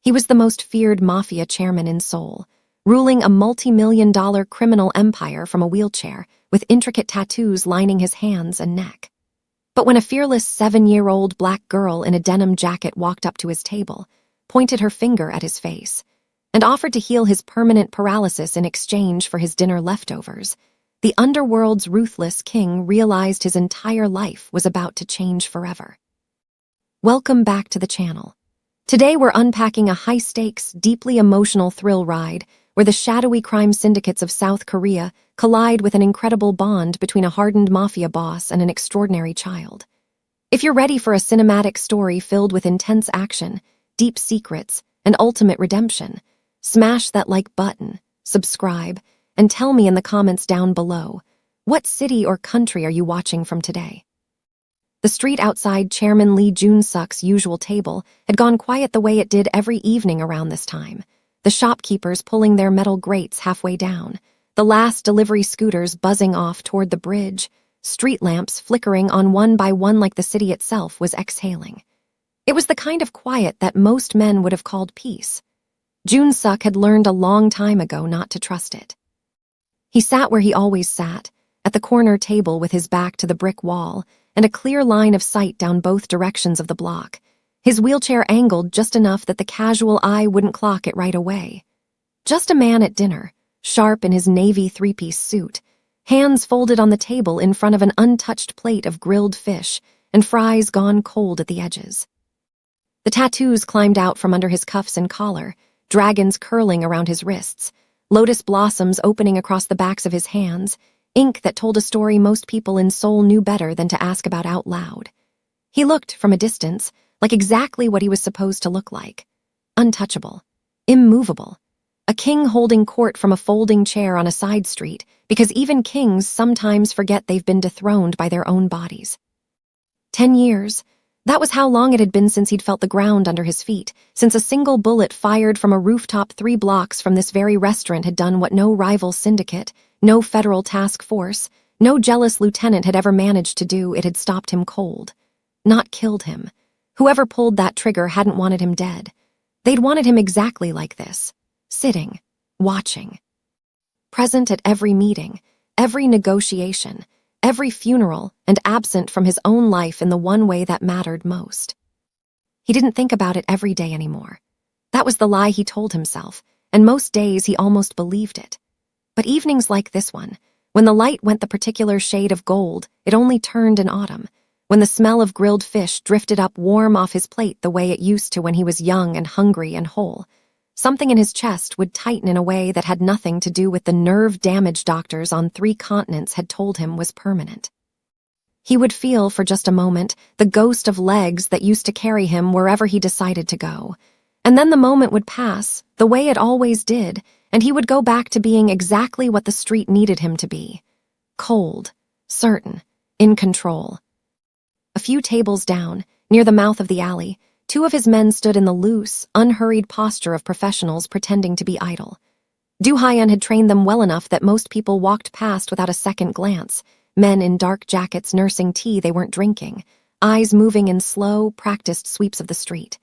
He was the most feared mafia chairman in Seoul, ruling a multi-million-dollar criminal empire from a wheelchair, with intricate tattoos lining his hands and neck. But when a fearless 7-year-old black girl in a denim jacket walked up to his table, pointed her finger at his face, and offered to heal his permanent paralysis in exchange for his dinner leftovers, the underworld's ruthless king realized his entire life was about to change forever. Welcome back to the channel. Today we're unpacking a high-stakes, deeply emotional thrill ride where the shadowy crime syndicates of South Korea collide with an incredible bond between a hardened mafia boss and an extraordinary child. If you're ready for a cinematic story filled with intense action, deep secrets, and ultimate redemption, smash that like button, subscribe, and tell me in the comments down below, what city or country are you watching from today? The street outside Chairman Lee Jun-suk's usual table had gone quiet the way it did every evening around this time, the shopkeepers pulling their metal grates halfway down, the last delivery scooters buzzing off toward the bridge, street lamps flickering on one by one like the city itself was exhaling. It was the kind of quiet that most men would have called peace. Jun-suk had learned a long time ago not to trust it. He sat where he always sat, at the corner table with his back to the brick wall and a clear line of sight down both directions of the block, his wheelchair angled just enough that the casual eye wouldn't clock it right away. Just a man at dinner, sharp in his navy three-piece suit, hands folded on the table in front of an untouched plate of grilled fish and fries gone cold at the edges. The tattoos climbed out from under his cuffs and collar, dragons curling around his wrists, lotus blossoms opening across the backs of his hands, ink that told a story most people in Seoul knew better than to ask about out loud. He looked, from a distance, like exactly what he was supposed to look like. Untouchable. Immovable. A king holding court from a folding chair on a side street, because even kings sometimes forget they've been dethroned by their own bodies. 10 years. That was how long it had been since he'd felt the ground under his feet, since a single bullet fired from a rooftop 3 blocks from this very restaurant had done what no rival syndicate, no federal task force, no jealous lieutenant had ever managed to do. It had stopped him cold. Not killed him. Whoever pulled that trigger hadn't wanted him dead. They'd wanted him exactly like this, sitting, watching. Present at every meeting, every negotiation, every funeral, and absent from his own life in the one way that mattered most. He didn't think about it every day anymore. That was the lie he told himself, and most days he almost believed it. But evenings like this one, when the light went the particular shade of gold, it only turned in autumn, when the smell of grilled fish drifted up warm off his plate the way it used to when he was young and hungry and whole, something in his chest would tighten in a way that had nothing to do with the nerve damage doctors on 3 continents had told him was permanent. He would feel, for just a moment, the ghost of legs that used to carry him wherever he decided to go. And then the moment would pass, the way it always did, and he would go back to being exactly what the street needed him to be. Cold, certain, in control. A few tables down, near the mouth of the alley, 2 of his men stood in the loose, unhurried posture of professionals pretending to be idle. Do Hyun had trained them well enough that most people walked past without a second glance, men in dark jackets nursing tea they weren't drinking, eyes moving in slow, practiced sweeps of the street.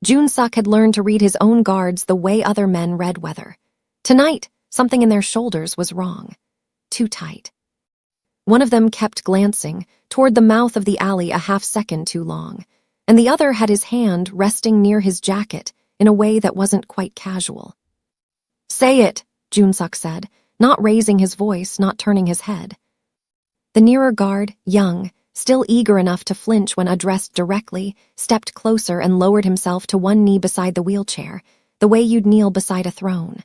Jun-suk had learned to read his own guards the way other men read weather. Tonight, something in their shoulders was wrong. Too tight. One of them kept glancing toward the mouth of the alley a half-second too long, and the other had his hand resting near his jacket in a way that wasn't quite casual. "Say it," Jun-suk said, not raising his voice, not turning his head. The nearer guard, young, still eager enough to flinch when addressed directly, stepped closer and lowered himself to one knee beside the wheelchair, the way you'd kneel beside a throne.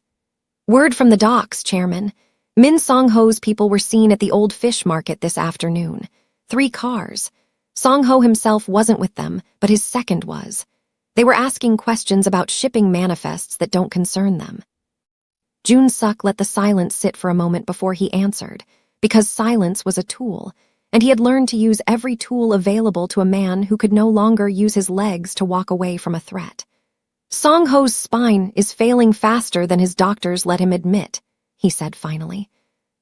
"Word from the docks, Chairman. Min Song-ho's people were seen at the old fish market this afternoon. 3 cars. Song-ho himself wasn't with them, but his second was. They were asking questions about shipping manifests that don't concern them." Jun-suk let the silence sit for a moment before he answered, because silence was a tool, and he had learned to use every tool available to a man who could no longer use his legs to walk away from a threat. "Song-ho's spine is failing faster than his doctors let him admit," he said finally.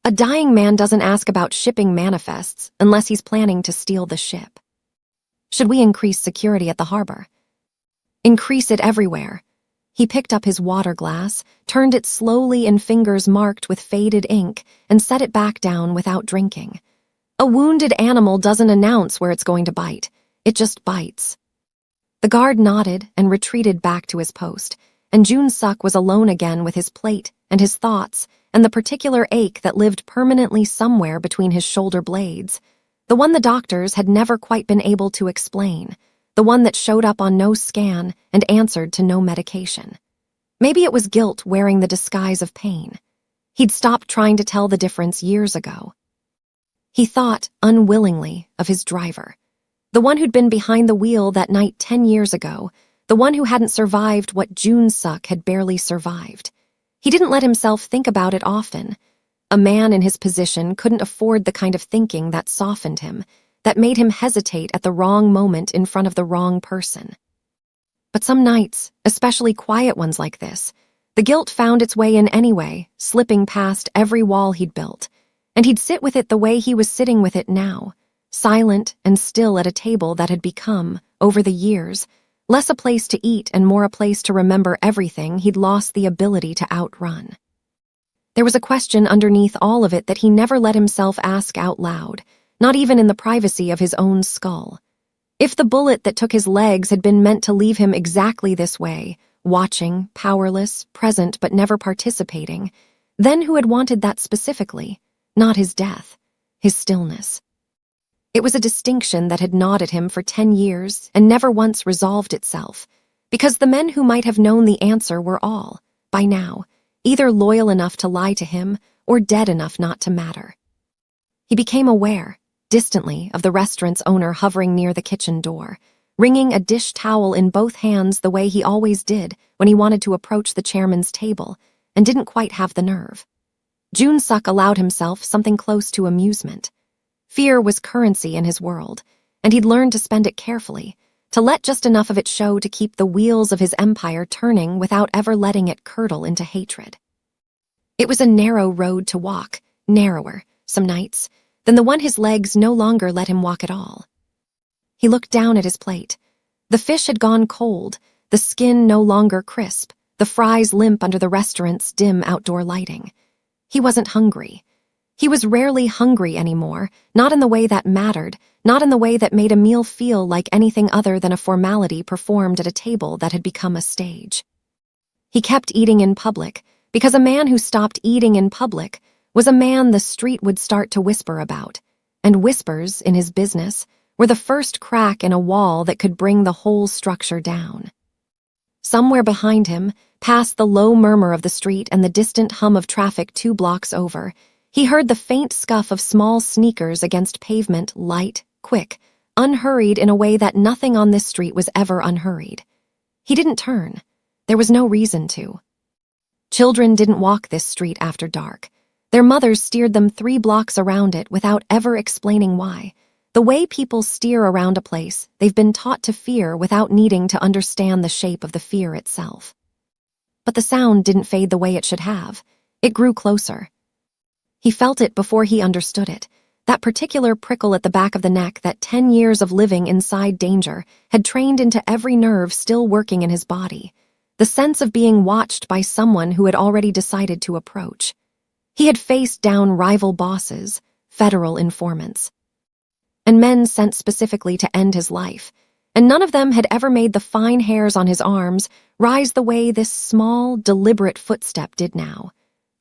"A dying man doesn't ask about shipping manifests unless he's planning to steal the ship. Should we increase security at the harbor?" "Increase it everywhere. He picked up his water glass, turned it slowly in fingers marked with faded ink, and set it back down without drinking. A wounded animal doesn't announce where it's going to bite. It just bites. The guard nodded and retreated back to his post, and Jun-suk was alone again with his plate and his thoughts and the particular ache that lived permanently somewhere between his shoulder blades, the one the doctors had never quite been able to explain, the one that showed up on no scan and answered to no medication. Maybe it was guilt wearing the disguise of pain. He'd stopped trying to tell the difference years ago. He thought, unwillingly, of his driver, the one who'd been behind the wheel that night 10 years ago, the one who hadn't survived what Jun-suk had barely survived. He didn't let himself think about it often. A man in his position couldn't afford the kind of thinking that softened him, that made him hesitate at the wrong moment in front of the wrong person. But some nights, especially quiet ones like this, the guilt found its way in anyway, slipping past every wall he'd built, and he'd sit with it the way he was sitting with it now, silent and still at a table that had become, over the years, less a place to eat and more a place to remember everything he'd lost the ability to outrun. There was a question underneath all of it that he never let himself ask out loud, not even in the privacy of his own skull. If the bullet that took his legs had been meant to leave him exactly this way, watching, powerless, present but never participating, then who had wanted that specifically? Not his death, his stillness. It was a distinction that had gnawed at him for 10 years and never once resolved itself, because the men who might have known the answer were all, by now, either loyal enough to lie to him or dead enough not to matter. He became aware, distantly, of the restaurant's owner hovering near the kitchen door, wringing a dish towel in both hands the way he always did when he wanted to approach the chairman's table and didn't quite have the nerve. Jun-suk allowed himself something close to amusement. Fear was currency in his world, and he'd learned to spend it carefully, to let just enough of it show to keep the wheels of his empire turning without ever letting it curdle into hatred. It was a narrow road to walk, narrower, some nights, than the one his legs no longer let him walk at all. He looked down at his plate. The fish had gone cold, the skin no longer crisp, the fries limp under the restaurant's dim outdoor lighting. He wasn't hungry. He was rarely hungry anymore, not in the way that mattered, not in the way that made a meal feel like anything other than a formality performed at a table that had become a stage. He kept eating in public, because a man who stopped eating in public was a man the street would start to whisper about, and whispers, in his business, were the first crack in a wall that could bring the whole structure down. Somewhere behind him, past the low murmur of the street and the distant hum of traffic 2 blocks over, he heard the faint scuff of small sneakers against pavement, light, quick, unhurried in a way that nothing on this street was ever unhurried. He didn't turn. There was no reason to. Children didn't walk this street after dark. Their mothers steered them 3 blocks around it without ever explaining why. The way people steer around a place they've been taught to fear without needing to understand the shape of the fear itself. But the sound didn't fade the way it should have. It grew closer. He felt it before he understood it, that particular prickle at the back of the neck that 10 years of living inside danger had trained into every nerve still working in his body, the sense of being watched by someone who had already decided to approach. He had faced down rival bosses, federal informants, and men sent specifically to end his life, and none of them had ever made the fine hairs on his arms rise the way this small, deliberate footstep did now,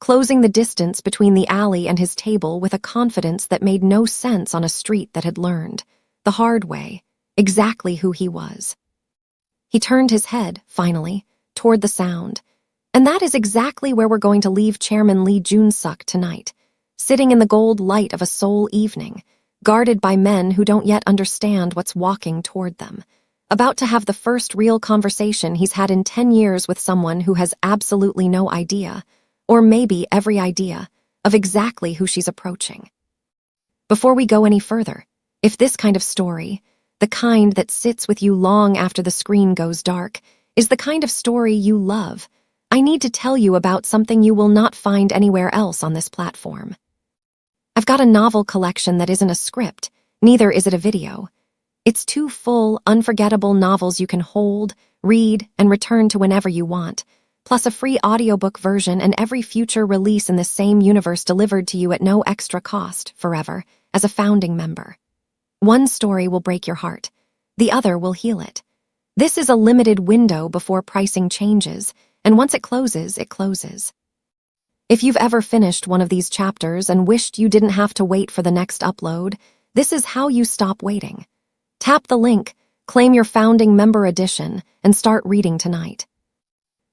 closing the distance between the alley and his table with a confidence that made no sense on a street that had learned, the hard way, exactly who he was. He turned his head, finally, toward the sound, and that is exactly where we're going to leave Chairman Lee Jun-suk tonight, sitting in the gold light of a Seoul evening, guarded by men who don't yet understand what's walking toward them, about to have the first real conversation he's had in 10 years with someone who has absolutely no idea, or maybe every idea, of exactly who she's approaching. Before we go any further, if this kind of story, the kind that sits with you long after the screen goes dark, is the kind of story you love, I need to tell you about something you will not find anywhere else on this platform. I've got a novel collection that isn't a script, neither is it a video. It's 2 full, unforgettable novels you can hold, read, and return to whenever you want, plus a free audiobook version and every future release in the same universe delivered to you at no extra cost, forever, as a founding member. One story will break your heart. The other will heal it. This is a limited window before pricing changes, and once it closes, it closes. If you've ever finished one of these chapters and wished you didn't have to wait for the next upload, this is how you stop waiting. Tap the link, claim your founding member edition, and start reading tonight.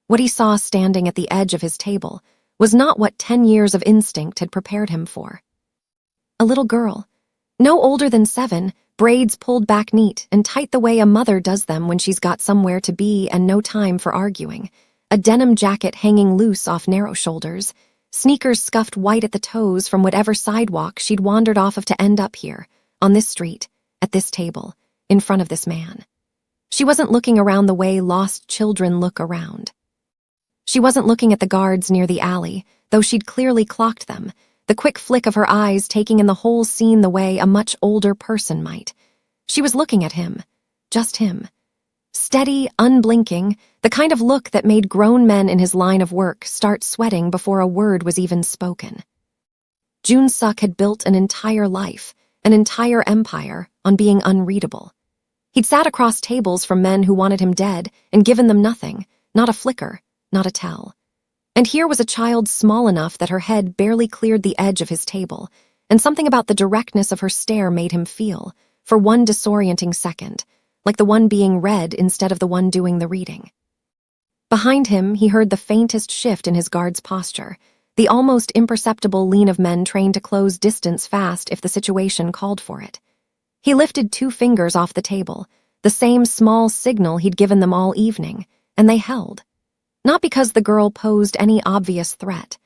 What he saw standing at the edge of his table was not what 10 years of instinct had prepared him for. A little girl, no older than 7, braids pulled back neat and tight the way a mother does them when she's got somewhere to be and no time for arguing, a denim jacket hanging loose off narrow shoulders, sneakers scuffed white at the toes from whatever sidewalk she'd wandered off of to end up here, on this street, at this table, in front of this man. She wasn't looking around the way lost children look around. She wasn't looking at the guards near the alley, though she'd clearly clocked them, the quick flick of her eyes taking in the whole scene the way a much older person might. She was looking at him, just him. Steady, unblinking, the kind of look that made grown men in his line of work start sweating before a word was even spoken. Jun-suk had built an entire life, an entire empire, on being unreadable. He'd sat across tables from men who wanted him dead and given them nothing, not a flicker, not a tell. And here was a child small enough that her head barely cleared the edge of his table, and something about the directness of her stare made him feel, for one disorienting second, like the one being read instead of the one doing the reading. Behind him, he heard the faintest shift in his guard's posture, the almost imperceptible lean of men trained to close distance fast if the situation called for it. He lifted 2 fingers off the table, the same small signal he'd given them all evening, and they held. Not because the girl posed any obvious threat,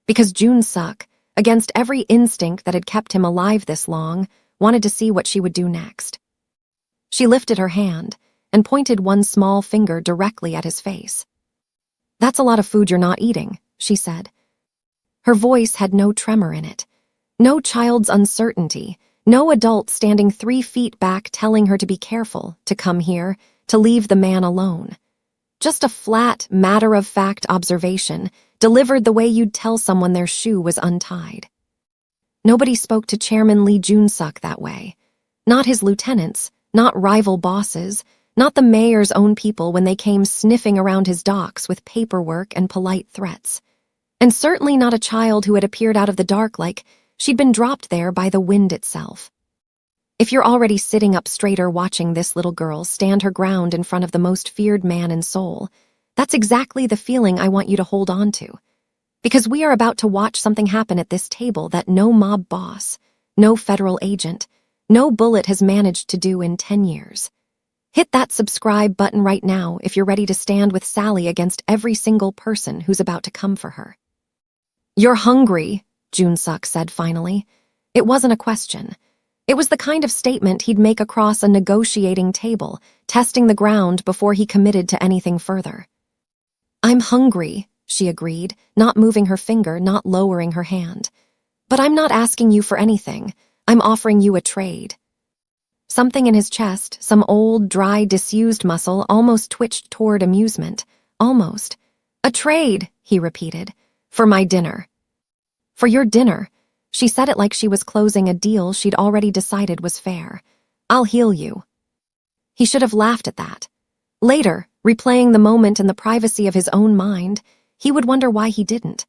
because Jun-suk, against every instinct that had kept him alive this long, wanted to see what she would do next. She lifted her hand and pointed one small finger directly at his face. "That's a lot of food you're not eating," she said. Her voice had no tremor in it, no child's uncertainty, no adult standing 3 feet back telling her to be careful, to come here, to leave the man alone. Just a flat, matter-of-fact observation, delivered the way you'd tell someone their shoe was untied. Nobody spoke to Chairman Lee Jun-suk that way. Not his lieutenants, not rival bosses, not the mayor's own people when they came sniffing around his docks with paperwork and polite threats. And certainly not a child who had appeared out of the dark like she'd been dropped there by the wind itself. If you're already sitting up straighter watching this little girl stand her ground in front of the most feared man in Seoul, that's exactly the feeling I want you to hold on to. Because we are about to watch something happen at this table that no mob boss, no federal agent, no bullet has managed to do in 10 years. Hit that subscribe button right now if you're ready to stand with Sally against every single person who's about to come for her. "You're hungry," Jun-suk said finally. It wasn't a question. It was the kind of statement he'd make across a negotiating table, testing the ground before he committed to anything further. "I'm hungry," she agreed, not moving her finger, not lowering her hand. "But I'm not asking you for anything. I'm offering you a trade." Something in his chest, some old, dry, disused muscle, almost twitched toward amusement. Almost. "A trade," he repeated. "For my dinner." "For your dinner." She said it like she was closing a deal she'd already decided was fair. "I'll heal you." He should have laughed at that. Later, replaying the moment in the privacy of his own mind, he would wonder why he didn't.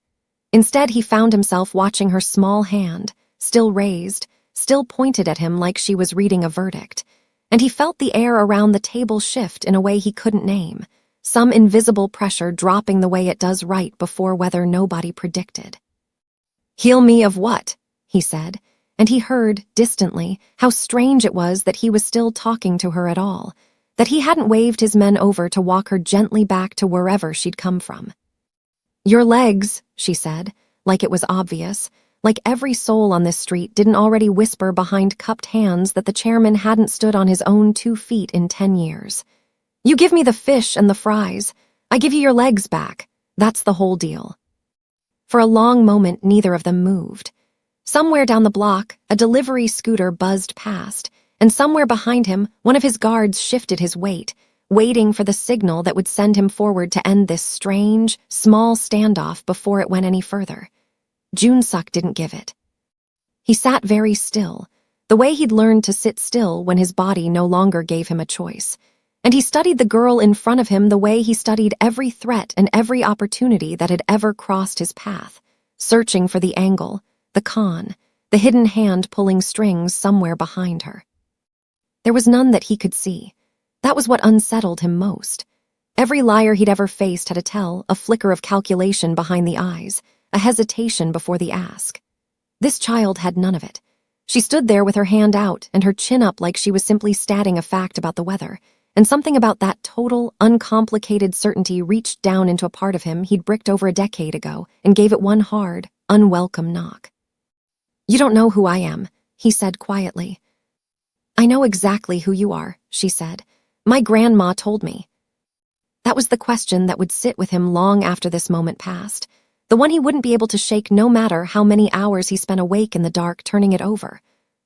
Instead, he found himself watching her small hand, still raised, still pointed at him like she was reading a verdict, and he felt the air around the table shift in a way he couldn't name, some invisible pressure dropping the way it does right before weather nobody predicted. "Heal me of what?" he said, and he heard, distantly, how strange it was that he was still talking to her at all, that he hadn't waved his men over to walk her gently back to wherever she'd come from. "Your legs," she said, like it was obvious, like every soul on this street didn't already whisper behind cupped hands that the chairman hadn't stood on his own 2 feet in 10 years. "You give me the fish and the fries. I give you your legs back. That's the whole deal." For a long moment, neither of them moved. Somewhere down the block, a delivery scooter buzzed past, and somewhere behind him, one of his guards shifted his weight, waiting for the signal that would send him forward to end this strange, small standoff before it went any further. Joon-suk didn't give it. He sat very still, the way he'd learned to sit still when his body no longer gave him a choice. And he studied the girl in front of him the way he studied every threat and every opportunity that had ever crossed his path, searching for the angle, the con, the hidden hand pulling strings somewhere behind her. There was none that he could see. That was what unsettled him most. Every liar he'd ever faced had a tell, a flicker of calculation behind the eyes, a hesitation before the ask. This child had none of it. She stood there with her hand out and her chin up like she was simply stating a fact about the weather, and something about that total, uncomplicated certainty reached down into a part of him he'd bricked over a decade ago and gave it one hard, unwelcome knock. "You don't know who I am," he said quietly. "I know exactly who you are," she said. "My grandma told me." That was the question that would sit with him long after this moment passed, the one he wouldn't be able to shake no matter how many hours he spent awake in the dark turning it over.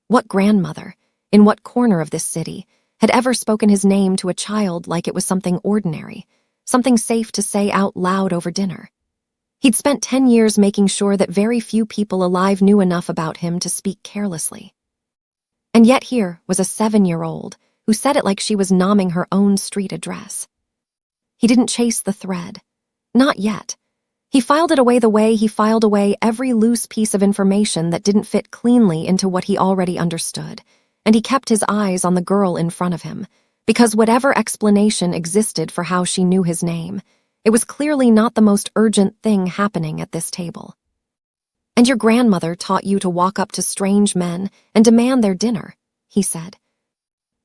What grandmother, in what corner of this city, had ever spoken his name to a child like it was something ordinary, something safe to say out loud over dinner? He'd spent 10 years making sure that very few people alive knew enough about him to speak carelessly. And yet here was a 7-year-old who said it like she was nomming her own street address. He didn't chase the thread. Not yet. He filed it away the way he filed away every loose piece of information that didn't fit cleanly into what he already understood, and he kept his eyes on the girl in front of him, because whatever explanation existed for how she knew his name, it was clearly not the most urgent thing happening at this table. "And your grandmother taught you to walk up to strange men and demand their dinner," he said.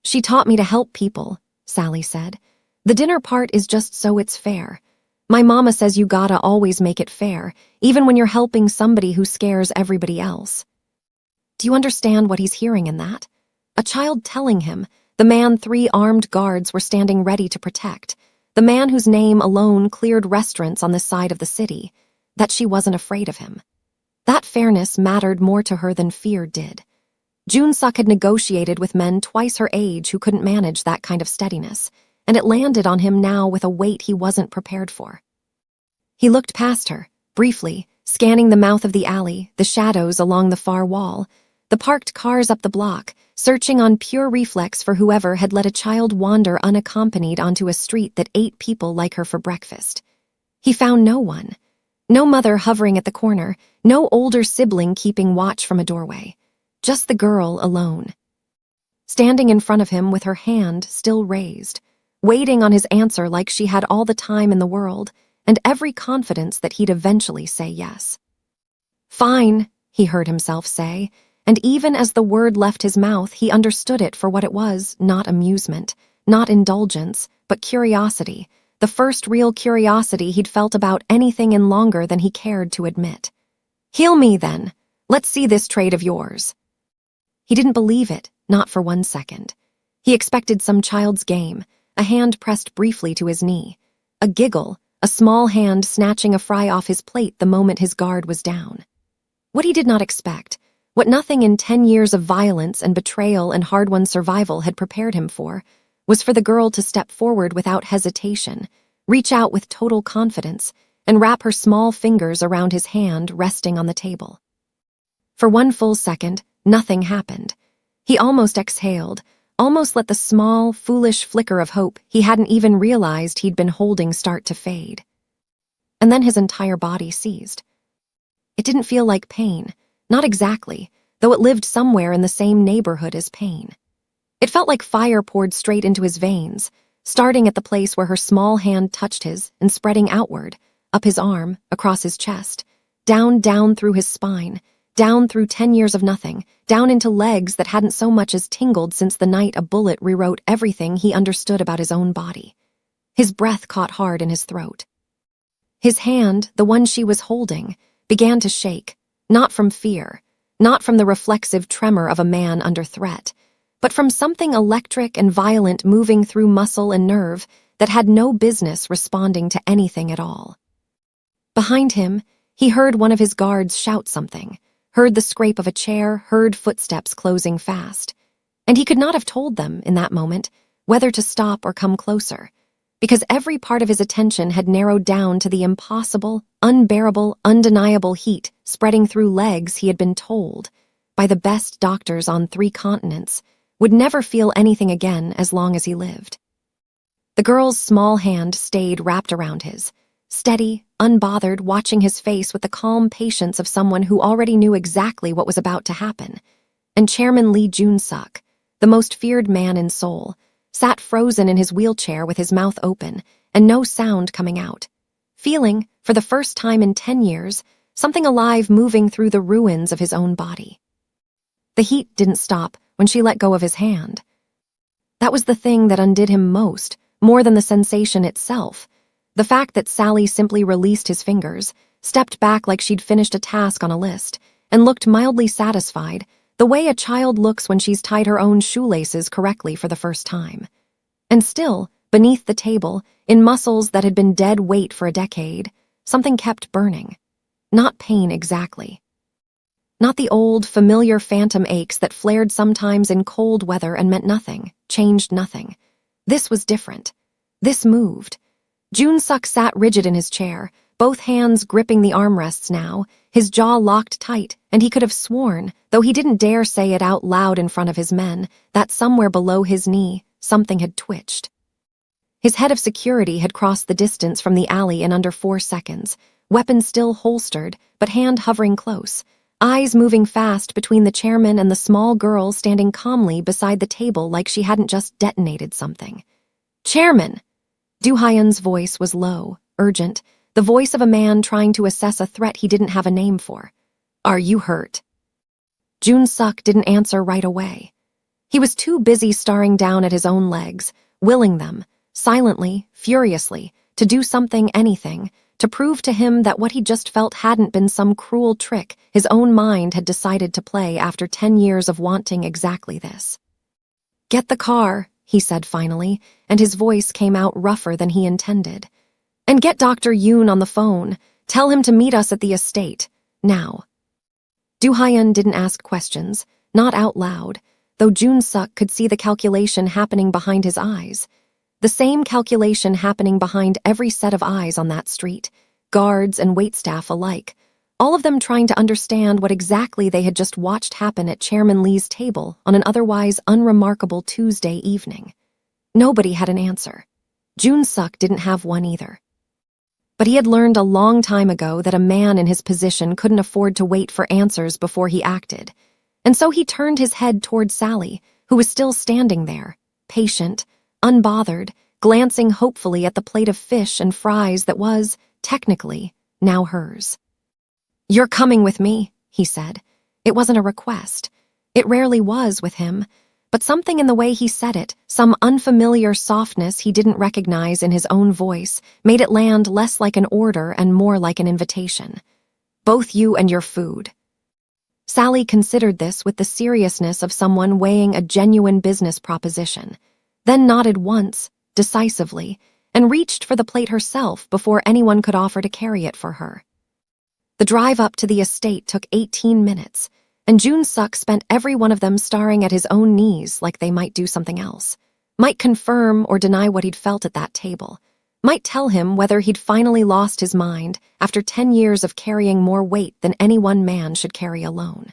"She taught me to help people," Sally said. "The dinner part is just so it's fair. My mama says you gotta always make it fair, even when you're helping somebody who scares everybody else." Do you understand what he's hearing in that? A child telling him, the man 3 armed guards were standing ready to protect, the man whose name alone cleared restaurants on this side of the city, that she wasn't afraid of him. That fairness mattered more to her than fear did. Joon-suk had negotiated with men twice her age who couldn't manage that kind of steadiness, and it landed on him now with a weight he wasn't prepared for. He looked past her, briefly, scanning the mouth of the alley, the shadows along the far wall, the parked cars up the block, searching on pure reflex for whoever had let a child wander unaccompanied onto a street that ate people like her for breakfast. He found no one. No mother hovering at the corner, no older sibling keeping watch from a doorway. Just the girl alone. Standing in front of him with her hand still raised, waiting on his answer like she had all the time in the world, and every confidence that he'd eventually say yes. "Fine," he heard himself say, and even as the word left his mouth, he understood it for what it was, not amusement, not indulgence, but curiosity, the first real curiosity he'd felt about anything in longer than he cared to admit. "Heal me, then. Let's see this trade of yours." He didn't believe it, not for 1 second. He expected some child's game, a hand pressed briefly to his knee, a giggle, a small hand snatching a fry off his plate the moment his guard was down. What he did not expect, what nothing in 10 years of violence and betrayal and hard-won survival had prepared him for, was for the girl to step forward without hesitation, reach out with total confidence, and wrap her small fingers around his hand resting on the table. For 1 full second, nothing happened. He almost exhaled, almost let the small, foolish flicker of hope he hadn't even realized he'd been holding start to fade. And then his entire body seized. It didn't feel like pain, not exactly, though it lived somewhere in the same neighborhood as pain. It felt like fire poured straight into his veins, starting at the place where her small hand touched his and spreading outward, up his arm, across his chest, down through his spine, down through 10 years of nothing, down into legs that hadn't so much as tingled since the night a bullet rewrote everything he understood about his own body. His breath caught hard in his throat. His hand, the one she was holding, began to shake, not from fear, not from the reflexive tremor of a man under threat, but from something electric and violent moving through muscle and nerve that had no business responding to anything at all. Behind him, he heard one of his guards shout something, heard the scrape of a chair, heard footsteps closing fast. And he could not have told them, in that moment, whether to stop or come closer, because every part of his attention had narrowed down to the impossible, unbearable, undeniable heat spreading through legs he had been told, by the best doctors on 3 continents, would never feel anything again as long as he lived. The girl's small hand stayed wrapped around his, steady, unbothered, watching his face with the calm patience of someone who already knew exactly what was about to happen. And Chairman Lee Jun-suk, the most feared man in Seoul, sat frozen in his wheelchair with his mouth open and no sound coming out, feeling, for the first time in 10 years, something alive moving through the ruins of his own body. The heat didn't stop when she let go of his hand. That was the thing that undid him most, more than the sensation itself. The fact that Sally simply released his fingers, stepped back like she'd finished a task on a list, and looked mildly satisfied, the way a child looks when she's tied her own shoelaces correctly for the first time. And still, beneath the table, in muscles that had been dead weight for a decade, something kept burning. Not pain exactly. Not the old, familiar phantom aches that flared sometimes in cold weather and meant nothing, changed nothing. This was different. This moved. Jun-suk sat rigid in his chair, both hands gripping the armrests now, his jaw locked tight, and he could have sworn, though he didn't dare say it out loud in front of his men, that somewhere below his knee, something had twitched. His head of security had crossed the distance from the alley in under 4 seconds, weapon still holstered, but hand hovering close, eyes moving fast between the chairman and the small girl standing calmly beside the table like she hadn't just detonated something. "Chairman!" Do-hyun's voice was low, urgent, the voice of a man trying to assess a threat he didn't have a name for. "Are you hurt?" Jun-suk didn't answer right away. He was too busy staring down at his own legs, willing them, silently, furiously, to do something, anything, to prove to him that what he just felt hadn't been some cruel trick his own mind had decided to play after 10 years of wanting exactly this. "Get the car," he said finally, and his voice came out rougher than he intended. "And get Dr. Yoon on the phone. Tell him to meet us at the estate. Now." Do-hyun didn't ask questions, not out loud, though Jun-suk could see the calculation happening behind his eyes. The same calculation happening behind every set of eyes on that street, guards and waitstaff alike, all of them trying to understand what exactly they had just watched happen at Chairman Lee's table on an otherwise unremarkable Tuesday evening. Nobody had an answer. Jun-suk didn't have one either. But he had learned a long time ago that a man in his position couldn't afford to wait for answers before he acted, and so he turned his head toward Sally, who was still standing there, patient, unbothered, glancing hopefully at the plate of fish and fries that was, technically, now hers. "You're coming with me," he said. It wasn't a request. It rarely was with him, but something in the way he said it, some unfamiliar softness he didn't recognize in his own voice, made it land less like an order and more like an invitation. "Both you and your food." Sally considered this with the seriousness of someone weighing a genuine business proposition, then nodded once, decisively, and reached for the plate herself before anyone could offer to carry it for her. The drive up to the estate took 18 minutes, and Jun-suk spent every one of them staring at his own knees like they might do something else, might confirm or deny what he'd felt at that table, might tell him whether he'd finally lost his mind after 10 years of carrying more weight than any one man should carry alone.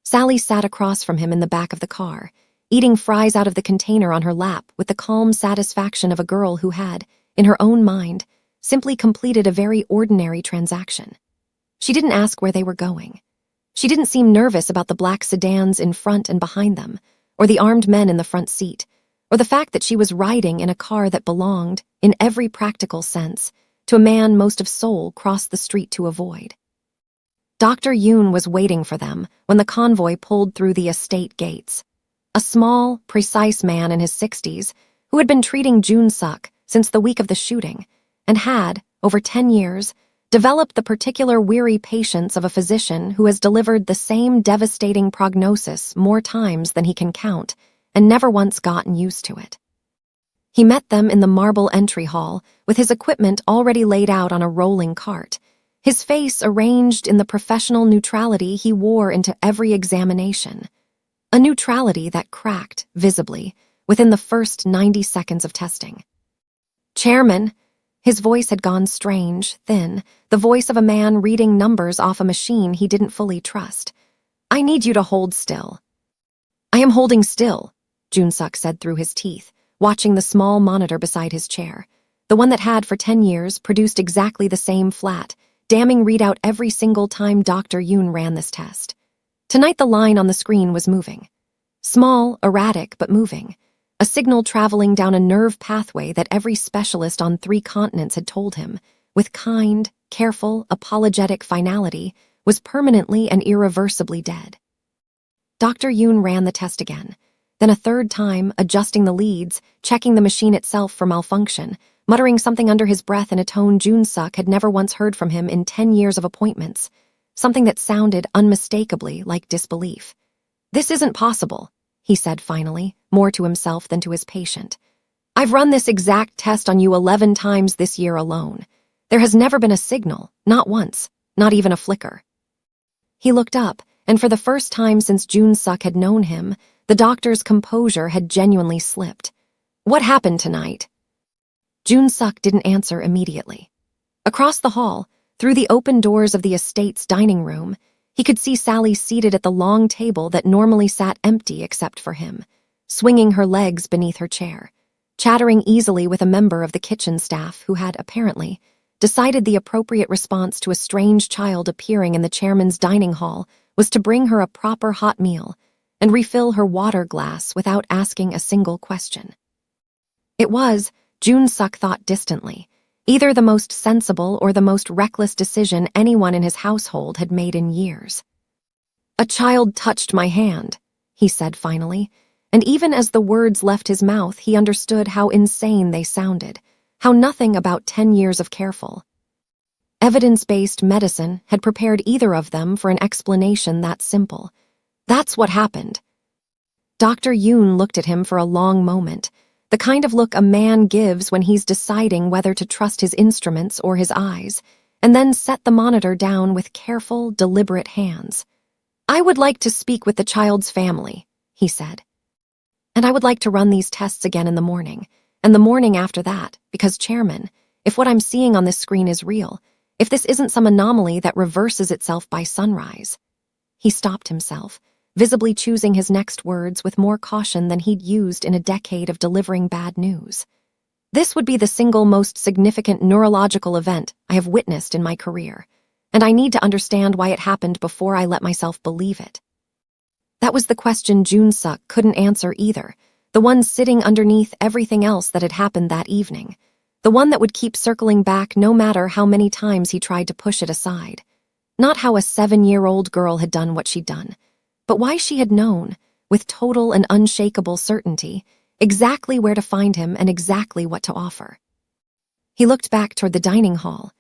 Sally sat across from him in the back of the car, eating fries out of the container on her lap with the calm satisfaction of a girl who had, in her own mind, simply completed a very ordinary transaction. She didn't ask where they were going. She didn't seem nervous about the black sedans in front and behind them, or the armed men in the front seat, or the fact that she was riding in a car that belonged, in every practical sense, to a man most of Seoul crossed the street to avoid. Dr. Yoon was waiting for them when the convoy pulled through the estate gates. A small, precise man in his 60s who had been treating Jun-suk since the week of the shooting and had, over 10 years, developed the particular weary patience of a physician who has delivered the same devastating prognosis more times than he can count and never once gotten used to it. He met them in the marble entry hall with his equipment already laid out on a rolling cart, his face arranged in the professional neutrality he wore into every examination. a neutrality that cracked, visibly, within the first 90 seconds of testing. "Chairman," his voice had gone strange, thin, the voice of a man reading numbers off a machine he didn't fully trust. "I need you to hold still." "I am holding still," Jun-suk said through his teeth, watching the small monitor beside his chair, the one that had, for 10 years, produced exactly the same flat, damning readout every single time Dr. Yoon ran this test. Tonight the line on the screen was moving. Small, erratic, but moving. A signal traveling down a nerve pathway that every specialist on 3 continents had told him, with kind, careful, apologetic finality, was permanently and irreversibly dead. Dr. Yoon ran the test again, then a third time, adjusting the leads, checking the machine itself for malfunction, muttering something under his breath in a tone Jun-suk had never once heard from him in 10 years of appointments, something that sounded unmistakably like disbelief. "This isn't possible," he said finally, more to himself than to his patient. "I've run this exact test on you 11 times this year alone. There has never been a signal, not once, not even a flicker." He looked up, and for the first time since Jun-suk had known him, the doctor's composure had genuinely slipped. "What happened tonight?" Jun-suk didn't answer immediately. Across the hall, through the open doors of the estate's dining room, he could see Sally seated at the long table that normally sat empty except for him, swinging her legs beneath her chair, chattering easily with a member of the kitchen staff who had, apparently, decided the appropriate response to a strange child appearing in the chairman's dining hall was to bring her a proper hot meal and refill her water glass without asking a single question. It was, Jun-suk thought distantly, either the most sensible or the most reckless decision anyone in his household had made in years. "A child touched my hand," he said finally, and even as the words left his mouth, he understood how insane they sounded, how nothing about 10 years of careful, evidence-based medicine had prepared either of them for an explanation that simple. "That's what happened." Dr. Yoon looked at him for a long moment, the kind of look a man gives when he's deciding whether to trust his instruments or his eyes, and then set the monitor down with careful, deliberate hands. "I would like to speak with the child's family," he said. "And I would like to run these tests again in the morning, and the morning after that, because, Chairman, if what I'm seeing on this screen is real, if this isn't some anomaly that reverses itself by sunrise." He stopped himself, visibly choosing his next words with more caution than he'd used in a decade of delivering bad news. "This would be the single most significant neurological event I have witnessed in my career, and I need to understand why it happened before I let myself believe it." That was the question Jun-suk couldn't answer either, the one sitting underneath everything else that had happened that evening, the one that would keep circling back no matter how many times he tried to push it aside. Not how a 7-year-old girl had done what she'd done, but why she had known, with total and unshakable certainty, exactly where to find him and exactly what to offer. He looked back toward the dining hall.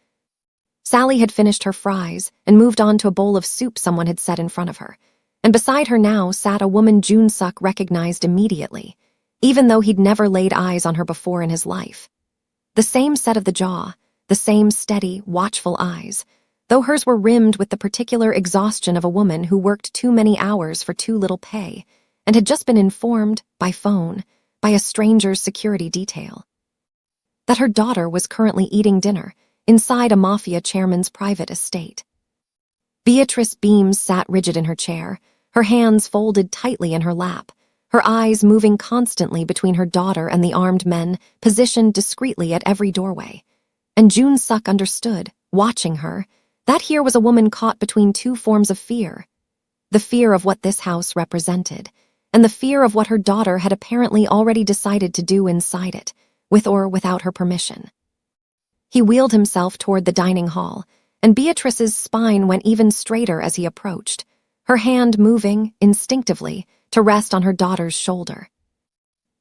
Sally had finished her fries and moved on to a bowl of soup someone had set in front of her, and beside her now sat a woman Jun-suk recognized immediately, even though he'd never laid eyes on her before in his life. The same set of the jaw, the same steady, watchful eyes, though hers were rimmed with the particular exhaustion of a woman who worked too many hours for too little pay and had just been informed, by phone, by a stranger's security detail, that her daughter was currently eating dinner inside a mafia chairman's private estate. Beatrice Beams sat rigid in her chair, her hands folded tightly in her lap, her eyes moving constantly between her daughter and the armed men positioned discreetly at every doorway. And Jun-suk understood, watching her, that here was a woman caught between 2 forms of fear. The fear of what this house represented, and the fear of what her daughter had apparently already decided to do inside it, with or without her permission. He wheeled himself toward the dining hall, and Beatrice's spine went even straighter as he approached, her hand moving, instinctively, to rest on her daughter's shoulder.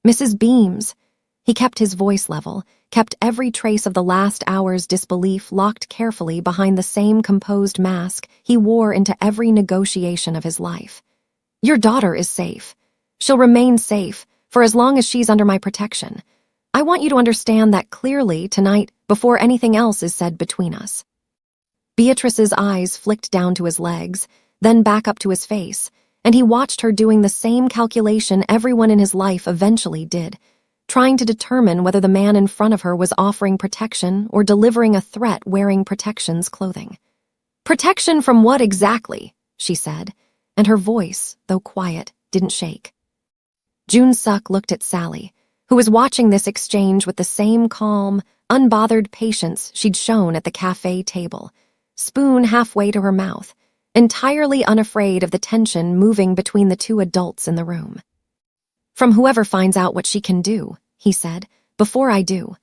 "Mrs. Beams," he kept his voice level, kept every trace of the last hour's disbelief locked carefully behind the same composed mask he wore into every negotiation of his life. "Your daughter is safe. She'll remain safe for as long as she's under my protection. I want you to understand that clearly tonight before anything else is said between us." Beatrice's eyes flicked down to his legs, then back up to his face, and he watched her doing the same calculation everyone in his life eventually did, trying to determine whether the man in front of her was offering protection or delivering a threat wearing protection's clothing. "Protection from what exactly?" she said, and her voice, though quiet, didn't shake. Jun-suk looked at Sally, who was watching this exchange with the same calm, unbothered patience she'd shown at the cafe table, spoon halfway to her mouth, entirely unafraid of the tension moving between the two adults in the room. "From whoever finds out what she can do," he said, "before I do."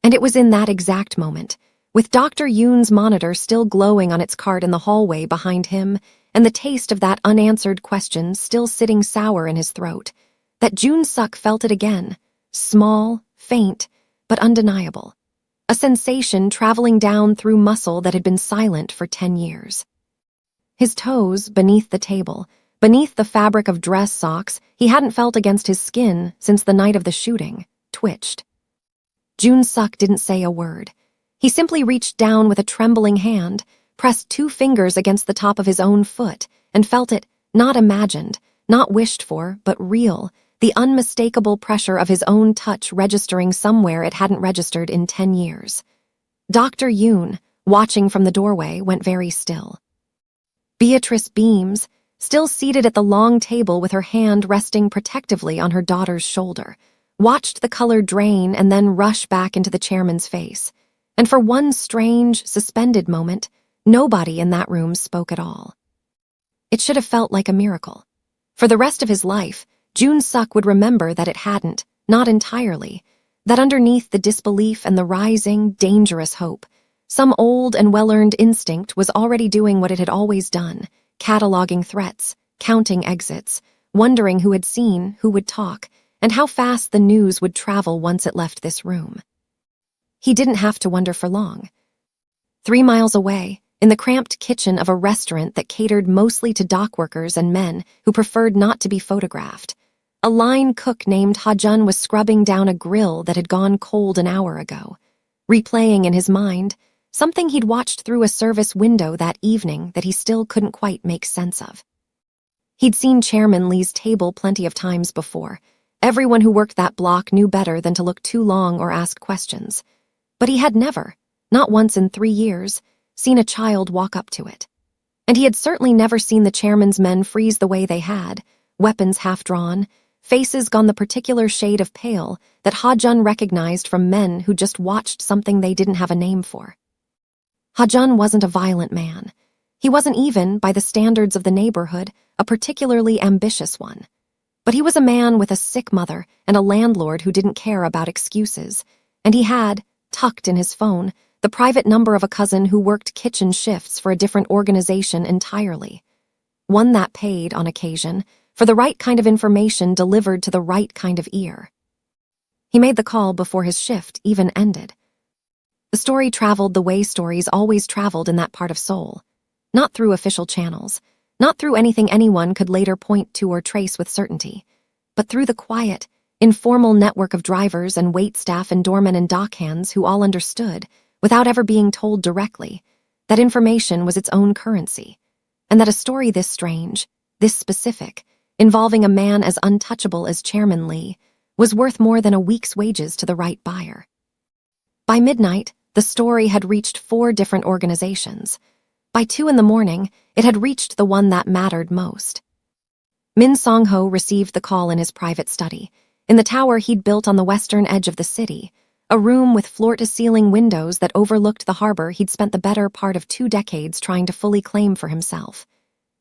And it was in that exact moment, with Dr. Yoon's monitor still glowing on its cart in the hallway behind him and the taste of that unanswered question still sitting sour in his throat, that Jun-suk felt it again, small, faint, but undeniable, a sensation traveling down through muscle that had been silent for 10 years. His toes, beneath the table, beneath the fabric of dress socks he hadn't felt against his skin since the night of the shooting, twitched. Jun-suk didn't say a word. He simply reached down with a trembling hand, pressed 2 fingers against the top of his own foot, and felt it, not imagined, not wished for, but real, the unmistakable pressure of his own touch registering somewhere it hadn't registered in 10 years. Dr. Yoon, watching from the doorway, went very still. Beatrice Beams, still seated at the long table with her hand resting protectively on her daughter's shoulder, watched the color drain and then rush back into the chairman's face. And for one strange, suspended moment, nobody in that room spoke at all. It should have felt like a miracle. For the rest of his life, Jun-suk would remember that it hadn't, not entirely, that underneath the disbelief and the rising, dangerous hope, some old and well-earned instinct was already doing what it had always done, cataloging threats, counting exits, wondering who had seen, who would talk, and how fast the news would travel once it left this room. He didn't have to wonder for long. 3 miles away, in the cramped kitchen of a restaurant that catered mostly to dock workers and men who preferred not to be photographed, a line cook named Ha-jun was scrubbing down a grill that had gone cold an hour ago, replaying in his mind something he'd watched through a service window that evening that he still couldn't quite make sense of. He'd seen Chairman Lee's table plenty of times before. Everyone who worked that block knew better than to look too long or ask questions. But he had never, not once in 3 years, seen a child walk up to it. And he had certainly never seen the chairman's men freeze the way they had, weapons half drawn, faces gone the particular shade of pale that Ha-jun recognized from men who just watched something they didn't have a name for. Ha-jun wasn't a violent man. He wasn't even, by the standards of the neighborhood, a particularly ambitious one. But he was a man with a sick mother and a landlord who didn't care about excuses, and he had, tucked in his phone, the private number of a cousin who worked kitchen shifts for a different organization entirely. One that paid, on occasion, for the right kind of information delivered to the right kind of ear. He made the call before his shift even ended. The story traveled the way stories always traveled in that part of Seoul, not through official channels, not through anything anyone could later point to or trace with certainty, but through the quiet, informal network of drivers and waitstaff and doormen and dockhands who all understood, without ever being told directly, that information was its own currency, and that a story this strange, this specific, involving a man as untouchable as Chairman Lee, was worth more than a week's wages to the right buyer. By midnight, the story had reached 4 different organizations. By 2 in the morning, it had reached the one that mattered most. Min Song-ho received the call in his private study, in the tower he'd built on the western edge of the city, a room with floor-to-ceiling windows that overlooked the harbor he'd spent the better part of 2 decades trying to fully claim for himself.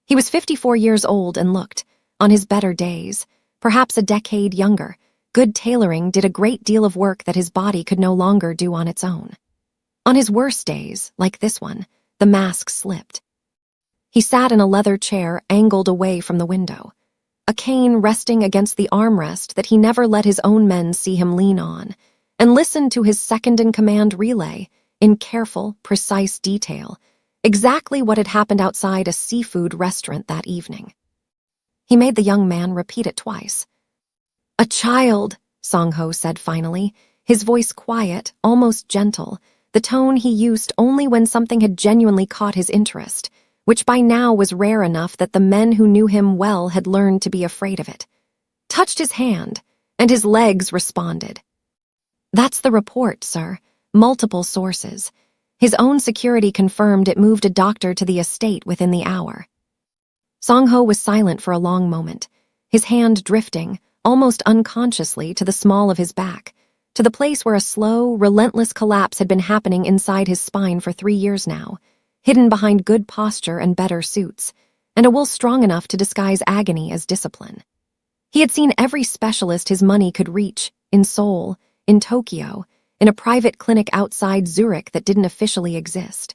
He was 54 years old and looked, on his better days, perhaps a decade younger. Good tailoring did a great deal of work that his body could no longer do on its own. On his worst days, like this one, the mask slipped. He sat in a leather chair angled away from the window, a cane resting against the armrest that he never let his own men see him lean on, and listened to his second-in-command relay, in careful, precise detail, exactly what had happened outside a seafood restaurant that evening. He made the young man repeat it twice. "A child," Song-ho said finally, his voice quiet, almost gentle, the tone he used only when something had genuinely caught his interest, which by now was rare enough that the men who knew him well had learned to be afraid of it. Touched his hand, and his legs responded. "That's the report, sir. Multiple sources. His own security confirmed it moved a doctor to the estate within the hour." Song-ho was silent for a long moment, his hand drifting, almost unconsciously, to the small of his back, to the place where a slow, relentless collapse had been happening inside his spine for 3 years now, hidden behind good posture and better suits, and a will strong enough to disguise agony as discipline. He had seen every specialist his money could reach, in Seoul, in Tokyo, in a private clinic outside Zurich that didn't officially exist.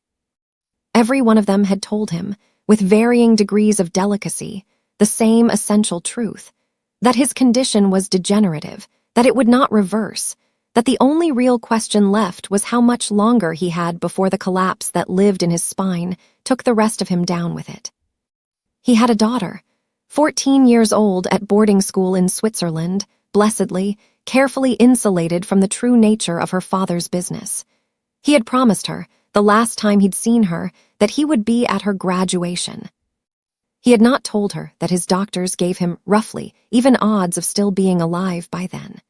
Every one of them had told him, with varying degrees of delicacy, the same essential truth, that his condition was degenerative, that it would not reverse, that the only real question left was how much longer he had before the collapse that lived in his spine took the rest of him down with it. He had a daughter, 14 years old, at boarding school in Switzerland, blessedly, carefully insulated from the true nature of her father's business. He had promised her, the last time he'd seen her, that he would be at her graduation. He had not told her that his doctors gave him, roughly, even odds of still being alive by then.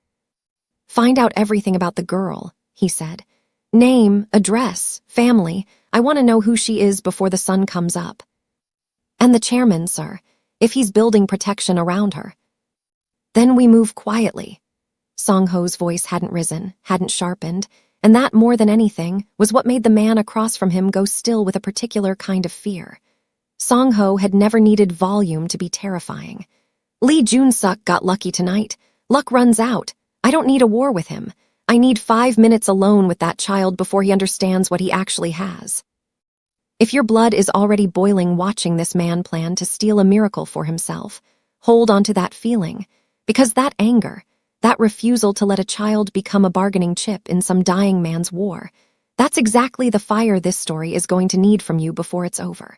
"Find out everything about the girl," he said. "Name, address, family. I want to know who she is before the sun comes up. And the chairman, sir, if he's building protection around her. Then we move quietly." Song-ho's voice hadn't risen, hadn't sharpened, and that, more than anything, was what made the man across from him go still with a particular kind of fear. Song-ho had never needed volume to be terrifying. "Lee Jun-suk got lucky tonight. Luck runs out. I don't need a war with him. I need 5 minutes alone with that child before he understands what he actually has." If your blood is already boiling watching this man plan to steal a miracle for himself, hold on to that feeling, because that anger, that refusal to let a child become a bargaining chip in some dying man's war, that's exactly the fire this story is going to need from you before it's over.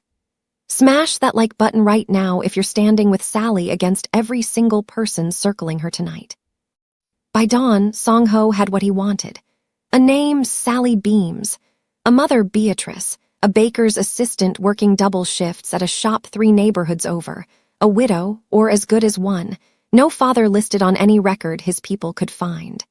Smash that like button right now if you're standing with Sally against every single person circling her tonight. By dawn, Song-ho had what he wanted. A name, Sally Beams. A mother, Beatrice. A baker's assistant working double shifts at a shop 3 neighborhoods over. A widow, or as good as one. No father listed on any record his people could find.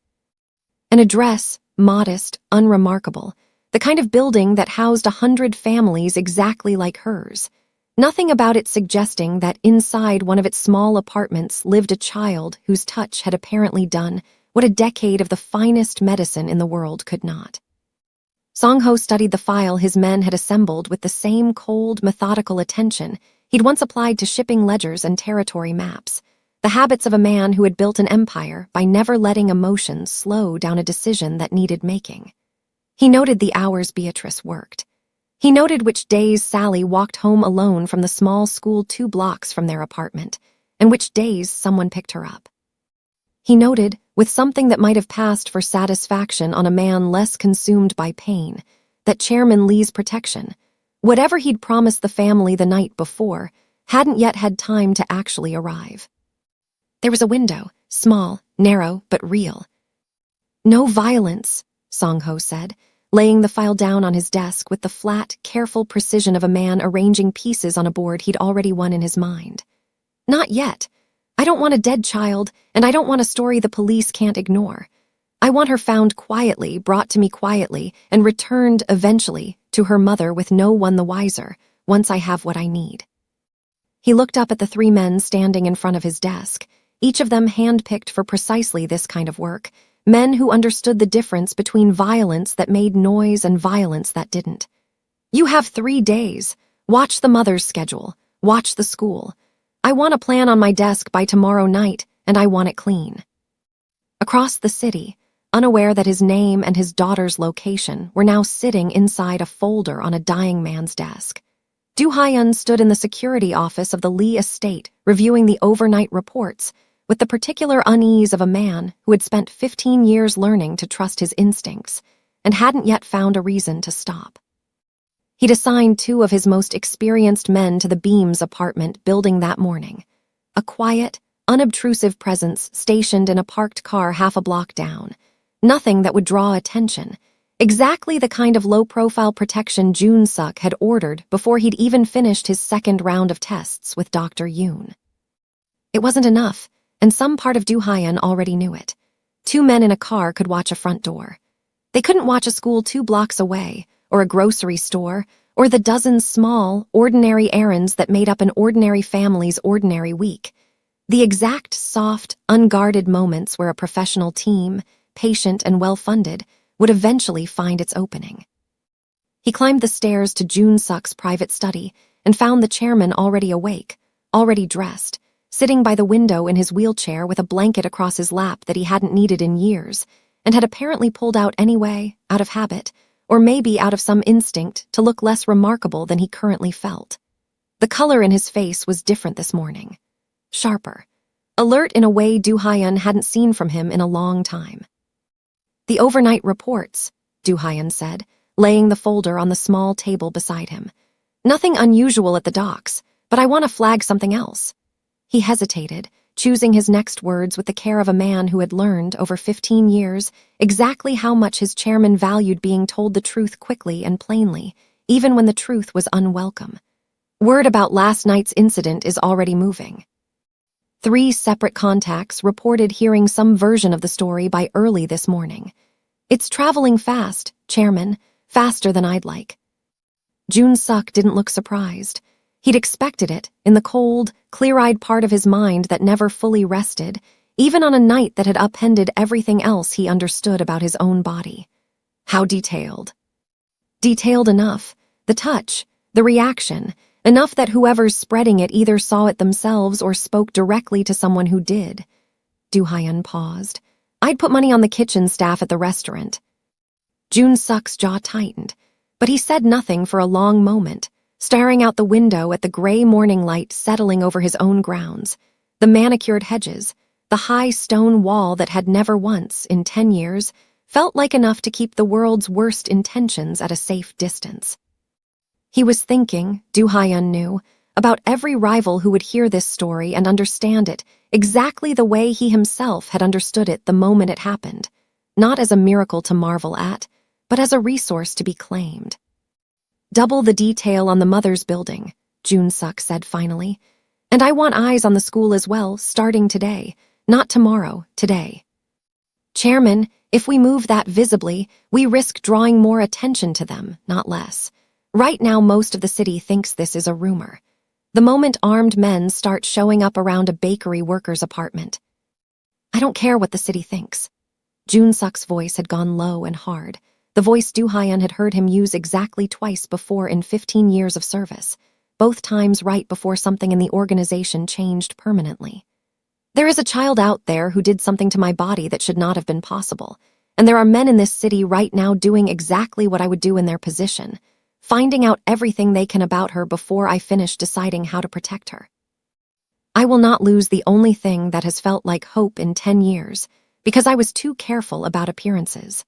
An address, modest, unremarkable. The kind of building that housed 100 families exactly like hers. Nothing about it suggesting that inside one of its small apartments lived a child whose touch had apparently done what a decade of the finest medicine in the world could not. Song-ho studied the file his men had assembled with the same cold, methodical attention he'd once applied to shipping ledgers and territory maps, the habits of a man who had built an empire by never letting emotions slow down a decision that needed making. He noted the hours Beatrice worked. He noted which days Sally walked home alone from the small school 2 blocks from their apartment, and which days someone picked her up. He noted, with something that might have passed for satisfaction on a man less consumed by pain, that Chairman Lee's protection, whatever he'd promised the family the night before, hadn't yet had time to actually arrive. There was a window, small, narrow, but real. "No violence," Song-ho said, laying the file down on his desk with the flat, careful precision of a man arranging pieces on a board he'd already won in his mind. "Not yet. I don't want a dead child, and I don't want a story the police can't ignore. I want her found quietly, brought to me quietly, and returned, eventually, to her mother with no one the wiser, once I have what I need." He looked up at the 3 men standing in front of his desk, each of them handpicked for precisely this kind of work, men who understood the difference between violence that made noise and violence that didn't. "You have 3 days. Watch the mother's schedule. Watch the school. I want a plan on my desk by tomorrow night, and I want it clean." Across the city, unaware that his name and his daughter's location were now sitting inside a folder on a dying man's desk, Du Hyun stood in the security office of the Lee estate reviewing the overnight reports with the particular unease of a man who had spent 15 years learning to trust his instincts and hadn't yet found a reason to stop. He'd assigned 2 of his most experienced men to the Beams apartment building that morning, a quiet, unobtrusive presence stationed in a parked car half a block down, nothing that would draw attention, Exactly the kind of low-profile protection Jun-suk had ordered before he'd even finished his second round of tests with Dr. Yoon. It wasn't enough, and some part of Do-hyun already knew it. 2 men in a car could watch a front door. They couldn't watch a school 2 blocks away, or a grocery store, or the dozens small, ordinary errands that made up an ordinary family's ordinary week. The exact, soft, unguarded moments where a professional team, patient and well-funded, would eventually find its opening. He climbed the stairs to Jun-suk's private study and found the chairman already awake, already dressed, sitting by the window in his wheelchair with a blanket across his lap that he hadn't needed in years, and had apparently pulled out anyway, out of habit, or maybe out of some instinct to look less remarkable than he currently felt. The color in his face was different this morning. Sharper. Alert in a way Do-hyun hadn't seen from him in a long time. "The overnight reports," Do-hyun said, laying the folder on the small table beside him. "Nothing unusual at the docks, but I want to flag something else." He hesitated, choosing his next words with the care of a man who had learned, over 15 years, exactly how much his chairman valued being told the truth quickly and plainly, even when the truth was unwelcome. "Word about last night's incident is already moving." 3 separate contacts reported hearing some version of the story by early this morning. "It's traveling fast, Chairman, faster than I'd like." Jun-suk didn't look surprised. He'd expected it, in the cold, clear-eyed part of his mind that never fully rested, even on a night that had upended everything else he understood about his own body. How detailed. Detailed enough. The touch, the reaction, enough that whoever's spreading it either saw it themselves or spoke directly to someone who did. Do-hyun paused. "I'd put money on the kitchen staff at the restaurant." Jun-suk's jaw tightened, but he said nothing for a long moment, staring out the window at the gray morning light settling over his own grounds, the manicured hedges, the high stone wall that had never once, in 10 years, felt like enough to keep the world's worst intentions at a safe distance. He was thinking, Do-hyun knew, about every rival who would hear this story and understand it exactly the way he himself had understood it the moment it happened, not as a miracle to marvel at, but as a resource to be claimed. "Double the detail on the mother's building," Jun-suk said finally. "And I want eyes on the school as well, starting today. Not tomorrow, today." "Chairman, if we move that visibly, we risk drawing more attention to them, not less. Right now, most of the city thinks this is a rumor. The moment armed men start showing up around a bakery worker's apartment." "I don't care what the city thinks." Jun-suk's voice had gone low and hard, the voice Do-hyun had heard him use exactly twice before in 15 years of service, both times right before something in the organization changed permanently. "There is a child out there who did something to my body that should not have been possible, and there are men in this city right now doing exactly what I would do in their position, finding out everything they can about her before I finish deciding how to protect her. I will not lose the only thing that has felt like hope in 10 years, because I was too careful about appearances."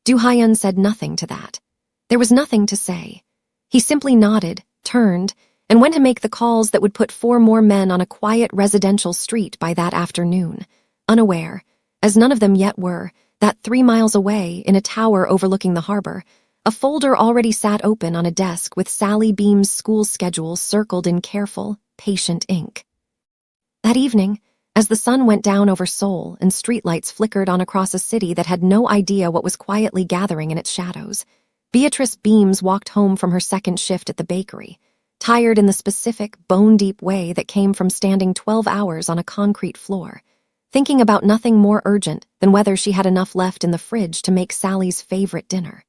Do-hyun said nothing to that. There was nothing to say. He simply nodded, turned, and went to make the calls that would put 4 more men on a quiet residential street by that afternoon, unaware, as none of them yet were, that 3 miles away, in a tower overlooking the harbor, a folder already sat open on a desk with Sally Beam's school schedule circled in careful, patient ink. That evening, as the sun went down over Seoul and streetlights flickered on across a city that had no idea what was quietly gathering in its shadows, Beatrice Beams walked home from her second shift at the bakery, tired in the specific, bone-deep way that came from standing 12 hours on a concrete floor, thinking about nothing more urgent than whether she had enough left in the fridge to make Sally's favorite dinner.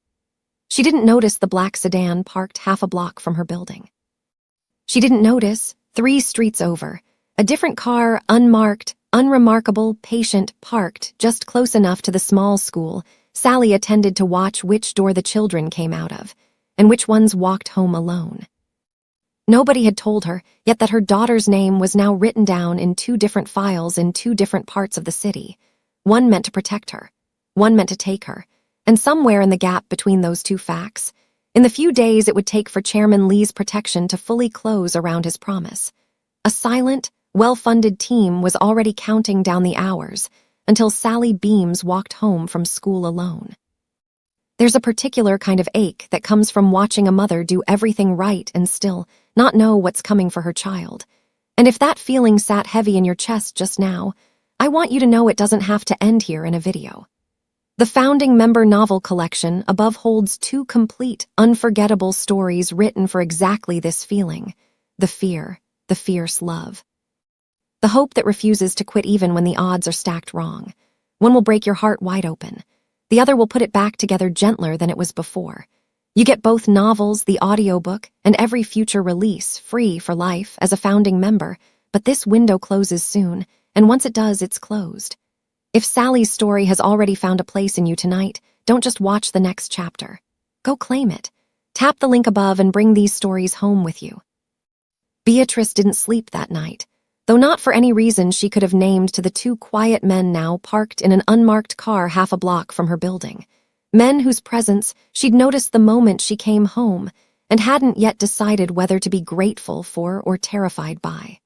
She didn't notice the black sedan parked half a block from her building. She didn't notice, 3 streets over, a different car, unmarked, unremarkable, patient, parked just close enough to the small school Sally attended to watch which door the children came out of, and which ones walked home alone. Nobody had told her yet that her daughter's name was now written down in 2 different files in 2 different parts of the city, one meant to protect her, one meant to take her, and somewhere in the gap between those 2 facts, in the few days it would take for Chairman Lee's protection to fully close around his promise, a silent, well-funded team was already counting down the hours until Sally Beams walked home from school alone. There's a particular kind of ache that comes from watching a mother do everything right and still not know what's coming for her child. And if that feeling sat heavy in your chest just now, I want you to know it doesn't have to end here in a video. The founding member novel collection above holds 2 complete, unforgettable stories written for exactly this feeling: the fear, the fierce love. The hope that refuses to quit even when the odds are stacked wrong. One will break your heart wide open. The other will put it back together gentler than it was before. You get both novels, the audiobook, and every future release free for life as a founding member, but this window closes soon, and once it does, it's closed. If Sally's story has already found a place in you tonight, don't just watch the next chapter. Go claim it. Tap the link above and bring these stories home with you. Beatrice didn't sleep that night, though not for any reason she could have named to the 2 quiet men now parked in an unmarked car half a block from her building. Men whose presence she'd noticed the moment she came home and hadn't yet decided whether to be grateful for or terrified by.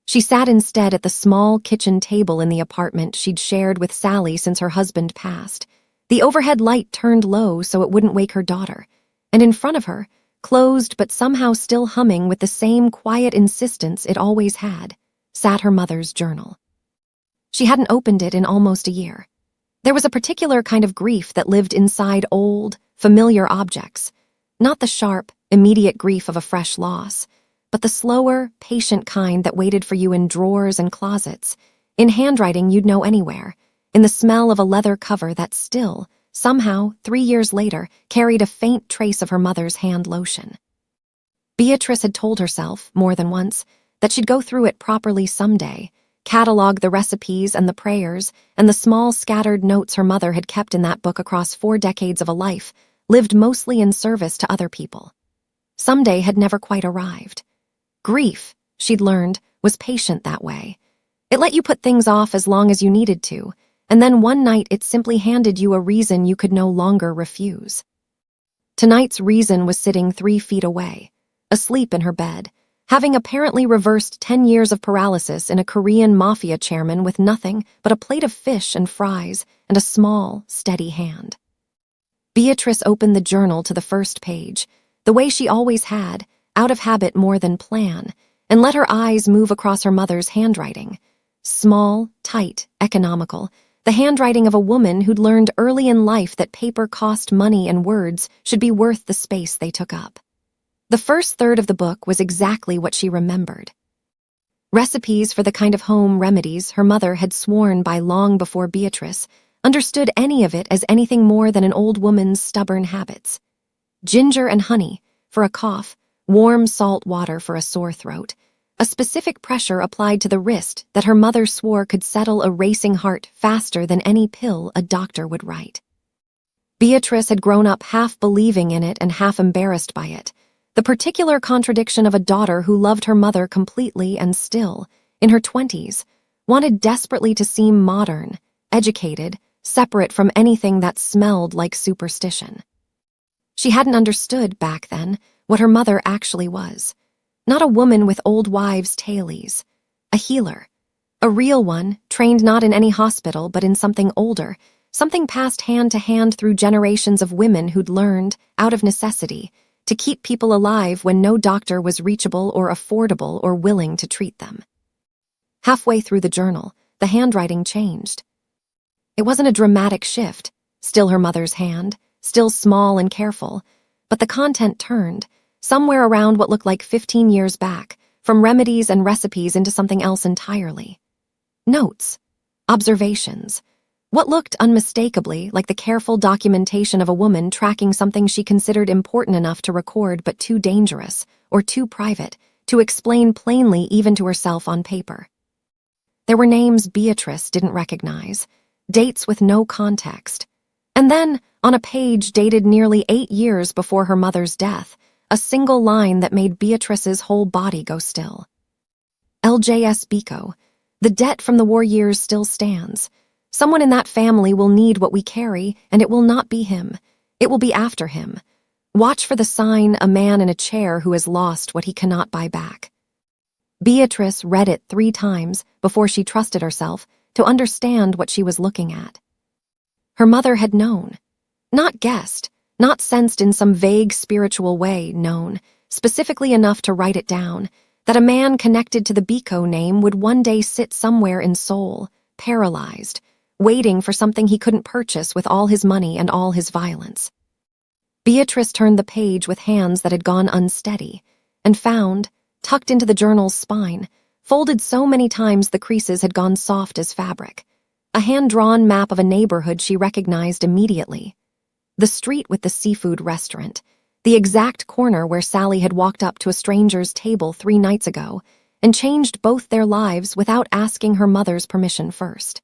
She sat instead at the small kitchen table in the apartment she'd shared with Sally since her husband passed. The overhead light turned low so it wouldn't wake her daughter, and in front of her, closed but somehow still humming with the same quiet insistence it always had, sat her mother's journal. She hadn't opened it in almost a year. There was a particular kind of grief that lived inside old, familiar objects, not the sharp, immediate grief of a fresh loss, but the slower, patient kind that waited for you in drawers and closets, in handwriting you'd know anywhere, in the smell of a leather cover that still, somehow, 3 years later, carried a faint trace of her mother's hand lotion. Beatrice had told herself, more than once, that she'd go through it properly someday, catalog the recipes and the prayers and the small scattered notes her mother had kept in that book across 4 decades of a life, lived mostly in service to other people. Someday had never quite arrived. Grief, she'd learned, was patient that way. It let you put things off as long as you needed to, and then one night it simply handed you a reason you could no longer refuse. Tonight's reason was sitting 3 feet away, asleep in her bed, having apparently reversed 10 years of paralysis in a Korean mafia chairman with nothing but a plate of fish and fries and a small, steady hand. Beatrice opened the journal to the first page, the way she always had, out of habit more than plan, and let her eyes move across her mother's handwriting. Small, tight, economical, the handwriting of a woman who'd learned early in life that paper cost money and words should be worth the space they took up. The first third of the book was exactly what she remembered. Recipes for the kind of home remedies her mother had sworn by long before Beatrice understood any of it as anything more than an old woman's stubborn habits. Ginger and honey for a cough, warm salt water for a sore throat, a specific pressure applied to the wrist that her mother swore could settle a racing heart faster than any pill a doctor would write. Beatrice had grown up half believing in it and half embarrassed by it, the particular contradiction of a daughter who loved her mother completely and still, in her 20s, wanted desperately to seem modern, educated, separate from anything that smelled like superstition. She hadn't understood, back then, what her mother actually was. Not a woman with old wives' tailies. A healer. A real one, trained not in any hospital but in something older, something passed hand to hand through generations of women who'd learned, out of necessity, to keep people alive when no doctor was reachable or affordable or willing to treat them. Halfway through the journal, the handwriting changed. It wasn't a dramatic shift, still her mother's hand, still small and careful, but the content turned, somewhere around what looked like 15 years back, from remedies and recipes into something else entirely. Notes, observations, what looked unmistakably like the careful documentation of a woman tracking something she considered important enough to record but too dangerous, or too private, to explain plainly even to herself on paper. There were names Beatrice didn't recognize, dates with no context, and then, on a page dated nearly 8 years before her mother's death, a single line that made Beatrice's whole body go still. LJS Biko, the debt from the war years still stands. Someone in that family will need what we carry, and it will not be him. It will be after him. Watch for the sign, a man in a chair who has lost what he cannot buy back. Beatrice read it 3 times before she trusted herself to understand what she was looking at. Her mother had known. Not guessed, not sensed in some vague spiritual way, known, specifically enough to write it down, that a man connected to the Biko name would one day sit somewhere in Seoul, paralyzed, waiting for something he couldn't purchase with all his money and all his violence. Beatrice turned the page with hands that had gone unsteady, and found, tucked into the journal's spine, folded so many times the creases had gone soft as fabric, a hand-drawn map of a neighborhood she recognized immediately. The street with the seafood restaurant, the exact corner where Sally had walked up to a stranger's table 3 nights ago and changed both their lives without asking her mother's permission first.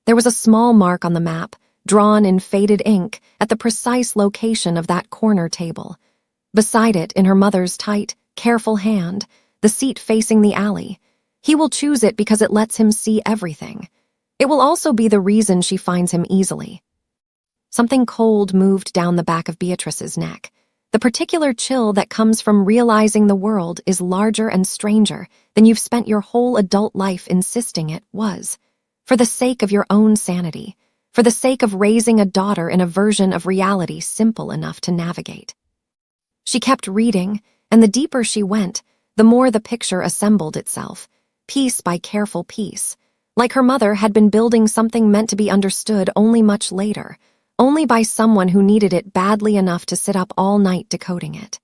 There was a small mark on the map, drawn in faded ink, at the precise location of that corner table. Beside it, in her mother's tight, careful hand, the seat facing the alley. He will choose it because it lets him see everything. It will also be the reason she finds him easily. Something cold moved down the back of Beatrice's neck. The particular chill that comes from realizing the world is larger and stranger than you've spent your whole adult life insisting it was. For the sake of your own sanity, for the sake of raising a daughter in a version of reality simple enough to navigate. She kept reading, and the deeper she went, the more the picture assembled itself, piece by careful piece, like her mother had been building something meant to be understood only much later, only by someone who needed it badly enough to sit up all night decoding it.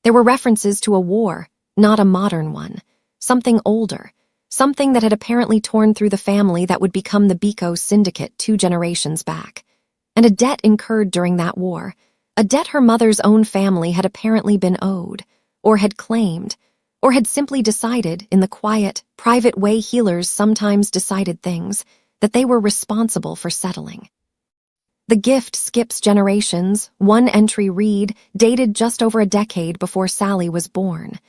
There were references to a war, not a modern one, something older, something that had apparently torn through the family that would become the Biko syndicate 2 generations back, and a debt incurred during that war, a debt her mother's own family had apparently been owed, or had claimed, or had simply decided, in the quiet, private way healers sometimes decided things, that they were responsible for settling. The gift skips generations, one entry read, dated just over a decade before Sally was born.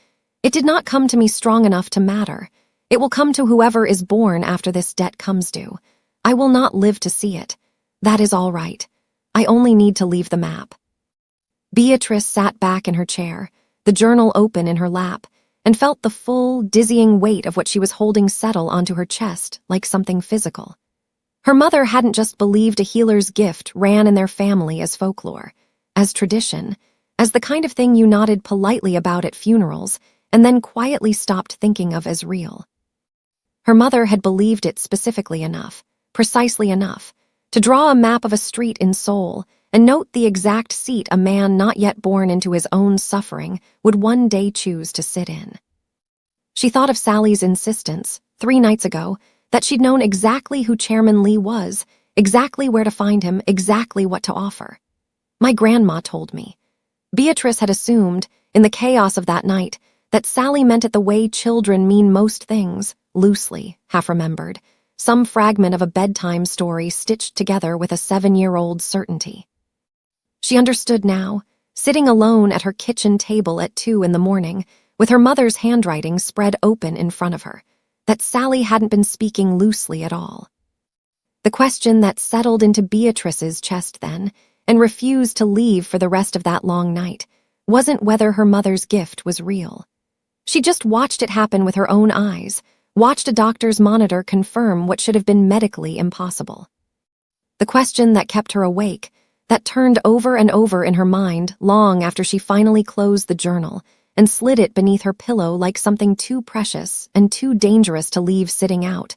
It did not come to me strong enough to matter. It will come to whoever is born after this debt comes due. I will not live to see it. That is all right. I only need to leave the map. Beatrice sat back in her chair, the journal open in her lap, and felt the full, dizzying weight of what she was holding settle onto her chest like something physical. Her mother hadn't just believed a healer's gift ran in their family as folklore, as tradition, as the kind of thing you nodded politely about at funerals and then quietly stopped thinking of as real. Her mother had believed it specifically enough, precisely enough, to draw a map of a street in Seoul and note the exact seat a man not yet born into his own suffering would one day choose to sit in. She thought of Sally's insistence, 3 nights ago, that she'd known exactly who Chairman Lee was, exactly where to find him, exactly what to offer. My grandma told me. Beatrice had assumed, in the chaos of that night, that Sally meant it the way children mean most things, loosely, half-remembered, some fragment of a bedtime story stitched together with a 7-year-old's certainty. She understood now, sitting alone at her kitchen table at 2 in the morning, with her mother's handwriting spread open in front of her, that Sally hadn't been speaking loosely at all. The question that settled into Beatrice's chest then, and refused to leave for the rest of that long night, wasn't whether her mother's gift was real. She just watched it happen with her own eyes, watched a doctor's monitor confirm what should have been medically impossible. The question that kept her awake, that turned over and over in her mind long after she finally closed the journal and slid it beneath her pillow like something too precious and too dangerous to leave sitting out,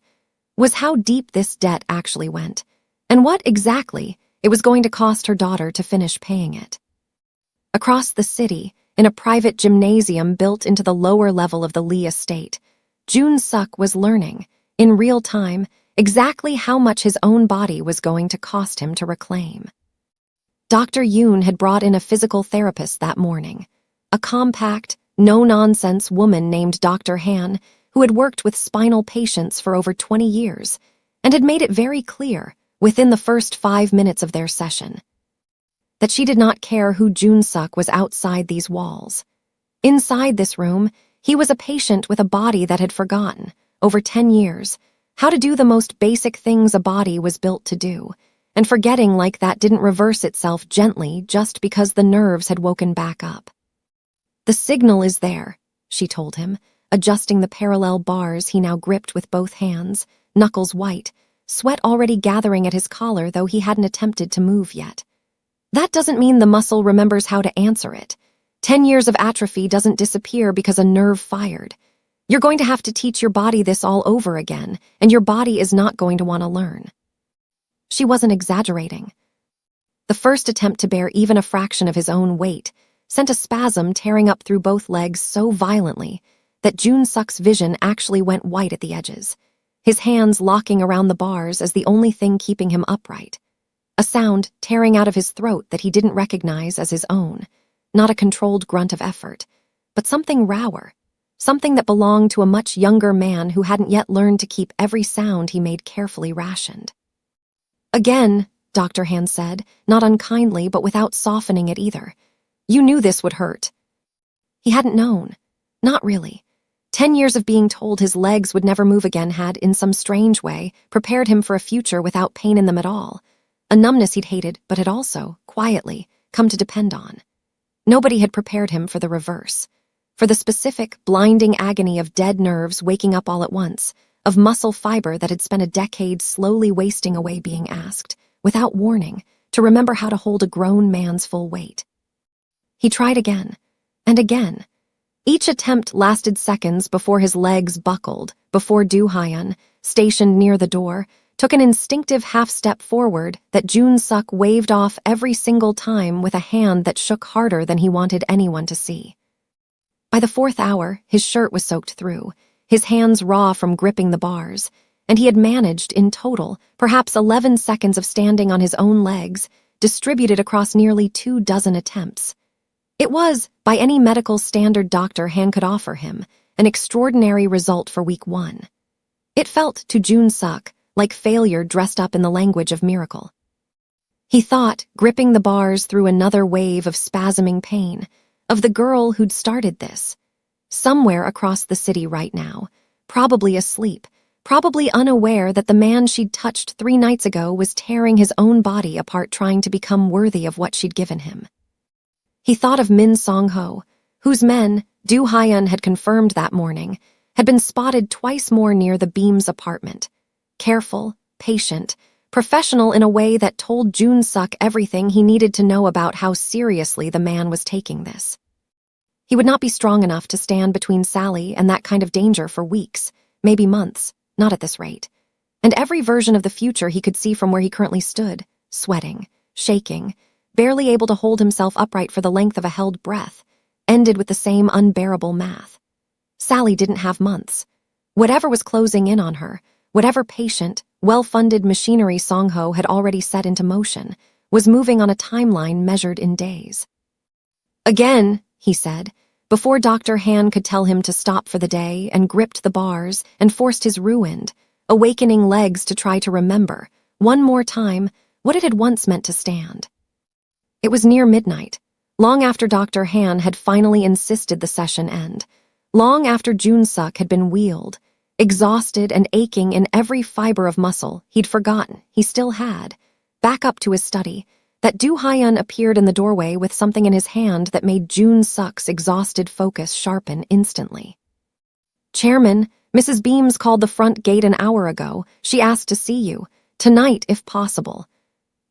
was how deep this debt actually went, and what exactly it was going to cost her daughter to finish paying it. Across the city, in a private gymnasium built into the lower level of the Lee estate, Jun Suk was learning, in real time, exactly how much his own body was going to cost him to reclaim. Dr. Yoon had brought in a physical therapist that morning, a compact, no-nonsense woman named Dr. Han, who had worked with spinal patients for over 20 years, and had made it very clear, within the first 5 minutes of their session, that she did not care who Jun Suk was outside these walls. Inside this room, he was a patient with a body that had forgotten, over 10 years, how to do the most basic things a body was built to do, and forgetting like that didn't reverse itself gently just because the nerves had woken back up. The signal is there, she told him, adjusting the parallel bars he now gripped with both hands, knuckles white, sweat already gathering at his collar though he hadn't attempted to move yet. That doesn't mean the muscle remembers how to answer it. 10 years of atrophy doesn't disappear because a nerve fired. You're going to have to teach your body this all over again, and your body is not going to want to learn. She wasn't exaggerating. The first attempt to bear even a fraction of his own weight sent a spasm tearing up through both legs so violently that Jun-suk's vision actually went white at the edges, his hands locking around the bars as the only thing keeping him upright. A sound tearing out of his throat that he didn't recognize as his own, not a controlled grunt of effort, but something rawer, something that belonged to a much younger man who hadn't yet learned to keep every sound he made carefully rationed. Again, Dr. Han said, not unkindly but without softening it either. You knew this would hurt. He hadn't known. Not really. 10 years of being told his legs would never move again had, in some strange way, prepared him for a future without pain in them at all. A numbness he'd hated, but had also, quietly, come to depend on. Nobody had prepared him for the reverse. For the specific, blinding agony of dead nerves waking up all at once, of muscle fiber that had spent a decade slowly wasting away being asked, without warning, to remember how to hold a grown man's full weight. He tried again, and again. Each attempt lasted seconds before his legs buckled, before Do-hyun, stationed near the door, took an instinctive half-step forward that Jun-suk waved off every single time with a hand that shook harder than he wanted anyone to see. By the 4th hour, his shirt was soaked through, his hands raw from gripping the bars, and he had managed, in total, perhaps 11 seconds of standing on his own legs, distributed across nearly 24 attempts. It was, by any medical standard Dr. Han could offer him, an extraordinary result for week 1. It felt, to Jun-suk, like failure dressed up in the language of miracle. He thought, gripping the bars through another wave of spasming pain, of the girl who'd started this. Somewhere across the city right now, probably asleep, probably unaware that the man she'd touched 3 nights ago was tearing his own body apart trying to become worthy of what she'd given him. He thought of Min Song-ho, whose men, Do-hyun had confirmed that morning, had been spotted twice more near the Beam's apartment. Careful, patient, professional in a way that told Jun-suk everything he needed to know about how seriously the man was taking this. He would not be strong enough to stand between Sally and that kind of danger for weeks, maybe months, not at this rate. And every version of the future he could see from where he currently stood, sweating, shaking, barely able to hold himself upright for the length of a held breath, ended with the same unbearable math. Sally didn't have months. Whatever was closing in on her, whatever patient, well-funded machinery Song-ho had already set into motion, was moving on a timeline measured in days. Again, he said, before Dr. Han could tell him to stop for the day, and gripped the bars and forced his ruined, awakening legs to try to remember, one more time, what it had once meant to stand. It was near midnight, long after Dr. Han had finally insisted the session end, long after Jun-suk had been wheeled, exhausted and aching in every fiber of muscle he'd forgotten he still had, back up to his study, that Do-hyun appeared in the doorway with something in his hand that made Jun-suk's exhausted focus sharpen instantly. "Chairman, Mrs. Beams called the front gate an hour ago. She asked to see you. Tonight, if possible."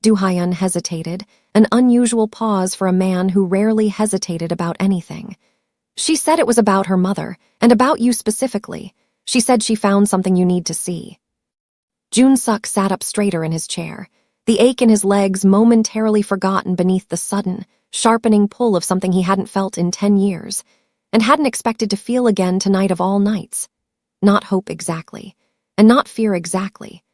Do-hyun hesitated, an unusual pause for a man who rarely hesitated about anything. "She said it was about her mother, and about you specifically. She said she found something you need to see." Jun-suk sat up straighter in his chair, the ache in his legs momentarily forgotten beneath the sudden, sharpening pull of something he hadn't felt in 10 years, and hadn't expected to feel again tonight of all nights. Not hope exactly, and not fear exactly,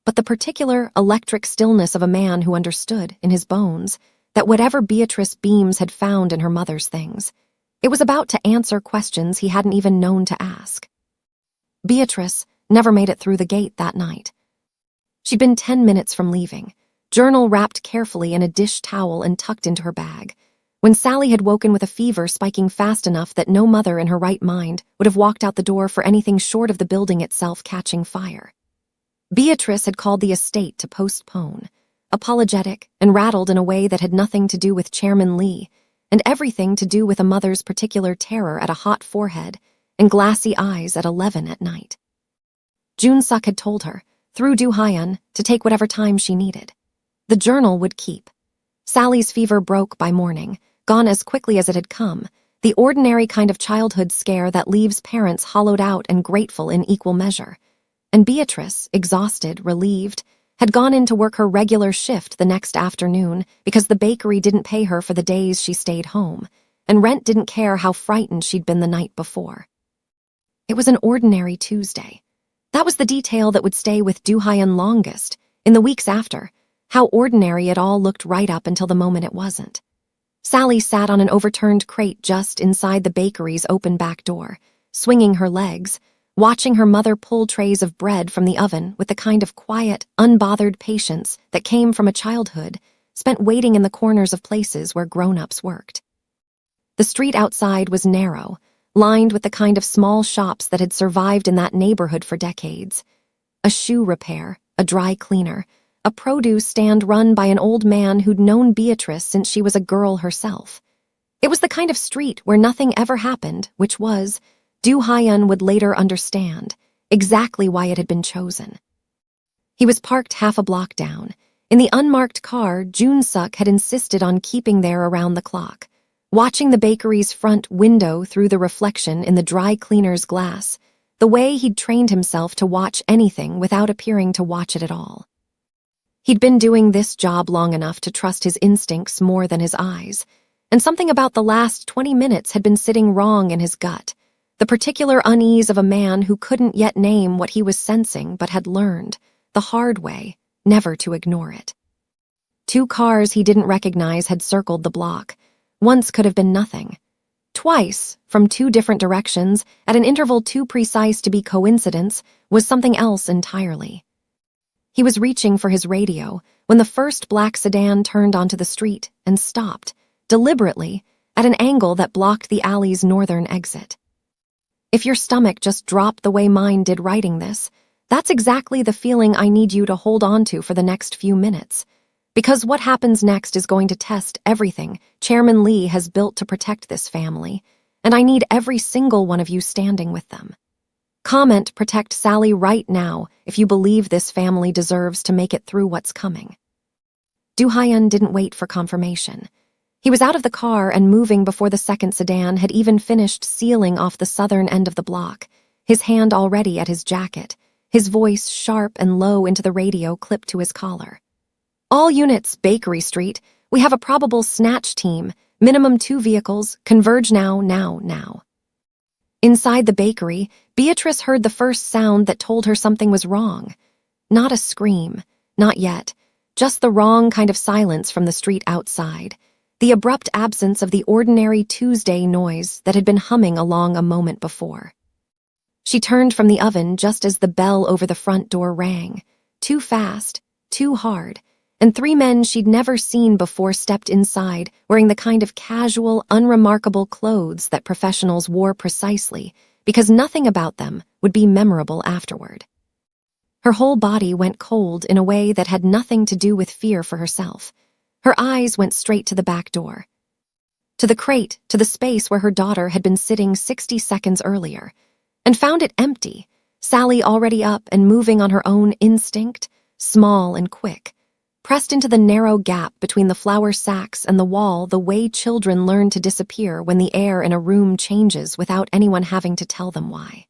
but the particular electric stillness of a man who understood, in his bones, that whatever Beatrice Beams had found in her mother's things, it was about to answer questions he hadn't even known to ask. Beatrice never made it through the gate that night. She'd been 10 minutes from leaving, journal wrapped carefully in a dish towel and tucked into her bag, when Sally had woken with a fever spiking fast enough that no mother in her right mind would have walked out the door for anything short of the building itself catching fire. Beatrice had called the estate to postpone, apologetic and rattled in a way that had nothing to do with Chairman Lee, and everything to do with a mother's particular terror at a hot forehead and glassy eyes at 11 at night. Jun-suk had told her, through Do-hyun, to take whatever time she needed. The journal would keep. Sally's fever broke by morning, gone as quickly as it had come, the ordinary kind of childhood scare that leaves parents hollowed out and grateful in equal measure. And Beatrice, exhausted, relieved, had gone in to work her regular shift the next afternoon because the bakery didn't pay her for the days she stayed home, and Rent didn't care how frightened she'd been the night before. It was an ordinary Tuesday. That was the detail that would stay with Do-hyun longest, in the weeks after, how ordinary it all looked right up until the moment it wasn't. Sally sat on an overturned crate just inside the bakery's open back door, swinging her legs, watching her mother pull trays of bread from the oven with the kind of quiet, unbothered patience that came from a childhood spent waiting in the corners of places where grown-ups worked. The street outside was narrow, lined with the kind of small shops that had survived in that neighborhood for decades. A shoe repair, a dry cleaner, a produce stand run by an old man who'd known Beatrice since she was a girl herself. It was the kind of street where nothing ever happened, which was, Do-hyun would later understand, exactly why it had been chosen. He was parked half a block down. In the unmarked car Jun-suk had insisted on keeping there around the clock, watching the bakery's front window through the reflection in the dry cleaner's glass, the way he'd trained himself to watch anything without appearing to watch it at all. He'd been doing this job long enough to trust his instincts more than his eyes, and something about the last 20 minutes had been sitting wrong in his gut, the particular unease of a man who couldn't yet name what he was sensing but had learned, the hard way, never to ignore it. 2 cars he didn't recognize had circled the block. Once could have been nothing. Twice, from 2 different directions, at an interval too precise to be coincidence, was something else entirely. He was reaching for his radio when the first black sedan turned onto the street and stopped, deliberately, at an angle that blocked the alley's northern exit. If your stomach just dropped the way mine did writing this, that's exactly the feeling I need you to hold on to for the next few minutes. Because what happens next is going to test everything Chairman Lee has built to protect this family, and I need every single one of you standing with them. Comment protect Sally right now if you believe this family deserves to make it through what's coming. Do-hyun didn't wait for confirmation. He was out of the car and moving before the second sedan had even finished sealing off the southern end of the block, his hand already at his jacket, his voice sharp and low into the radio clipped to his collar. All units, Bakery Street. We have a probable snatch team. Minimum 2 vehicles. Converge now. Inside the bakery, Beatrice heard the first sound that told her something was wrong. Not a scream. Not yet. Just the wrong kind of silence from the street outside. The abrupt absence of the ordinary Tuesday noise that had been humming along a moment before. She turned from the oven just as the bell over the front door rang. Too fast. Too hard. And 3 men she'd never seen before stepped inside, wearing the kind of casual, unremarkable clothes that professionals wore precisely, because nothing about them would be memorable afterward. Her whole body went cold in a way that had nothing to do with fear for herself. Her eyes went straight to the back door. To the crate, to the space where her daughter had been sitting 60 seconds earlier, and found it empty, Sally already up and moving on her own instinct, small and quick, pressed into the narrow gap between the flour sacks and the wall the way children learn to disappear when the air in a room changes without anyone having to tell them why.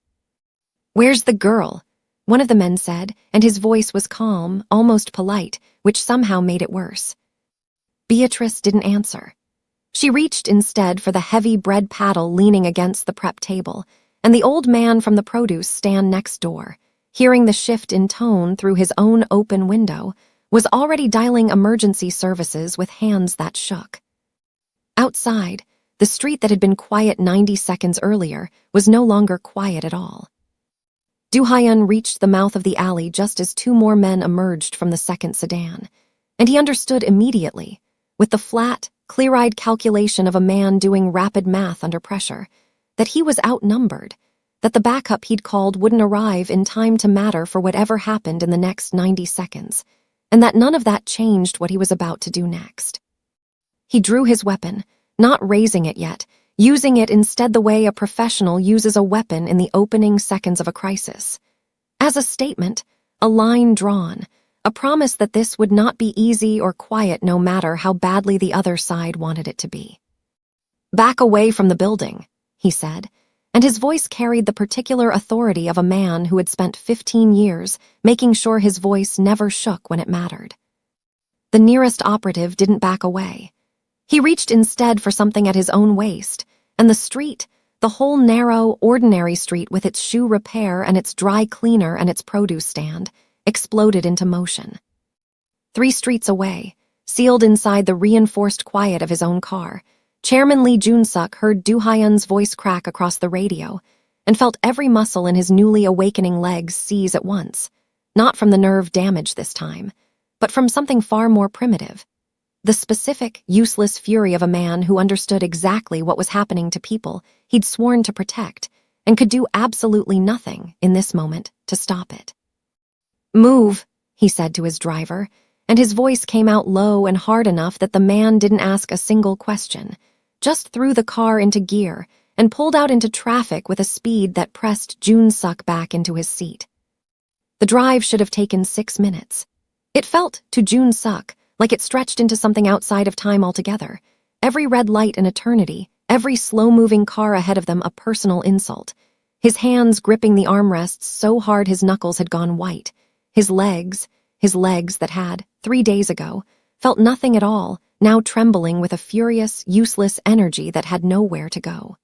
"Where's the girl?" one of the men said, and his voice was calm, almost polite, which somehow made it worse. Beatrice didn't answer. She reached instead for the heavy bread paddle leaning against the prep table, and the old man from the produce stand next door, hearing the shift in tone through his own open window, was already dialing emergency services with hands that shook. Outside, the street that had been quiet 90 seconds earlier was no longer quiet at all. Do-hyun reached the mouth of the alley just as 2 more men emerged from the second sedan, and he understood immediately, with the flat, clear-eyed calculation of a man doing rapid math under pressure, that he was outnumbered, that the backup he'd called wouldn't arrive in time to matter for whatever happened in the next 90 seconds, and that none of that changed what he was about to do next. He drew his weapon, not raising it yet, using it instead the way a professional uses a weapon in the opening seconds of a crisis. As a statement, a line drawn, A promise that this would not be easy or quiet no matter how badly the other side wanted it to be. "Back away from the building," he said, and his voice carried the particular authority of a man who had spent 15 years making sure his voice never shook when it mattered. The nearest operative didn't back away. He reached instead for something at his own waist, and the street, the whole narrow, ordinary street with its shoe repair and its dry cleaner and its produce stand, exploded into motion. 3 streets away, sealed inside the reinforced quiet of his own car, Chairman Lee Jun-suk heard Do Hyun's voice crack across the radio and felt every muscle in his newly awakening legs seize at once, not from the nerve damage this time, but from something far more primitive. The specific, useless fury of a man who understood exactly what was happening to people he'd sworn to protect and could do absolutely nothing in this moment to stop it. "Move," he said to his driver, and his voice came out low and hard enough that the man didn't ask a single question, just threw the car into gear and pulled out into traffic with a speed that pressed Jun-suk back into his seat. The drive should have taken 6 minutes. It felt, to Jun-suk, like it stretched into something outside of time altogether. Every red light an eternity, every slow-moving car ahead of them a personal insult. His hands gripping the armrests so hard his knuckles had gone white. His legs that had, 3 days ago, felt nothing at all, now trembling with a furious, useless energy that had nowhere to go.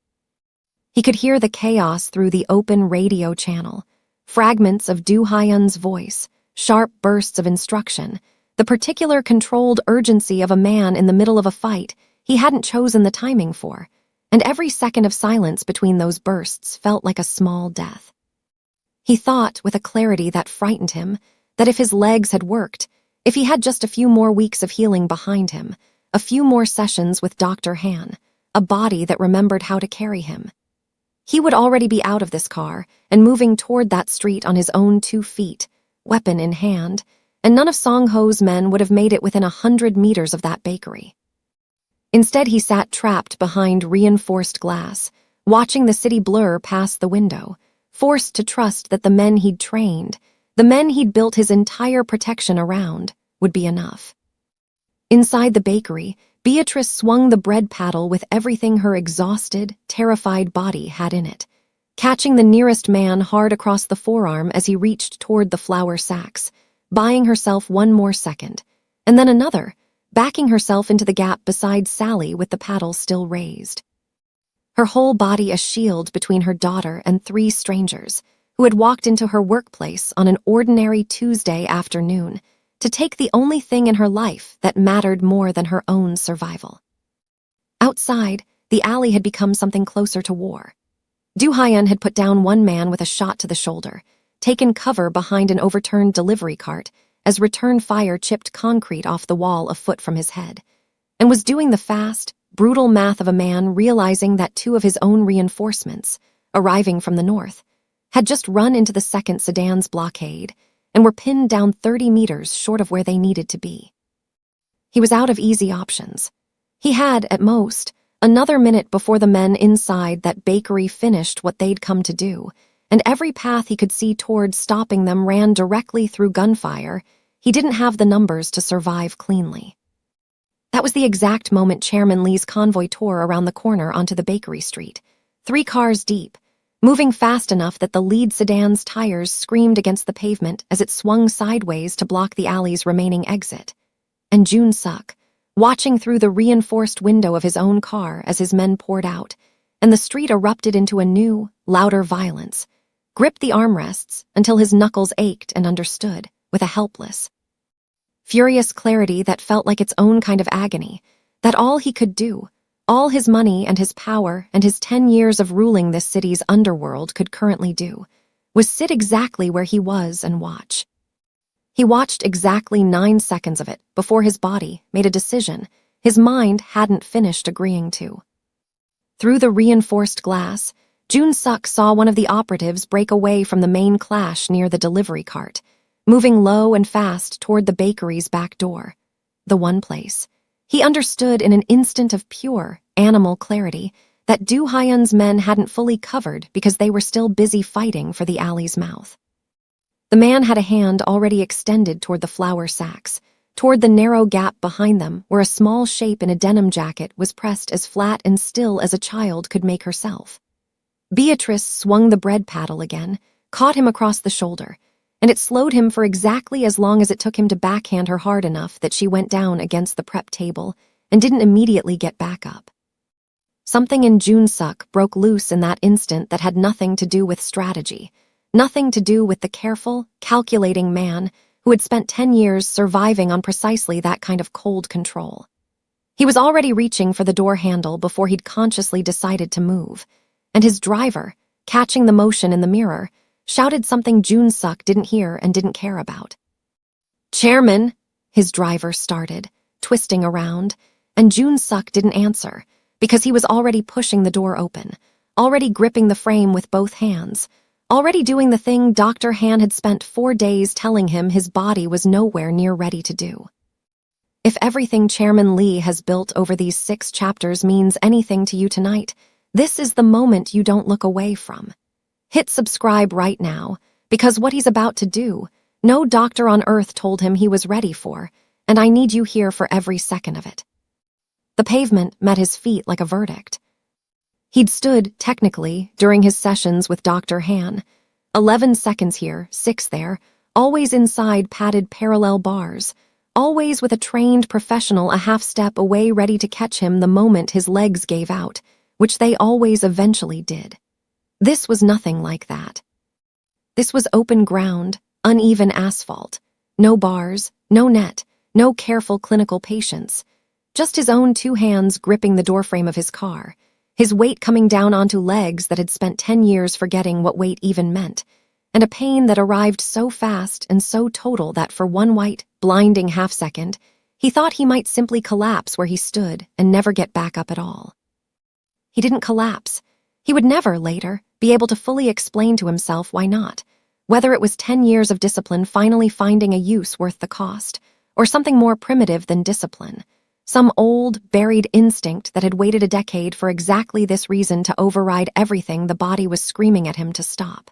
He could hear the chaos through the open radio channel, fragments of Do Hyun's voice, sharp bursts of instruction, the particular controlled urgency of a man in the middle of a fight he hadn't chosen the timing for, and every second of silence between those bursts felt like a small death. He thought, with a clarity that frightened him, that if his legs had worked, if he had just a few more weeks of healing behind him, a few more sessions with Dr. Han, a body that remembered how to carry him, he would already be out of this car and moving toward that street on his own 2 feet, weapon in hand, and none of Song-ho's men would have made it within 100 meters of that bakery. Instead, he sat trapped behind reinforced glass, watching the city blur past the window, forced to trust that the men he'd trained, the men he'd built his entire protection around, would be enough. Inside the bakery, Beatrice swung the bread paddle with everything her exhausted, terrified body had in it, catching the nearest man hard across the forearm as he reached toward the flour sacks, buying herself 1 more second, and then another, backing herself into the gap beside Sally with the paddle still raised. Her whole body a shield between her daughter and 3 strangers who had walked into her workplace on an ordinary Tuesday afternoon to take the only thing in her life that mattered more than her own survival. Outside, the alley had become something closer to war. Do Hyun had put down 1 man with a shot to the shoulder, taken cover behind an overturned delivery cart as return fire chipped concrete off the wall a foot from his head, and was doing the fast, brutal math of a man realizing that 2 of his own reinforcements, arriving from the north, had just run into the 2nd Sedan's blockade and were pinned down 30 meters short of where they needed to be. He was out of easy options. He had, at most, another minute before the men inside that bakery finished what they'd come to do, and every path he could see toward stopping them ran directly through gunfire. He didn't have the numbers to survive cleanly. That was the exact moment Chairman Lee's convoy tore around the corner onto the bakery street, 3 cars deep, moving fast enough that the lead sedan's tires screamed against the pavement as it swung sideways to block the alley's remaining exit. And Jun-suk, watching through the reinforced window of his own car as his men poured out, and the street erupted into a new, louder violence, gripped the armrests until his knuckles ached and understood, with a helpless, furious clarity that felt like its own kind of agony, that all he could do, all his money and his power and his 10 years of ruling this city's underworld could currently do, was sit exactly where he was and watch. He watched exactly 9 seconds of it before his body made a decision his mind hadn't finished agreeing to. Through the reinforced glass, Jun-suk saw one of the operatives break away from the main clash near the delivery cart, moving low and fast toward the bakery's back door, the one place he understood in an instant of pure, animal clarity that Do Hyun's men hadn't fully covered because they were still busy fighting for the alley's mouth. The man had a hand already extended toward the flour sacks, toward the narrow gap behind them where a small shape in a denim jacket was pressed as flat and still as a child could make herself. Beatrice swung the bread paddle again, caught him across the shoulder, and it slowed him for exactly as long as it took him to backhand her hard enough that she went down against the prep table and didn't immediately get back up. Something in Jun-suk broke loose in that instant that had nothing to do with strategy, nothing to do with the careful, calculating man who had spent 10 years surviving on precisely that kind of cold control. He was already reaching for the door handle before he'd consciously decided to move, and his driver, catching the motion in the mirror, shouted something Jun-suk didn't hear and didn't care about. "Chairman," his driver started, twisting around, and Jun-suk didn't answer, because he was already pushing the door open, already gripping the frame with both hands, already doing the thing Dr. Han had spent 4 days telling him his body was nowhere near ready to do. If everything Chairman Lee has built over these 6 chapters means anything to you tonight, this is the moment you don't look away from. Hit subscribe right now, because what he's about to do, no doctor on earth told him he was ready for, and I need you here for every second of it. The pavement met his feet like a verdict. He'd stood, technically, during his sessions with Dr. Han. 11 seconds here, 6 there, always inside padded parallel bars, always with a trained professional a half step away ready to catch him the moment his legs gave out, which they always eventually did. This was nothing like that. This was open ground, uneven asphalt, no bars, no net, no careful clinical patience, just his own 2 hands gripping the doorframe of his car, his weight coming down onto legs that had spent 10 years forgetting what weight even meant, and a pain that arrived so fast and so total that for one white, blinding half-second, he thought he might simply collapse where he stood and never get back up at all. He didn't collapse. He would never, later, be able to fully explain to himself why not, whether it was 10 years of discipline finally finding a use worth the cost, or something more primitive than discipline, some old, buried instinct that had waited a decade for exactly this reason to override everything the body was screaming at him to stop.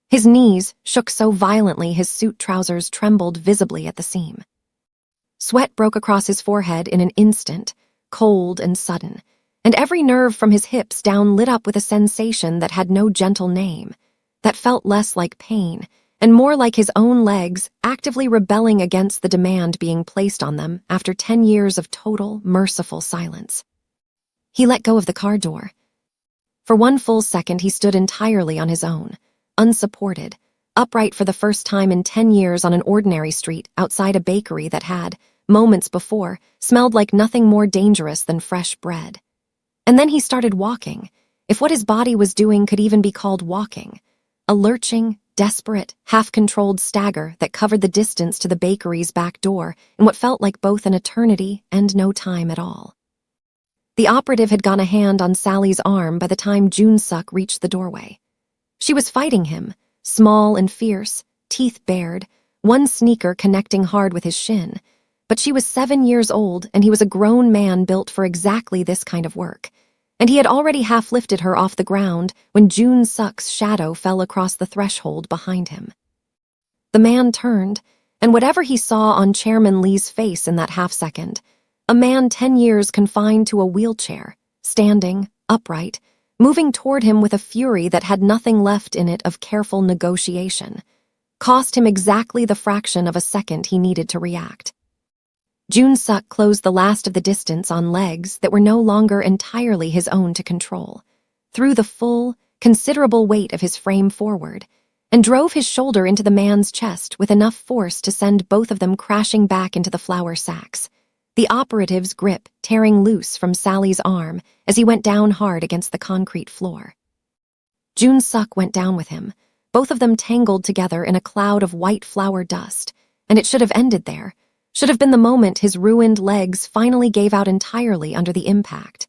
His knees shook so violently his suit trousers trembled visibly at the seam. Sweat broke across his forehead in an instant, cold and sudden, and every nerve from his hips down lit up with a sensation that had no gentle name, that felt less like pain and more like his own legs actively rebelling against the demand being placed on them after 10 years of total, merciful silence. He let go of the car door. For 1 full second he stood entirely on his own, unsupported, upright for the first time in 10 years on an ordinary street outside a bakery that had, moments before, smelled like nothing more dangerous than fresh bread. And then he started walking, if what his body was doing could even be called walking, a lurching, desperate, half-controlled stagger that covered the distance to the bakery's back door in what felt like both an eternity and no time at all. The operative had gone a hand on Sally's arm by the time Jun-suk reached the doorway. She was fighting him, small and fierce, teeth bared, one sneaker connecting hard with his shin, but she was 7 years old and he was a grown man built for exactly this kind of work. And he had already half-lifted her off the ground when Jun-suk's shadow fell across the threshold behind him. The man turned, and whatever he saw on Chairman Lee's face in that half-second, a man 10 years confined to a wheelchair, standing, upright, moving toward him with a fury that had nothing left in it of careful negotiation, cost him exactly the fraction of a second he needed to react. Jun-suk closed the last of the distance on legs that were no longer entirely his own to control, threw the full, considerable weight of his frame forward, and drove his shoulder into the man's chest with enough force to send both of them crashing back into the flour sacks, the operative's grip tearing loose from Sally's arm as he went down hard against the concrete floor. Jun-suk went down with him, both of them tangled together in a cloud of white flour dust, and it should have ended there, should have been the moment his ruined legs finally gave out entirely under the impact.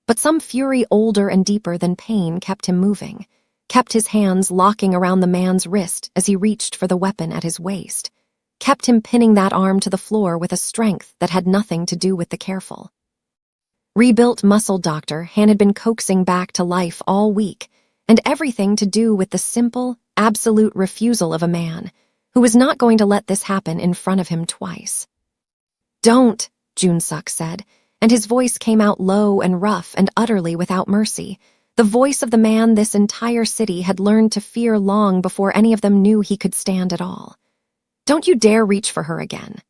But some fury older and deeper than pain kept him moving, kept his hands locking around the man's wrist as he reached for the weapon at his waist, kept him pinning that arm to the floor with a strength that had nothing to do with the careful. Rebuilt muscle Dr. Han had been coaxing back to life all week, and everything to do with the simple, absolute refusal of a man who was not going to let this happen in front of him twice. "Don't," Jun-suk said, and his voice came out low and rough and utterly without mercy, the voice of the man this entire city had learned to fear long before any of them knew he could stand at all. "Don't you dare reach for her again."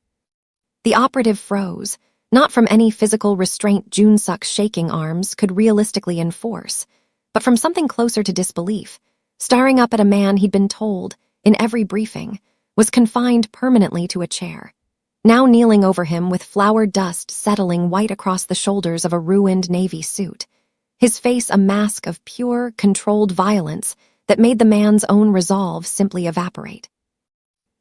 The operative froze, not from any physical restraint Jun-suk's shaking arms could realistically enforce, but from something closer to disbelief, staring up at a man he'd been told, in every briefing, was confined permanently to a chair, now kneeling over him with flour dust settling white across the shoulders of a ruined navy suit, his face a mask of pure, controlled violence that made the man's own resolve simply evaporate.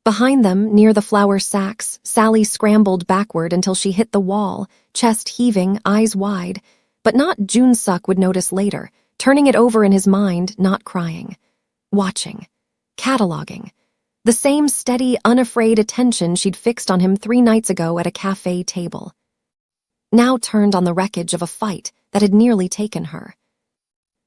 Behind them, near the flour sacks, Sally scrambled backward until she hit the wall, chest heaving, eyes wide, but not Jun-suk would notice later, turning it over in his mind, not crying. Watching. Cataloging. The same steady, unafraid attention she'd fixed on him 3 nights ago at a cafe table. Now turned on the wreckage of a fight that had nearly taken her.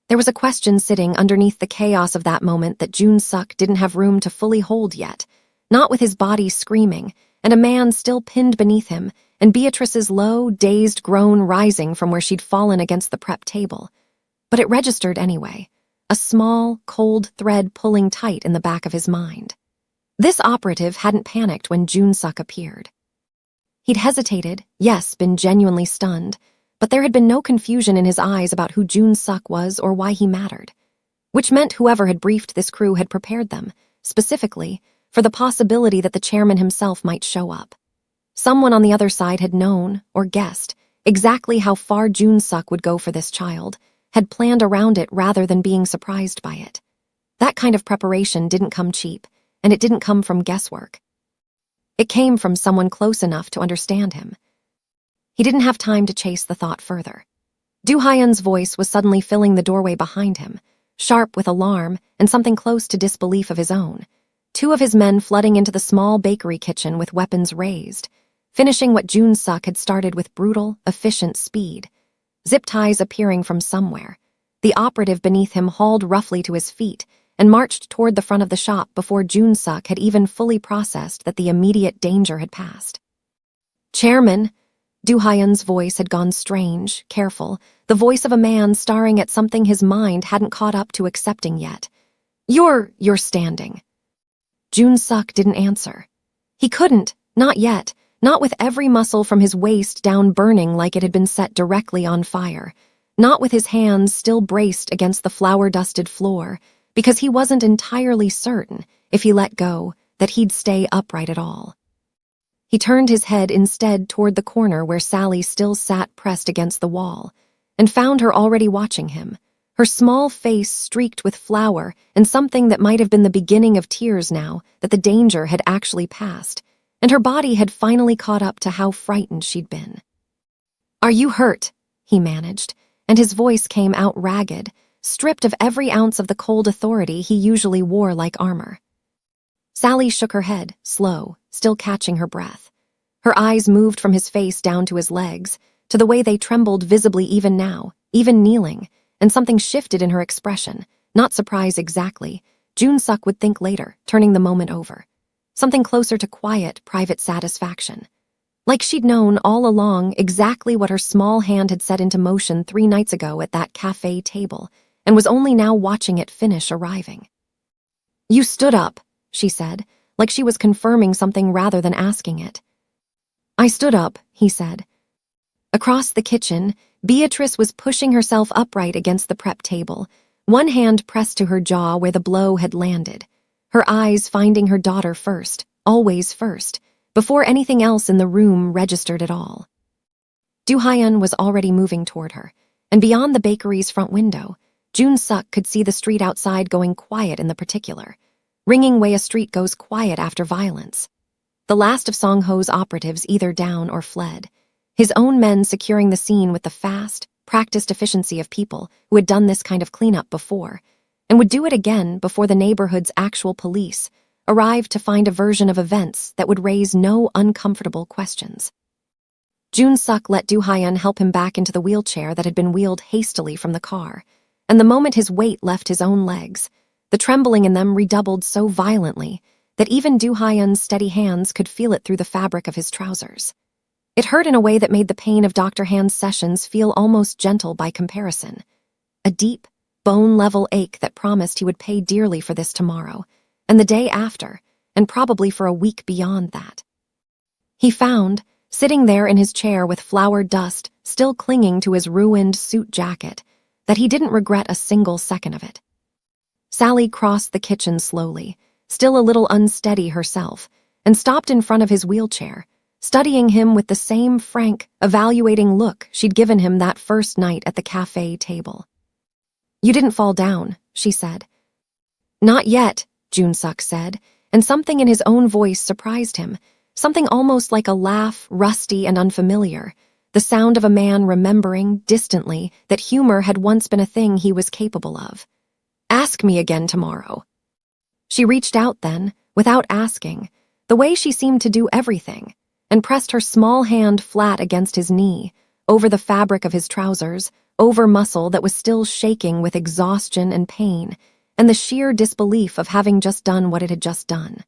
There was a question sitting underneath the chaos of that moment that Jun-suk didn't have room to fully hold yet, not with his body screaming, and a man still pinned beneath him, and Beatrice's low, dazed groan rising from where she'd fallen against the prep table. But it registered anyway, a small, cold thread pulling tight in the back of his mind. This operative hadn't panicked when Jun-suk appeared. He'd hesitated, yes, been genuinely stunned, but there had been no confusion in his eyes about who Jun-suk was or why he mattered, which meant whoever had briefed this crew had prepared them, specifically, for the possibility that the chairman himself might show up. Someone on the other side had known, or guessed, exactly how far Jun-suk would go for this child, had planned around it rather than being surprised by it. That kind of preparation didn't come cheap, and it didn't come from guesswork. It came from someone close enough to understand him. He didn't have time to chase the thought further. Do-hyun's voice was suddenly filling the doorway behind him, sharp with alarm and something close to disbelief of his own. 2 of his men flooding into the small bakery kitchen with weapons raised, finishing what Jun-suk had started with brutal, efficient speed. Zip ties appearing from somewhere. The operative beneath him hauled roughly to his feet and marched toward the front of the shop before Jun-suk had even fully processed that the immediate danger had passed. "Chairman!" Do-hyun's voice had gone strange, careful, the voice of a man staring at something his mind hadn't caught up to accepting yet. You're standing." Jun-suk didn't answer. He couldn't, not yet, not with every muscle from his waist down burning like it had been set directly on fire, not with his hands still braced against the flour-dusted floor, because he wasn't entirely certain, if he let go, that he'd stay upright at all. He turned his head instead toward the corner where Sally still sat pressed against the wall, and found her already watching him, her small face streaked with flour and something that might have been the beginning of tears now that the danger had actually passed, and her body had finally caught up to how frightened she'd been. "Are you hurt?" he managed, and his voice came out ragged, stripped of every ounce of the cold authority he usually wore like armor. Sally shook her head, slow, still catching her breath. Her eyes moved from his face down to his legs, to the way they trembled visibly even now, even kneeling, and something shifted in her expression, not surprise exactly, Jun-suk would think later, turning the moment over. Something closer to quiet, private satisfaction. Like she'd known all along exactly what her small hand had set into motion 3 nights ago at that cafe table, and was only now watching it finish arriving. "You stood up," she said, like she was confirming something rather than asking it. "I stood up," he said. Across the kitchen, Beatrice was pushing herself upright against the prep table, one hand pressed to her jaw where the blow had landed, her eyes finding her daughter first, always first, before anything else in the room registered at all. Do-hyun was already moving toward her, and beyond the bakery's front window, Jun-suk could see the street outside going quiet in the particular, ringing way a street goes quiet after violence. The last of Song-ho's operatives either down or fled, his own men securing the scene with the fast, practiced efficiency of people who had done this kind of cleanup before, and would do it again before the neighborhood's actual police arrived to find a version of events that would raise no uncomfortable questions. Jun-suk let Do-hyun help him back into the wheelchair that had been wheeled hastily from the car, and the moment his weight left his own legs, The trembling in them redoubled so violently that even Do-hyun's steady hands could feel it through the fabric of his trousers. It hurt in a way that made the pain of Dr. Han's sessions feel almost gentle by comparison. A deep, bone-level ache that promised he would pay dearly for this tomorrow, and the day after, and probably for a week beyond that. He found, sitting there in his chair with flour dust still clinging to his ruined suit jacket, that he didn't regret a single second of it. Sally crossed the kitchen slowly, still a little unsteady herself, and stopped in front of his wheelchair, studying him with the same frank, evaluating look she'd given him that first night at the cafe table. "You didn't fall down," she said. "Not yet," Jun-suk said, and something in his own voice surprised him, something almost like a laugh, rusty and unfamiliar, the sound of a man remembering, distantly, that humor had once been a thing he was capable of. "Ask me again tomorrow." She reached out then, without asking, the way she seemed to do everything, and pressed her small hand flat against his knee, over the fabric of his trousers, over muscle that was still shaking with exhaustion and pain, and the sheer disbelief of having just done what it had just done.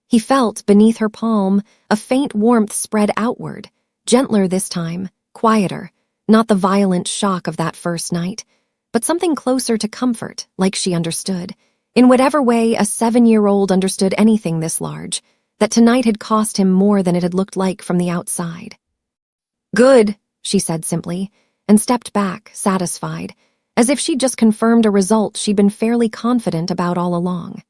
He felt, beneath her palm, a faint warmth spread outward, gentler this time, quieter, not the violent shock of that first night, but something closer to comfort, like she understood, in whatever way a 7-year-old understood anything this large, that tonight had cost him more than it had looked like from the outside. "Good," she said simply, and stepped back, satisfied, as if she'd just confirmed a result she'd been fairly confident about all along.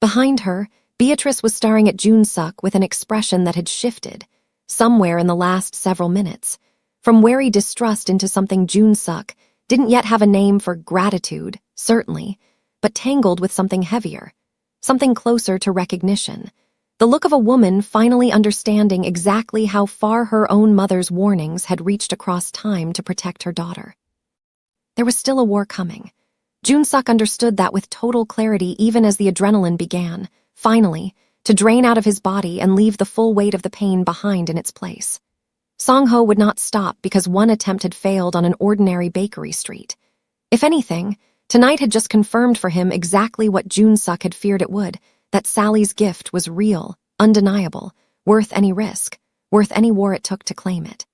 Behind her, Beatrice was staring at Jun-suk with an expression that had shifted, somewhere in the last several minutes, from wary distrust into something Jun-suk didn't yet have a name for gratitude, certainly, but tangled with something heavier, something closer to recognition, the look of a woman finally understanding exactly how far her own mother's warnings had reached across time to protect her daughter. There was still a war coming. Jun-suk understood that with total clarity even as the adrenaline began, finally, to drain out of his body and leave the full weight of the pain behind in its place. Song-ho would not stop because one attempt had failed on an ordinary bakery street. If anything, tonight had just confirmed for him exactly what Jun-suk had feared it would, that Sally's gift was real, undeniable, worth any risk, worth any war it took to claim it.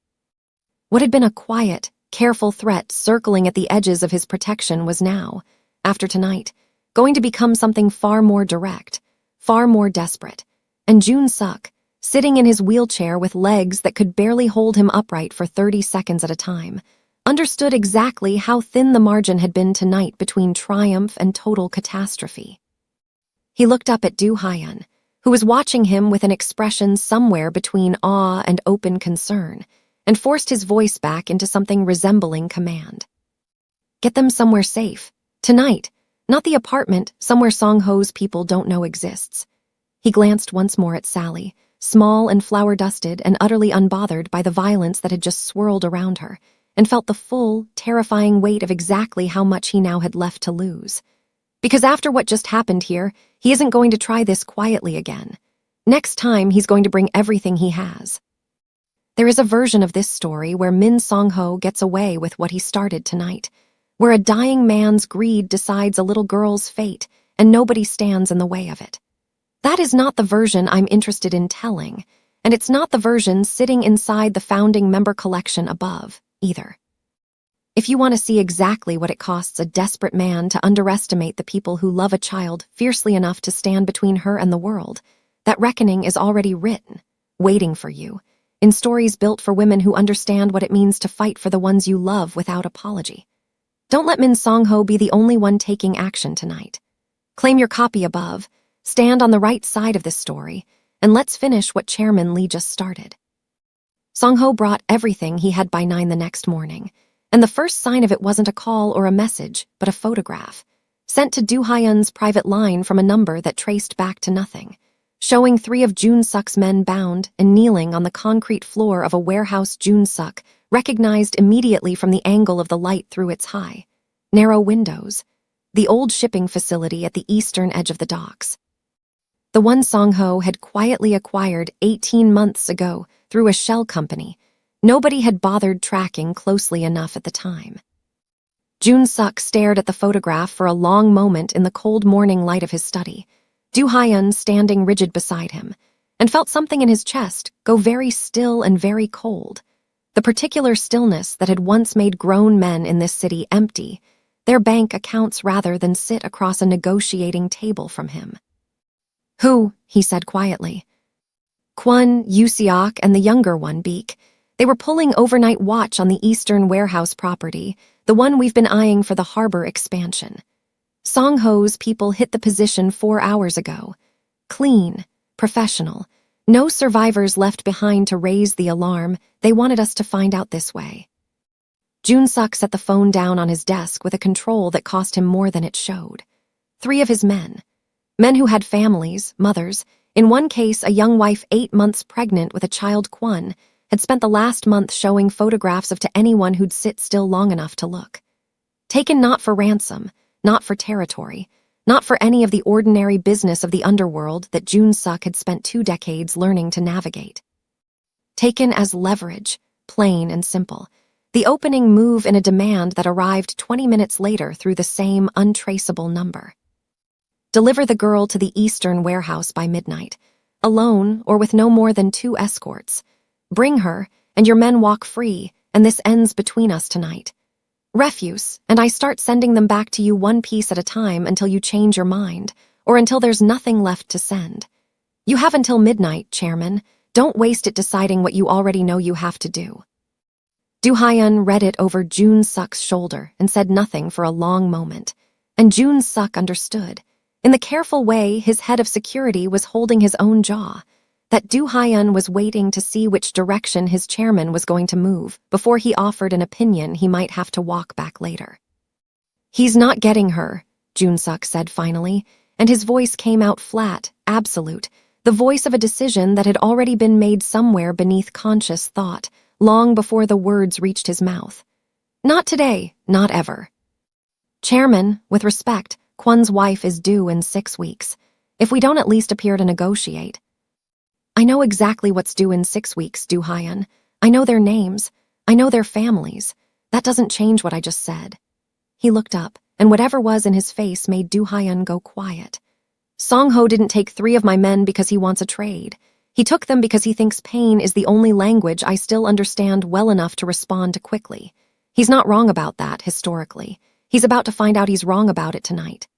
What had been a quiet, careful threat circling at the edges of his protection was now, after tonight, going to become something far more direct, far more desperate, and Jun-suk, sitting in his wheelchair with legs that could barely hold him upright for 30 seconds at a time, understood exactly how thin the margin had been tonight between triumph and total catastrophe. He looked up at Do-hyun, who was watching him with an expression somewhere between awe and open concern, and forced his voice back into something resembling command. "Get them somewhere safe. Tonight. Not the apartment, somewhere Song-ho's people don't know exists." He glanced once more at Sally, small and flour-dusted and utterly unbothered by the violence that had just swirled around her, and felt the full, terrifying weight of exactly how much he now had left to lose. Because after what just happened here, he isn't going to try this quietly again. Next time, he's going to bring everything he has. There is a version of this story where Min Song-ho gets away with what he started tonight, where a dying man's greed decides a little girl's fate and nobody stands in the way of it. That is not the version I'm interested in telling, and it's not the version sitting inside the founding member collection above, either. If you want to see exactly what it costs a desperate man to underestimate the people who love a child fiercely enough to stand between her and the world, that reckoning is already written, waiting for you, in stories built for women who understand what it means to fight for the ones you love without apology. Don't let Min Song-ho be the only one taking action tonight. Claim your copy above, stand on the right side of this story, and let's finish what Chairman Lee just started. Song-ho brought everything he had by 9 the next morning, and the first sign of it wasn't a call or a message, but a photograph, sent to Do-hyun's private line from a number that traced back to nothing, showing 3 of Jun-suk's men bound and kneeling on the concrete floor of a warehouse Jun-suk recognized immediately from the angle of the light through its high, narrow windows, the old shipping facility at the eastern edge of the docks. The one Song-ho had quietly acquired 18 months ago through a shell company nobody had bothered tracking closely enough at the time. Jun-suk stared at the photograph for a long moment in the cold morning light of his study, Do-hyun standing rigid beside him, and felt something in his chest go very still and very cold. The particular stillness that had once made grown men in this city empty, their bank accounts rather than sit across a negotiating table from him. "Who?" he said quietly. "Kwon, Yuseok, and the younger one, Beek. They were pulling overnight watch on the Eastern Warehouse property, the one we've been eyeing for the harbor expansion. Song-ho's people hit the position 4 hours ago. Clean, professional. No survivors left behind to raise the alarm. They wanted us to find out this way." Jun-suk set the phone down on his desk with a control that cost him more than it showed. 3 of his men who had families, mothers, in one case a young wife 8 months pregnant with a child, Kwon, had spent the last month showing photographs of to anyone who'd sit still long enough to look. Taken not for ransom, not for territory, not for any of the ordinary business of the underworld that Jun-suk had spent 2 decades learning to navigate. Taken as leverage, plain and simple, the opening move in a demand that arrived 20 minutes later through the same untraceable number. Deliver the girl to the Eastern Warehouse by midnight, alone or with no more than 2 escorts. Bring her, and your men walk free, and this ends between us tonight. Refuse, and I start sending them back to you one piece at a time until you change your mind, or until there's nothing left to send. You have until midnight, Chairman. Don't waste it deciding what you already know you have to do." Do-hyun read it over Jun-suk's shoulder and said nothing for a long moment, and Jun-suk understood. In the careful way his head of security was holding his own jaw, that Do-hyun was waiting to see which direction his chairman was going to move before he offered an opinion he might have to walk back later. "He's not getting her," Jun-suk said finally, and his voice came out flat, absolute, the voice of a decision that had already been made somewhere beneath conscious thought, long before the words reached his mouth. "Not today, not ever. Chairman, with respect, Kwon's wife is due in 6 weeks. If we don't at least appear to negotiate—" "I know exactly what's due in 6 weeks, Do-hyun. I know their names. I know their families. That doesn't change what I just said." He looked up, and whatever was in his face made Do-hyun go quiet. "Song-ho didn't take 3 of my men because he wants a trade. He took them because he thinks pain is the only language I still understand well enough to respond quickly. He's not wrong about that, historically. He's about to find out he's wrong about it tonight."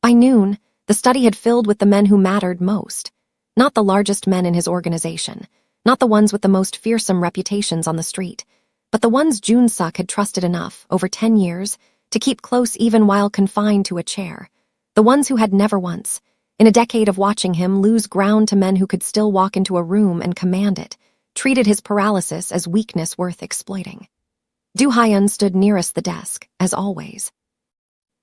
By noon, the study had filled with the men who mattered most. Not the largest men in his organization, not the ones with the most fearsome reputations on the street, but the ones Jun-suk had trusted enough, over 10 years, to keep close even while confined to a chair. The ones who had never once, in a decade of watching him lose ground to men who could still walk into a room and command it, treated his paralysis as weakness worth exploiting. Do-hyun stood nearest the desk, as always.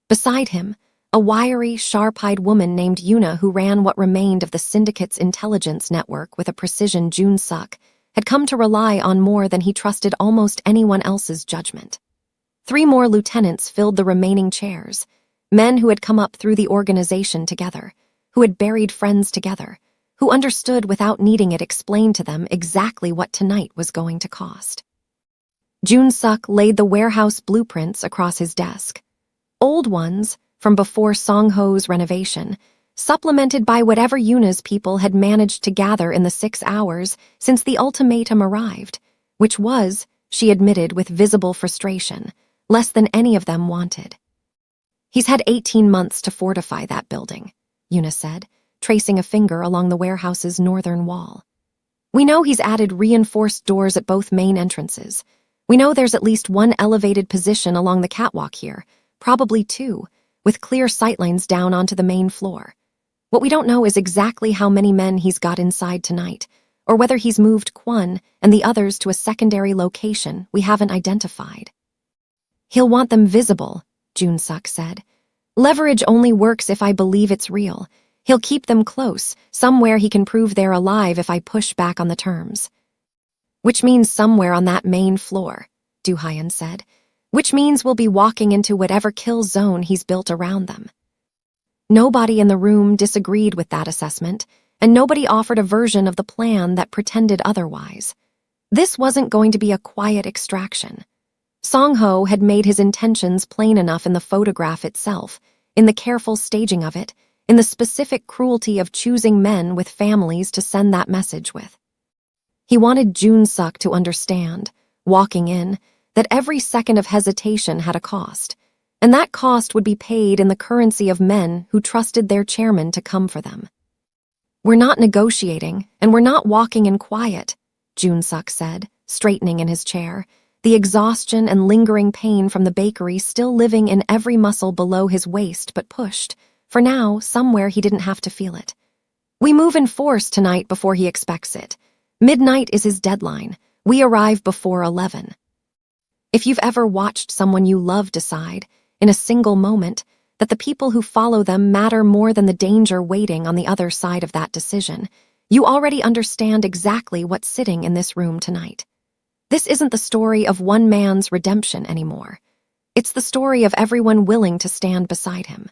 Beside him, a wiry, sharp-eyed woman named Yuna, who ran what remained of the syndicate's intelligence network with a precision Jun-suk, had come to rely on more than he trusted almost anyone else's judgment. 3 more lieutenants filled the remaining chairs, men who had come up through the organization together, who had buried friends together, who understood without needing it explained to them exactly what tonight was going to cost. Jun-suk laid the warehouse blueprints across his desk. Old ones, from before Song-ho's renovation, supplemented by whatever Yuna's people had managed to gather in the 6 hours since the ultimatum arrived, which was, she admitted with visible frustration, less than any of them wanted. "He's had 18 months to fortify that building," Yuna said, tracing a finger along the warehouse's northern wall. "We know he's added reinforced doors at both main entrances. We know there's at least 1 elevated position along the catwalk here, probably 2, with clear sightlines down onto the main floor. What we don't know is exactly how many men he's got inside tonight, or whether he's moved Kwon and the others to a secondary location we haven't identified." "He'll want them visible," Jun-suk said. "Leverage only works if I believe it's real. He'll keep them close, somewhere he can prove they're alive if I push back on the terms." "Which means somewhere on that main floor," Do-hyun said. "Which means we'll be walking into whatever kill zone he's built around them." Nobody in the room disagreed with that assessment, and nobody offered a version of the plan that pretended otherwise. This wasn't going to be a quiet extraction. Song-ho had made his intentions plain enough in the photograph itself, in the careful staging of it, in the specific cruelty of choosing men with families to send that message with. He wanted Jun-suk to understand, walking in, that every second of hesitation had a cost, and that cost would be paid in the currency of men who trusted their chairman to come for them. "We're not negotiating, and we're not walking in quiet," Jun-suk said, straightening in his chair, the exhaustion and lingering pain from the bakery still living in every muscle below his waist but pushed, for now, somewhere he didn't have to feel it. "We move in force tonight before he expects it. Midnight is his deadline. We arrive before 11. If you've ever watched someone you love decide, in a single moment, that the people who follow them matter more than the danger waiting on the other side of that decision, you already understand exactly what's sitting in this room tonight. This isn't the story of one man's redemption anymore. It's the story of everyone willing to stand beside him."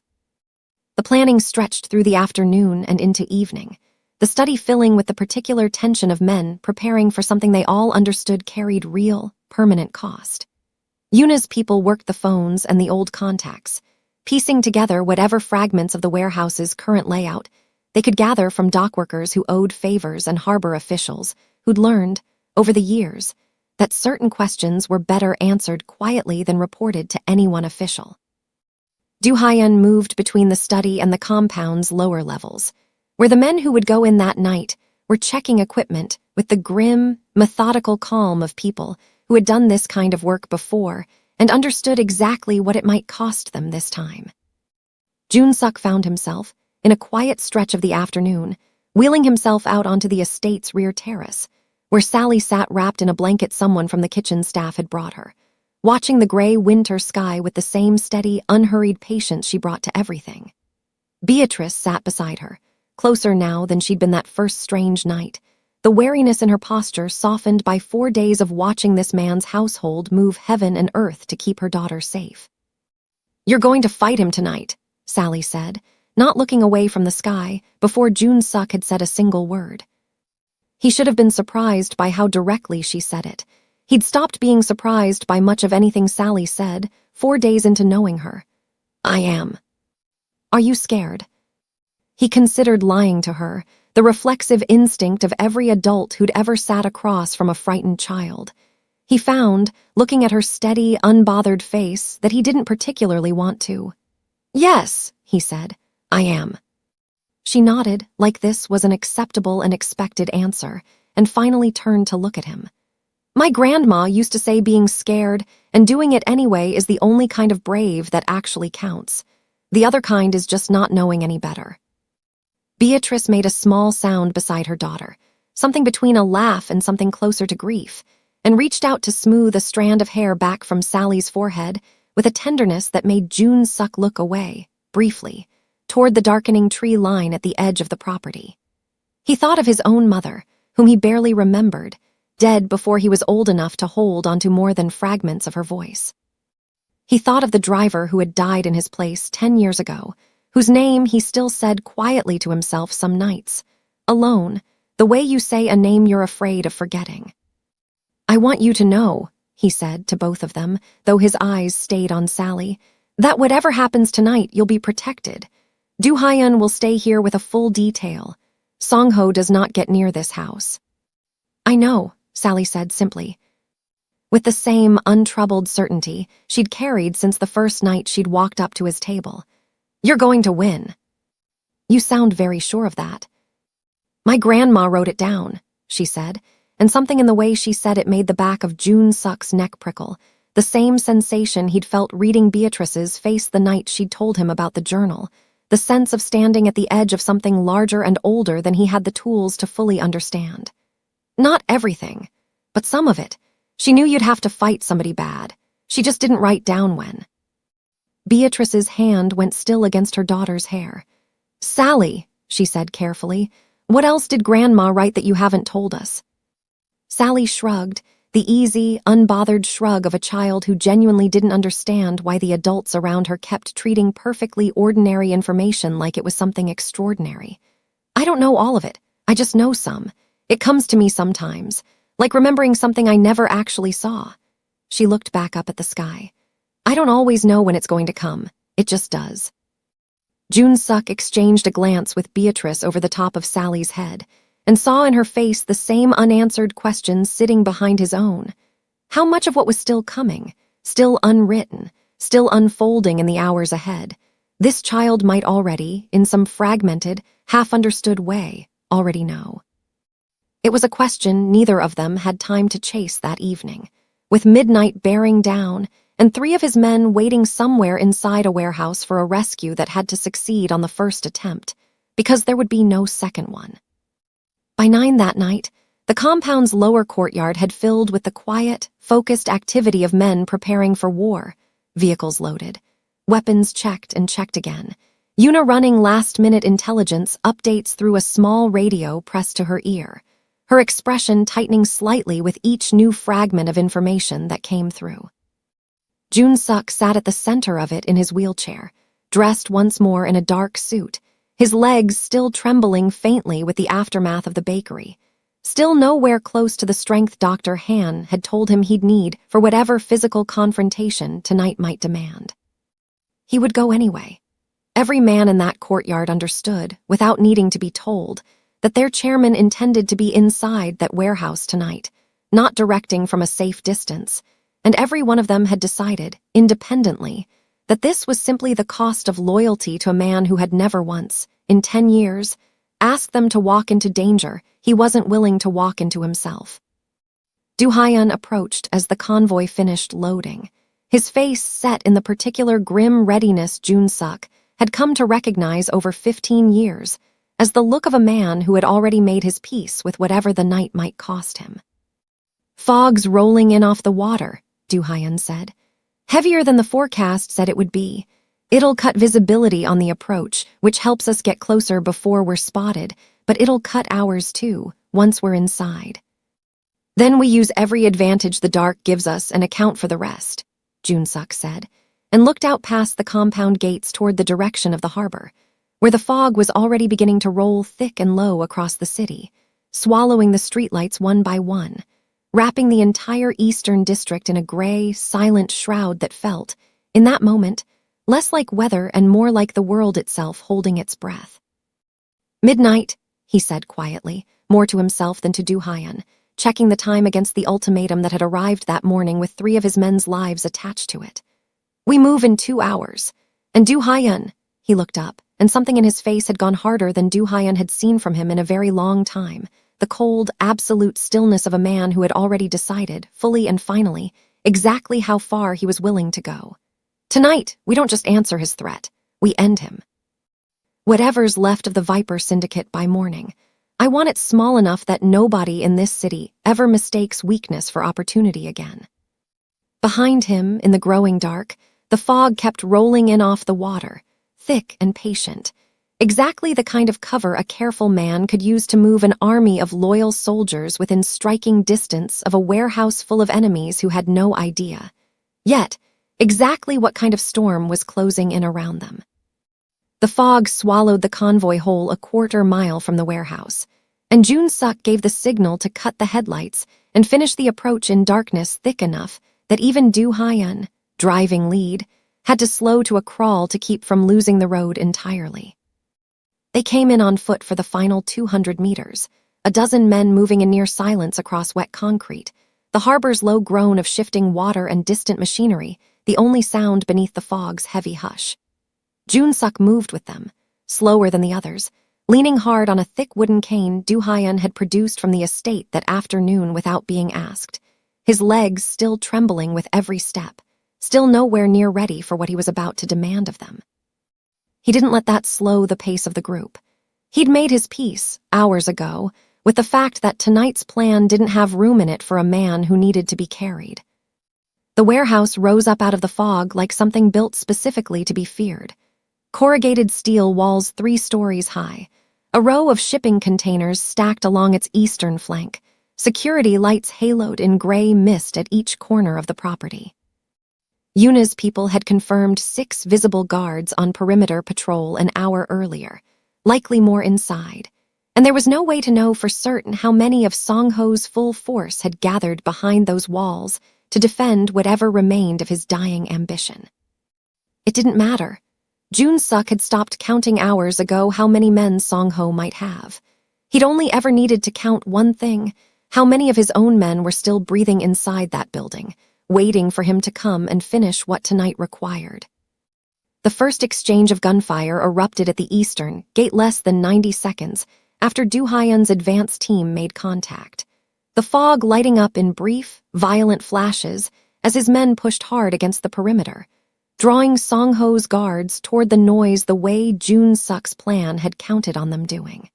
The planning stretched through the afternoon and into evening, the study filling with the particular tension of men preparing for something they all understood carried real, permanent cost. Yuna's people worked the phones and the old contacts, piecing together whatever fragments of the warehouse's current layout they could gather from dockworkers who owed favors and harbor officials who'd learned, over the years, that certain questions were better answered quietly than reported to anyone official. Do-hyun moved between the study and the compound's lower levels, where the men who would go in that night were checking equipment with the grim, methodical calm of people who had done this kind of work before and understood exactly what it might cost them this time. Jun-suk found himself, in a quiet stretch of the afternoon, wheeling himself out onto the estate's rear terrace, where Sally sat wrapped in a blanket someone from the kitchen staff had brought her, watching the gray winter sky with the same steady, unhurried patience she brought to everything. Beatrice sat beside her, closer now than she'd been that first strange night, the wariness in her posture softened by 4 days of watching this man's household move heaven and earth to keep her daughter safe. "You're going to fight him tonight," Sally said, not looking away from the sky before Jun-suk had said a single word. He should have been surprised by how directly she said it. He'd stopped being surprised by much of anything Sally said 4 days into knowing her. "I am." "Are you scared?" He considered lying to her, the reflexive instinct of every adult who'd ever sat across from a frightened child. He found, looking at her steady, unbothered face, that he didn't particularly want to. "Yes," he said, "I am." She nodded, like this was an acceptable and expected answer, and finally turned to look at him. "My grandma used to say being scared and doing it anyway is the only kind of brave that actually counts. The other kind is just not knowing any better." Beatrice made a small sound beside her daughter, something between a laugh and something closer to grief, and reached out to smooth a strand of hair back from Sally's forehead with a tenderness that made Jun-suk look away, briefly, toward the darkening tree line at the edge of the property. He thought of his own mother, whom he barely remembered, dead before he was old enough to hold onto more than fragments of her voice. He thought of the driver who had died in his place 10 years ago, whose name he still said quietly to himself some nights, alone, the way you say a name you're afraid of forgetting. "I want you to know," he said to both of them, though his eyes stayed on Sally, "that whatever happens tonight, you'll be protected. Do-hyun will stay here with a full detail. Song-ho does not get near this house." "I know," Sally said simply, with the same untroubled certainty she'd carried since the first night she'd walked up to his table. "You're going to win." "You sound very sure of that." "My grandma wrote it down," she said, and something in the way she said it made the back of Jun-suk's neck prickle, the same sensation he'd felt reading Beatrice's face the night she'd told him about the journal, the sense of standing at the edge of something larger and older than he had the tools to fully understand. Not everything, but some of it. She knew you'd have to fight somebody bad. She just didn't write down when. Beatrice's hand went still against her daughter's hair. "Sally," she said carefully, "what else did Grandma write that you haven't told us?" Sally shrugged, the easy, unbothered shrug of a child who genuinely didn't understand why the adults around her kept treating perfectly ordinary information like it was something extraordinary. "I don't know all of it. I just know some. It comes to me sometimes, like remembering something I never actually saw." She looked back up at the sky. "I don't always know when it's going to come. It just does." Jun-suk exchanged a glance with Beatrice over the top of Sally's head and saw in her face the same unanswered questions sitting behind his own. How much of what was still coming, still unwritten, still unfolding in the hours ahead, this child might already, in some fragmented, half-understood way, already know? It was a question neither of them had time to chase that evening. With midnight bearing down, and 3 of his men waiting somewhere inside a warehouse for a rescue that had to succeed on the first attempt, because there would be no second one. By 9 that night, the compound's lower courtyard had filled with the quiet, focused activity of men preparing for war, vehicles loaded, weapons checked and checked again, Yuna running last-minute intelligence updates through a small radio pressed to her ear, her expression tightening slightly with each new fragment of information that came through. Jun-suk sat at the center of it in his wheelchair, dressed once more in a dark suit, his legs still trembling faintly with the aftermath of the bakery, still nowhere close to the strength Dr. Han had told him he'd need for whatever physical confrontation tonight might demand. He would go anyway. Every man in that courtyard understood, without needing to be told, that their chairman intended to be inside that warehouse tonight, not directing from a safe distance, and every one of them had decided, independently, that this was simply the cost of loyalty to a man who had never once, in 10 years, asked them to walk into danger he wasn't willing to walk into himself. Do-hyun approached as the convoy finished loading, his face set in the particular grim readiness Jun-suk had come to recognize over 15 years, as the look of a man who had already made his peace with whatever the night might cost him. "Fog's rolling in off the water," Do-hyun said. "Heavier than the forecast said it would be. It'll cut visibility on the approach, which helps us get closer before we're spotted, but it'll cut ours too, once we're inside. Then we use every advantage the dark gives us and account for the rest," Jun-suk said, and looked out past the compound gates toward the direction of the harbor, where the fog was already beginning to roll thick and low across the city, swallowing the streetlights one by one, wrapping the entire eastern district in a gray, silent shroud that felt, in that moment, less like weather and more like the world itself holding its breath. "Midnight," he said quietly, more to himself than to Do-hyun, checking the time against the ultimatum that had arrived that morning with 3 of his men's lives attached to it. "We move in 2 hours. And Do-hyun," he looked up, and something in his face had gone harder than Do-hyun had seen from him in a very long time, the cold, absolute stillness of a man who had already decided, fully and finally, exactly how far he was willing to go. "Tonight, we don't just answer his threat, we end him. Whatever's left of the Viper Syndicate by morning, I want it small enough that nobody in this city ever mistakes weakness for opportunity again." Behind him, in the growing dark, the fog kept rolling in off the water, thick and patient, exactly the kind of cover a careful man could use to move an army of loyal soldiers within striking distance of a warehouse full of enemies who had no idea. Yet, exactly what kind of storm was closing in around them. The fog swallowed the convoy whole a quarter-mile from the warehouse, and Jun-suk gave the signal to cut the headlights and finish the approach in darkness thick enough that even Do-hyun, driving lead, had to slow to a crawl to keep from losing the road entirely. They came in on foot for the final 200 meters, a dozen men moving in near silence across wet concrete, the harbor's low groan of shifting water and distant machinery, the only sound beneath the fog's heavy hush. Jun-suk moved with them, slower than the others, leaning hard on a thick wooden cane Do-hyun had produced from the estate that afternoon without being asked, his legs still trembling with every step, still nowhere near ready for what he was about to demand of them. He didn't let that slow the pace of the group. He'd made his peace, hours ago, with the fact that tonight's plan didn't have room in it for a man who needed to be carried. The warehouse rose up out of the fog like something built specifically to be feared. Corrugated steel walls 3 stories high, a row of shipping containers stacked along its eastern flank, security lights haloed in gray mist at each corner of the property. Yuna's people had confirmed 6 visible guards on perimeter patrol an hour earlier, likely more inside, and there was no way to know for certain how many of Song-ho's full force had gathered behind those walls to defend whatever remained of his dying ambition. It didn't matter. Jun-suk had stopped counting hours ago how many men Song-ho might have. He'd only ever needed to count one thing: how many of his own men were still breathing inside that building, waiting for him to come and finish what tonight required. The first exchange of gunfire erupted at the eastern gate less than 90 seconds after Do Hyun's advance team made contact, the fog lighting up in brief, violent flashes as his men pushed hard against the perimeter, drawing Song-ho's guards toward the noise the way Jun-suk's plan had counted on them doing.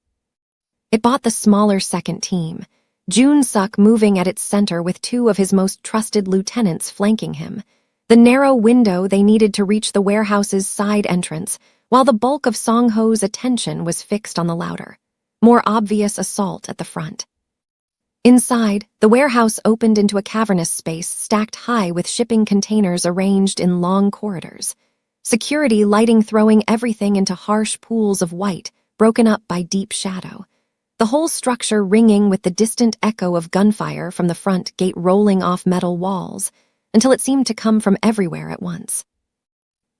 It bought the smaller second team, Jun-suk moving at its center with two of his most trusted lieutenants flanking him, the narrow window they needed to reach the warehouse's side entrance, while the bulk of Song-ho's attention was fixed on the louder, more obvious assault at the front. Inside, the warehouse opened into a cavernous space stacked high with shipping containers arranged in long corridors, security lighting throwing everything into harsh pools of white, broken up by deep shadow, the whole structure ringing with the distant echo of gunfire from the front gate rolling off metal walls, until it seemed to come from everywhere at once.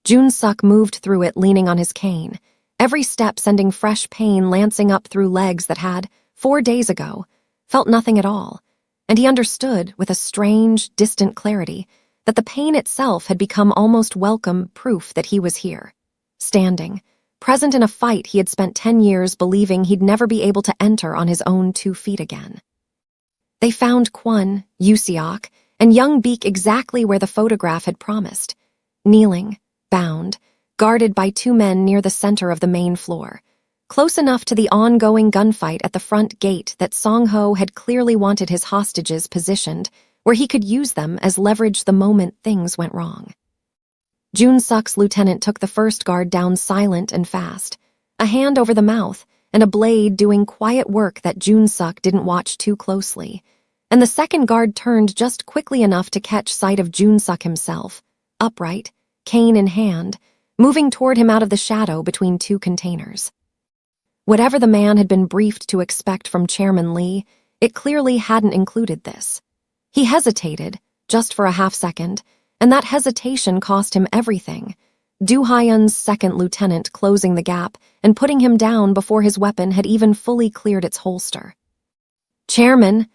Jun-suk moved through it leaning on his cane, every step sending fresh pain lancing up through legs that had, 4 days ago, felt nothing at all, and he understood with a strange, distant clarity that the pain itself had become almost welcome proof that he was here, standing, present in a fight he had spent 10 years believing he'd never be able to enter on his own 2 feet again. They found Kwon, Yuseok, and young Beek exactly where the photograph had promised, kneeling, bound, guarded by 2 men near the center of the main floor, close enough to the ongoing gunfight at the front gate that Song-ho had clearly wanted his hostages positioned where he could use them as leverage the moment things went wrong. Jun-suk's lieutenant took the first guard down silent and fast, a hand over the mouth and a blade doing quiet work that Jun-suk didn't watch too closely, and the second guard turned just quickly enough to catch sight of Jun-suk himself, upright, cane in hand, moving toward him out of the shadow between 2 containers. Whatever the man had been briefed to expect from Chairman Lee, it clearly hadn't included this. He hesitated, just for a half second, and that hesitation cost him everything. Do Hyun's second lieutenant closing the gap and putting him down before his weapon had even fully cleared its holster. "Chairman,"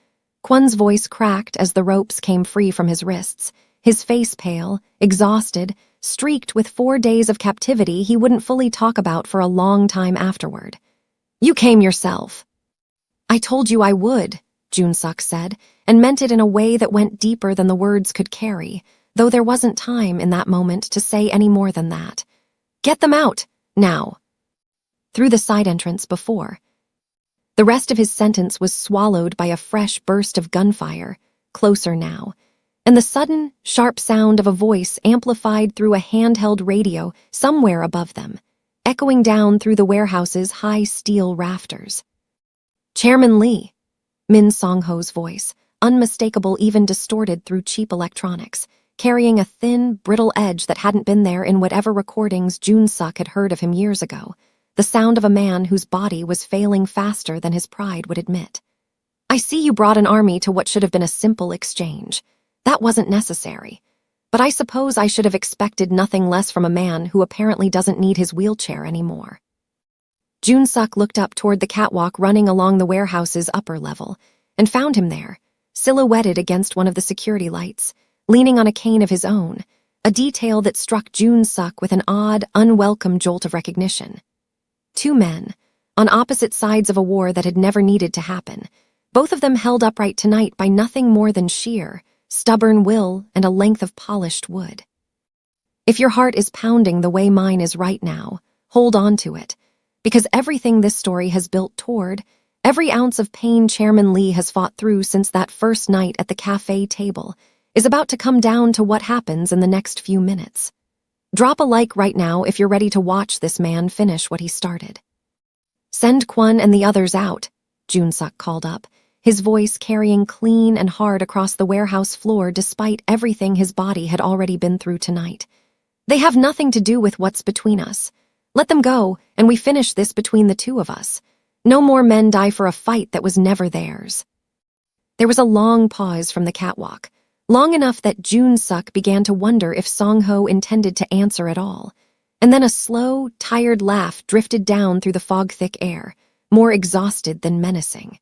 Kwon's voice cracked as the ropes came free from his wrists, his face pale, exhausted, streaked with 4 days of captivity he wouldn't fully talk about for a long time afterward. "You came yourself." "I told you I would," Jun-suk said, and meant it in a way that went deeper than the words could carry, though there wasn't time in that moment to say any more than that. "Get them out, now." Through the side entrance before. The rest of his sentence was swallowed by a fresh burst of gunfire, closer now, and the sudden, sharp sound of a voice amplified through a handheld radio somewhere above them, echoing down through the warehouse's high steel rafters. "Chairman Lee," Min Song-ho's voice, unmistakable even distorted through cheap electronics, carrying a thin, brittle edge that hadn't been there in whatever recordings Jun-suk had heard of him years ago, the sound of a man whose body was failing faster than his pride would admit. "I see you brought an army to what should have been a simple exchange. That wasn't necessary. But I suppose I should have expected nothing less from a man who apparently doesn't need his wheelchair anymore." Jun-suk looked up toward the catwalk running along the warehouse's upper level, and found him there, silhouetted against one of the security lights, leaning on a cane of his own, a detail that struck Jun-suk with an odd, unwelcome jolt of recognition. 2 men, on opposite sides of a war that had never needed to happen, both of them held upright tonight by nothing more than sheer, stubborn will and a length of polished wood. If your heart is pounding the way mine is right now, hold on to it, because everything this story has built toward, every ounce of pain Chairman Lee has fought through since that first night at the cafe table, is about to come down to what happens in the next few minutes. Drop a like right now if you're ready to watch this man finish what he started. "Send Kwon and the others out," Jun-suk called up, his voice carrying clean and hard across the warehouse floor despite everything his body had already been through tonight. "They have nothing to do with what's between us. Let them go, and we finish this between the 2 of us. No more men die for a fight that was never theirs." There was a long pause from the catwalk, long enough that Jun-suk began to wonder if Song-ho intended to answer at all. And then a slow, tired laugh drifted down through the fog-thick air, more exhausted than menacing.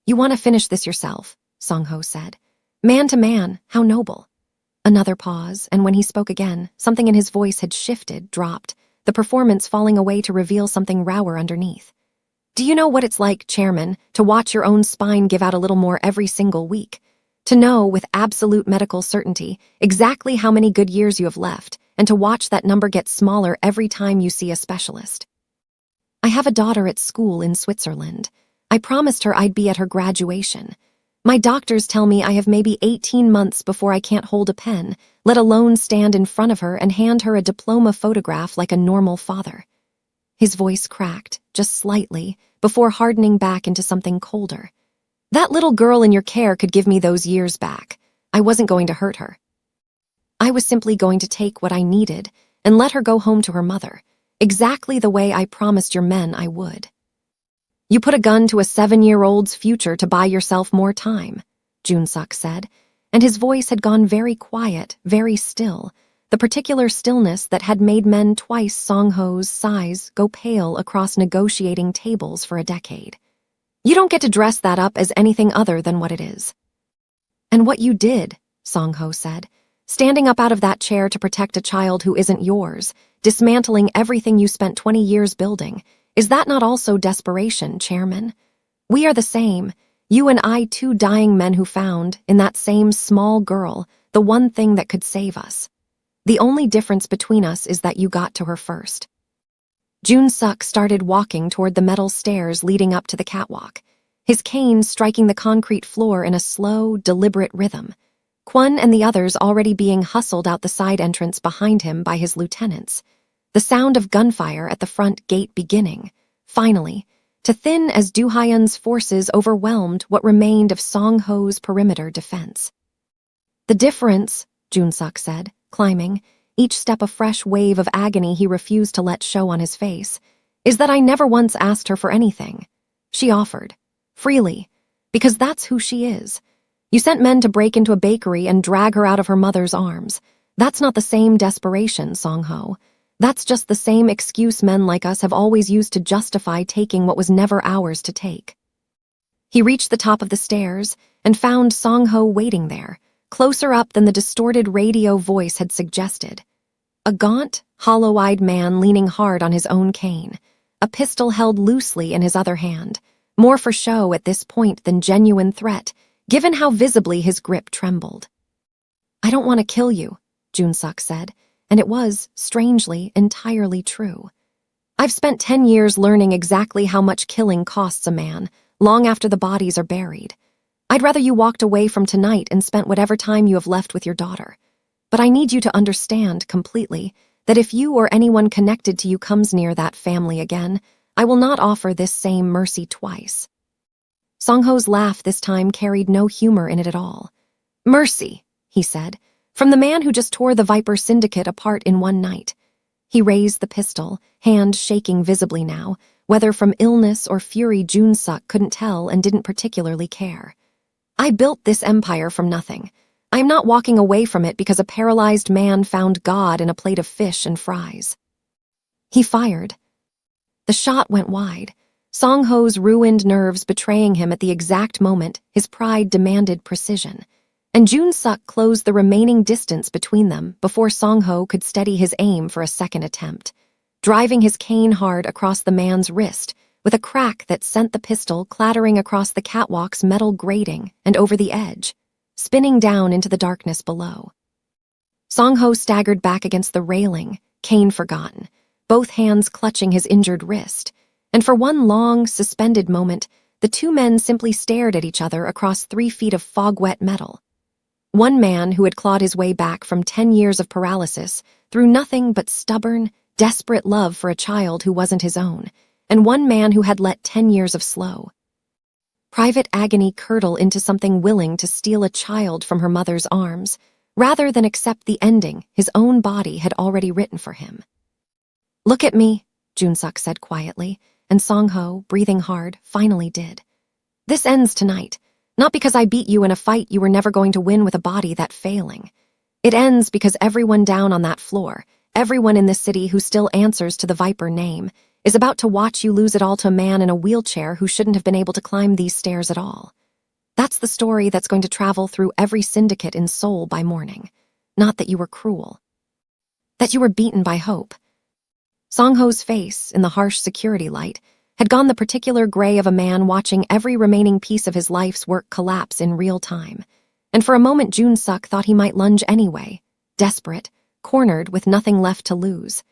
"You want to finish this yourself," Song-ho said. "Man to man, how noble." Another pause, and when he spoke again, something in his voice had shifted, dropped, the performance falling away to reveal something rower underneath. "Do you know what it's like, Chairman, to watch your own spine give out a little more every single week? To know, with absolute medical certainty, exactly how many good years you have left, and to watch that number get smaller every time you see a specialist. I have a daughter at school in Switzerland. I promised her I'd be at her graduation. My doctors tell me I have maybe 18 months before I can't hold a pen, let alone stand in front of her and hand her a diploma photograph like a normal father." His voice cracked, just slightly, before hardening back into something colder. "That little girl in your care could give me those years back. I wasn't going to hurt her. I was simply going to take what I needed and let her go home to her mother, exactly the way I promised your men I would." "You put a gun to a 7-year-old's future to buy yourself more time," Jun-suk said, and his voice had gone very quiet, very still, the particular stillness that had made men twice Song-ho's size go pale across negotiating tables for a decade. "You don't get to dress that up as anything other than what it is." "And what you did," Song-ho said, "standing up out of that chair to protect a child who isn't yours, dismantling everything you spent 20 years building, is that not also desperation, Chairman? We are the same, you and I, two dying men who found, in that same small girl, the one thing that could save us. The only difference between us is that you got to her first." Jun-suk started walking toward the metal stairs leading up to the catwalk, his cane striking the concrete floor in a slow, deliberate rhythm. Kwon and the others already being hustled out the side entrance behind him by his lieutenants, the sound of gunfire at the front gate beginning, finally, to thin as Do-hyun's forces overwhelmed what remained of Song-ho's perimeter defense. "The difference," Jun-suk said, climbing, each step a fresh wave of agony he refused to let show on his face, "is that I never once asked her for anything. She offered, freely, because that's who she is. You sent men to break into a bakery and drag her out of her mother's arms. That's not the same desperation, Song-ho. That's just the same excuse men like us have always used to justify taking what was never ours to take." He reached the top of the stairs and found Song-ho waiting there, closer up than the distorted radio voice had suggested. A gaunt, hollow-eyed man leaning hard on his own cane, a pistol held loosely in his other hand, more for show at this point than genuine threat, given how visibly his grip trembled. "I don't want to kill you," Jun-suk said, and it was, strangely, entirely true. "I've spent 10 years learning exactly how much killing costs a man, long after the bodies are buried. I'd rather you walked away from tonight and spent whatever time you have left with your daughter. But I need you to understand completely that if you or anyone connected to you comes near that family again, I will not offer this same mercy twice." Song-ho's laugh this time carried no humor in it at all. "Mercy," he said, "from the man who just tore the Viper Syndicate apart in one night." He raised the pistol, hand shaking visibly now, whether from illness or fury Jun-suk couldn't tell and didn't particularly care. "I built this empire from nothing. I am not walking away from it because a paralyzed man found God in a plate of fish and fries." He fired. The shot went wide, Song-ho's ruined nerves betraying him at the exact moment his pride demanded precision, and Jun-suk closed the remaining distance between them before Song-ho could steady his aim for a second attempt, driving his cane hard across the man's wrist with a crack that sent the pistol clattering across the catwalk's metal grating and over the edge, spinning down into the darkness below. Song-ho staggered back against the railing, cane forgotten, both hands clutching his injured wrist, and for one long, suspended moment, the two men simply stared at each other across 3 feet of fog-wet metal. One man who had clawed his way back from 10 years of paralysis through nothing but stubborn, desperate love for a child who wasn't his own, and one man who had let 10 years of slow, private agony curdle into something willing to steal a child from her mother's arms, rather than accept the ending his own body had already written for him. "Look at me," Jun-suk said quietly, and Song-ho, breathing hard, finally did. "This ends tonight. Not because I beat you in a fight you were never going to win with a body that failing. It ends because everyone down on that floor, everyone in this city who still answers to the Viper name, is about to watch you lose it all to a man in a wheelchair who shouldn't have been able to climb these stairs at all. That's the story that's going to travel through every syndicate in Seoul by morning. Not that you were cruel. That you were beaten by hope. Song-ho's face, in the harsh security light, had gone the particular gray of a man watching every remaining piece of his life's work collapse in real time. And for a moment Jun-suk thought he might lunge anyway, desperate, cornered with nothing left to lose.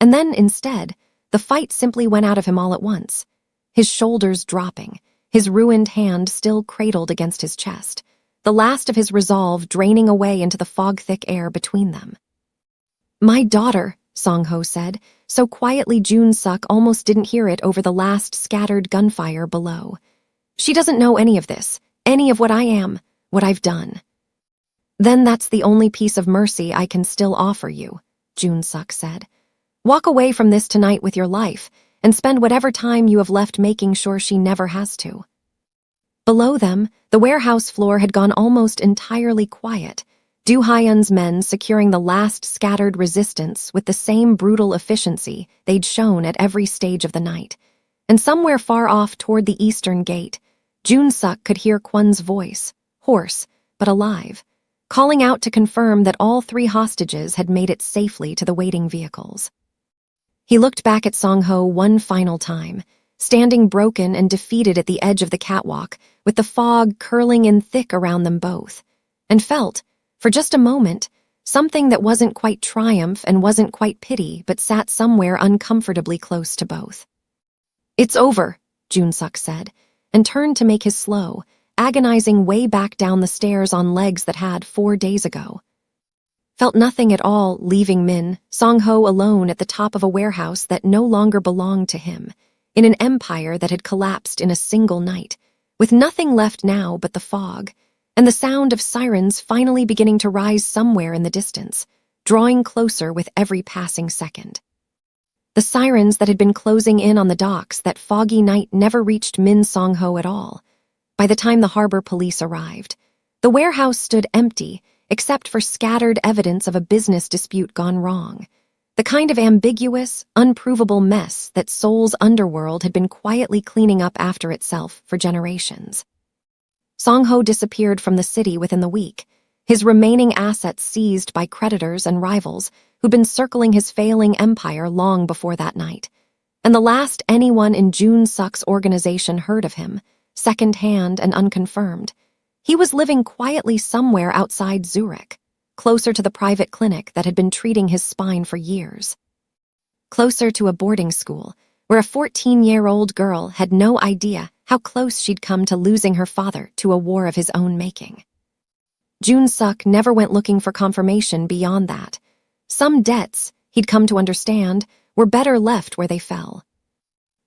And then, instead, the fight simply went out of him all at once, his shoulders dropping, his ruined hand still cradled against his chest, the last of his resolve draining away into the fog-thick air between them. "My daughter," Song-ho said, so quietly Jun-suk almost didn't hear it over the last scattered gunfire below. "She doesn't know any of this, any of what I am, what I've done." "Then that's the only piece of mercy I can still offer you," Jun-suk said. "Walk away from this tonight with your life, and spend whatever time you have left making sure she never has to." Below them, the warehouse floor had gone almost entirely quiet, Do Hyun's men securing the last scattered resistance with the same brutal efficiency they'd shown at every stage of the night. And somewhere far off toward the eastern gate, Jun-suk could hear Kwon's voice, hoarse but alive, calling out to confirm that all 3 hostages had made it safely to the waiting vehicles. He looked back at Song-ho one final time, standing broken and defeated at the edge of the catwalk, with the fog curling in thick around them both, and felt, for just a moment, something that wasn't quite triumph and wasn't quite pity but sat somewhere uncomfortably close to both. "It's over," Jun-suk said, and turned to make his slow, agonizing way back down the stairs on legs that had 4 days ago. Felt nothing at all leaving Min, Song-ho alone at the top of a warehouse that no longer belonged to him, in an empire that had collapsed in a single night, with nothing left now but the fog, and the sound of sirens finally beginning to rise somewhere in the distance, drawing closer with every passing second. The sirens that had been closing in on the docks that foggy night never reached Min Song-ho at all. By the time the harbor police arrived, the warehouse stood empty except for scattered evidence of a business dispute gone wrong, the kind of ambiguous, unprovable mess that Seoul's underworld had been quietly cleaning up after itself for generations. Song-ho disappeared from the city within the week, his remaining assets seized by creditors and rivals who'd been circling his failing empire long before that night. And the last anyone in Jun-suk's organization heard of him, second-hand and unconfirmed, he was living quietly somewhere outside Zurich, closer to the private clinic that had been treating his spine for years. Closer to a boarding school, where a 14-year-old girl had no idea how close she'd come to losing her father to a war of his own making. Jun-suk never went looking for confirmation beyond that. Some debts, he'd come to understand, were better left where they fell.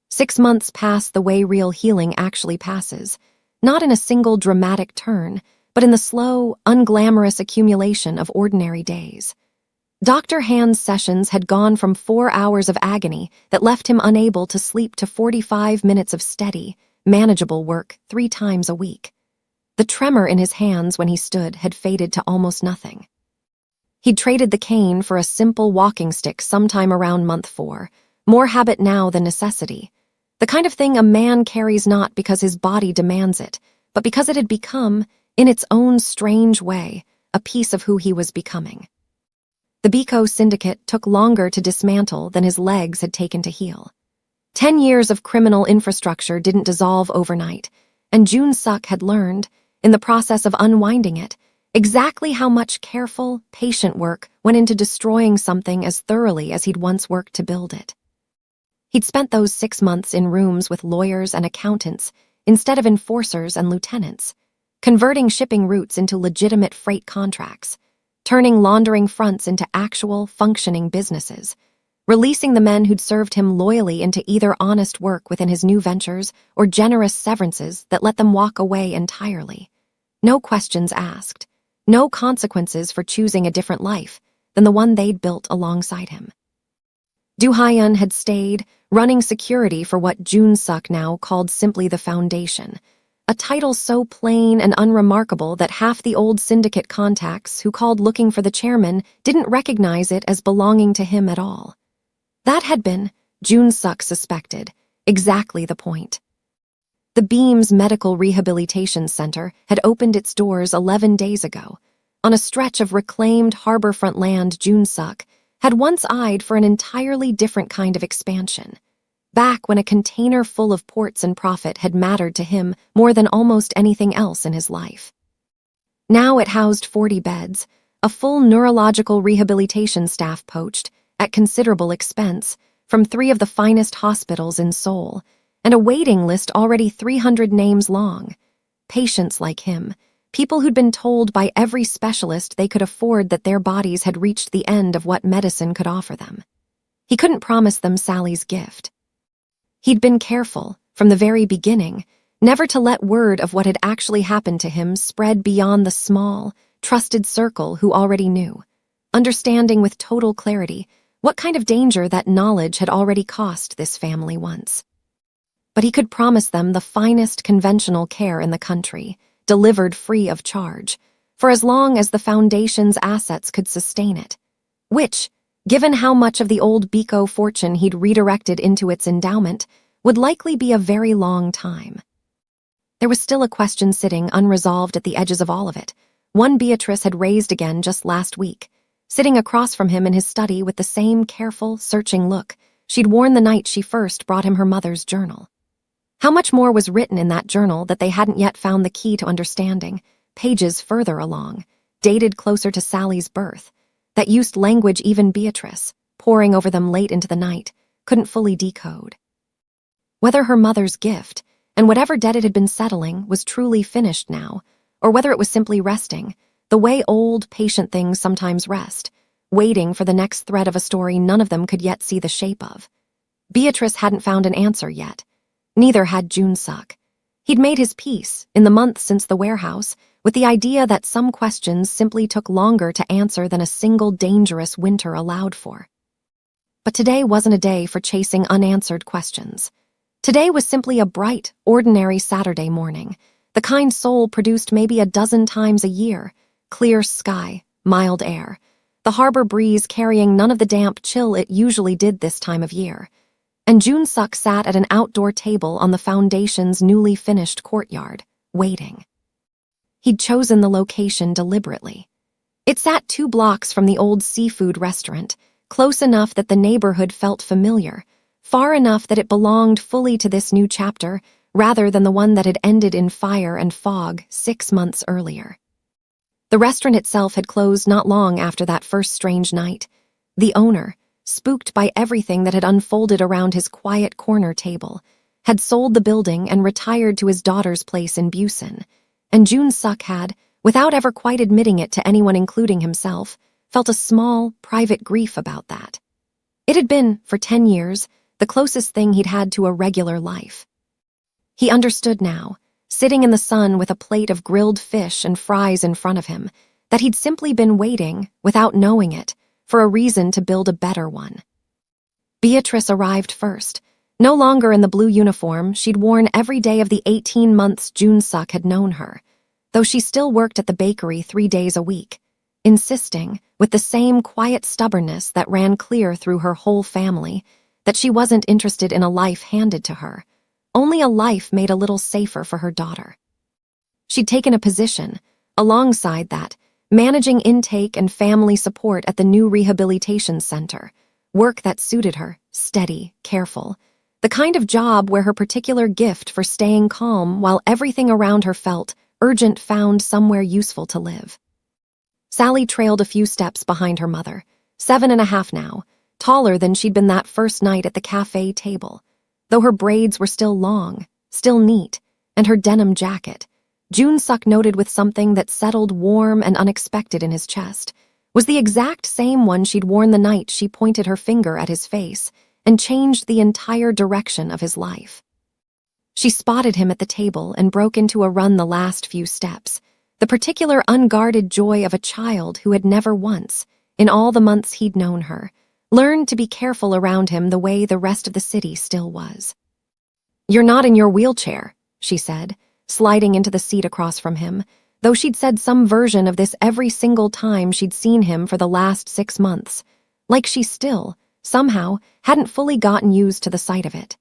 6 months passed the way real healing actually passes, not in a single dramatic turn, but in the slow, unglamorous accumulation of ordinary days. Dr. Han's sessions had gone from 4 hours of agony that left him unable to sleep to 45 minutes of steady, manageable work 3 times a week. The tremor in his hands when he stood had faded to almost nothing. He'd traded the cane for a simple walking stick sometime around month 4, more habit now than necessity, the kind of thing a man carries not because his body demands it, but because it had become, in its own strange way, a piece of who he was becoming. The Biko syndicate took longer to dismantle than his legs had taken to heal. 10 years of criminal infrastructure didn't dissolve overnight, and Jun-suk had learned, in the process of unwinding it, exactly how much careful, patient work went into destroying something as thoroughly as he'd once worked to build it. He'd spent those 6 months in rooms with lawyers and accountants instead of enforcers and lieutenants, converting shipping routes into legitimate freight contracts, turning laundering fronts into actual, functioning businesses, releasing the men who'd served him loyally into either honest work within his new ventures or generous severances that let them walk away entirely. No questions asked, no consequences for choosing a different life than the one they'd built alongside him. Do Hyun had stayed, running security for what Jun-suk now called simply the Foundation, a title so plain and unremarkable that half the old syndicate contacts who called looking for the chairman didn't recognize it as belonging to him at all. That had been, Jun-suk suspected, exactly the point. The Beams Medical Rehabilitation Center had opened its doors 11 days ago. On a stretch of reclaimed harborfront land, Jun-suk had once eyed for an entirely different kind of expansion. Back when a container full of ports and profit had mattered to him more than almost anything else in his life. Now it housed 40 beds, a full neurological rehabilitation staff poached, at considerable expense, from 3 of the finest hospitals in Seoul, and a waiting list already 300 names long. Patients like him, people who'd been told by every specialist they could afford that their bodies had reached the end of what medicine could offer them. He couldn't promise them Sally's gift. He'd been careful, from the very beginning, never to let word of what had actually happened to him spread beyond the small, trusted circle who already knew, understanding with total clarity what kind of danger that knowledge had already cost this family once. But he could promise them the finest conventional care in the country, delivered free of charge, for as long as the foundation's assets could sustain it, which, given how much of the old Biko fortune he'd redirected into its endowment, would likely be a very long time. There was still a question sitting unresolved at the edges of all of it, one Beatrice had raised again just last week, sitting across from him in his study with the same careful, searching look she'd worn the night she first brought him her mother's journal. How much more was written in that journal that they hadn't yet found the key to understanding, pages further along, dated closer to Sally's birth, that used language even Beatrice, poring over them late into the night, couldn't fully decode. Whether her mother's gift, and whatever debt it had been settling, was truly finished now, or whether it was simply resting, the way old, patient things sometimes rest, waiting for the next thread of a story none of them could yet see the shape of. Beatrice hadn't found an answer yet. Neither had Jun-suk. He'd made his peace, in the months since the warehouse, with the idea that some questions simply took longer to answer than a single dangerous winter allowed for. But today wasn't a day for chasing unanswered questions. Today was simply a bright, ordinary Saturday morning, the kind Seoul produced maybe a dozen times a year, clear sky, mild air, the harbor breeze carrying none of the damp chill it usually did this time of year. And Jun-suk sat at an outdoor table on the foundation's newly finished courtyard, waiting. He'd chosen the location deliberately. It sat 2 blocks from the old seafood restaurant, close enough that the neighborhood felt familiar, far enough that it belonged fully to this new chapter, rather than the one that had ended in fire and fog 6 months earlier. The restaurant itself had closed not long after that first strange night. The owner, spooked by everything that had unfolded around his quiet corner table, had sold the building and retired to his daughter's place in Blasian, and Jun-suk had, without ever quite admitting it to anyone including himself, felt a small, private grief about that. It had been, for 10 years, the closest thing he'd had to a regular life. He understood now, sitting in the sun with a plate of grilled fish and fries in front of him, that he'd simply been waiting, without knowing it, for a reason to build a better one. Beatrice arrived first, no longer in the blue uniform she'd worn every day of the 18 months Jun-suk had known her, though she still worked at the bakery 3 days a week, insisting, with the same quiet stubbornness that ran clear through her whole family, that she wasn't interested in a life handed to her, only a life made a little safer for her daughter. She'd taken a position, alongside that, managing intake and family support at the new rehabilitation center, work that suited her, steady, careful, the kind of job where her particular gift for staying calm while everything around her felt urgent found somewhere useful to live. Sally trailed a few steps behind her mother, 7.5 now, taller than she'd been that first night at the cafe table, though her braids were still long, still neat, and her denim jacket, Jun-suk noted with something that settled warm and unexpected in his chest, was the exact same one she'd worn the night she pointed her finger at his face and changed the entire direction of his life. She spotted him at the table and broke into a run the last few steps, the particular unguarded joy of a child who had never once, in all the months he'd known her, learned to be careful around him the way the rest of the city still was. "You're not in your wheelchair," she said, sliding into the seat across from him, though she'd said some version of this every single time she'd seen him for the last 6 months, like she still, somehow, hadn't fully gotten used to the sight of it.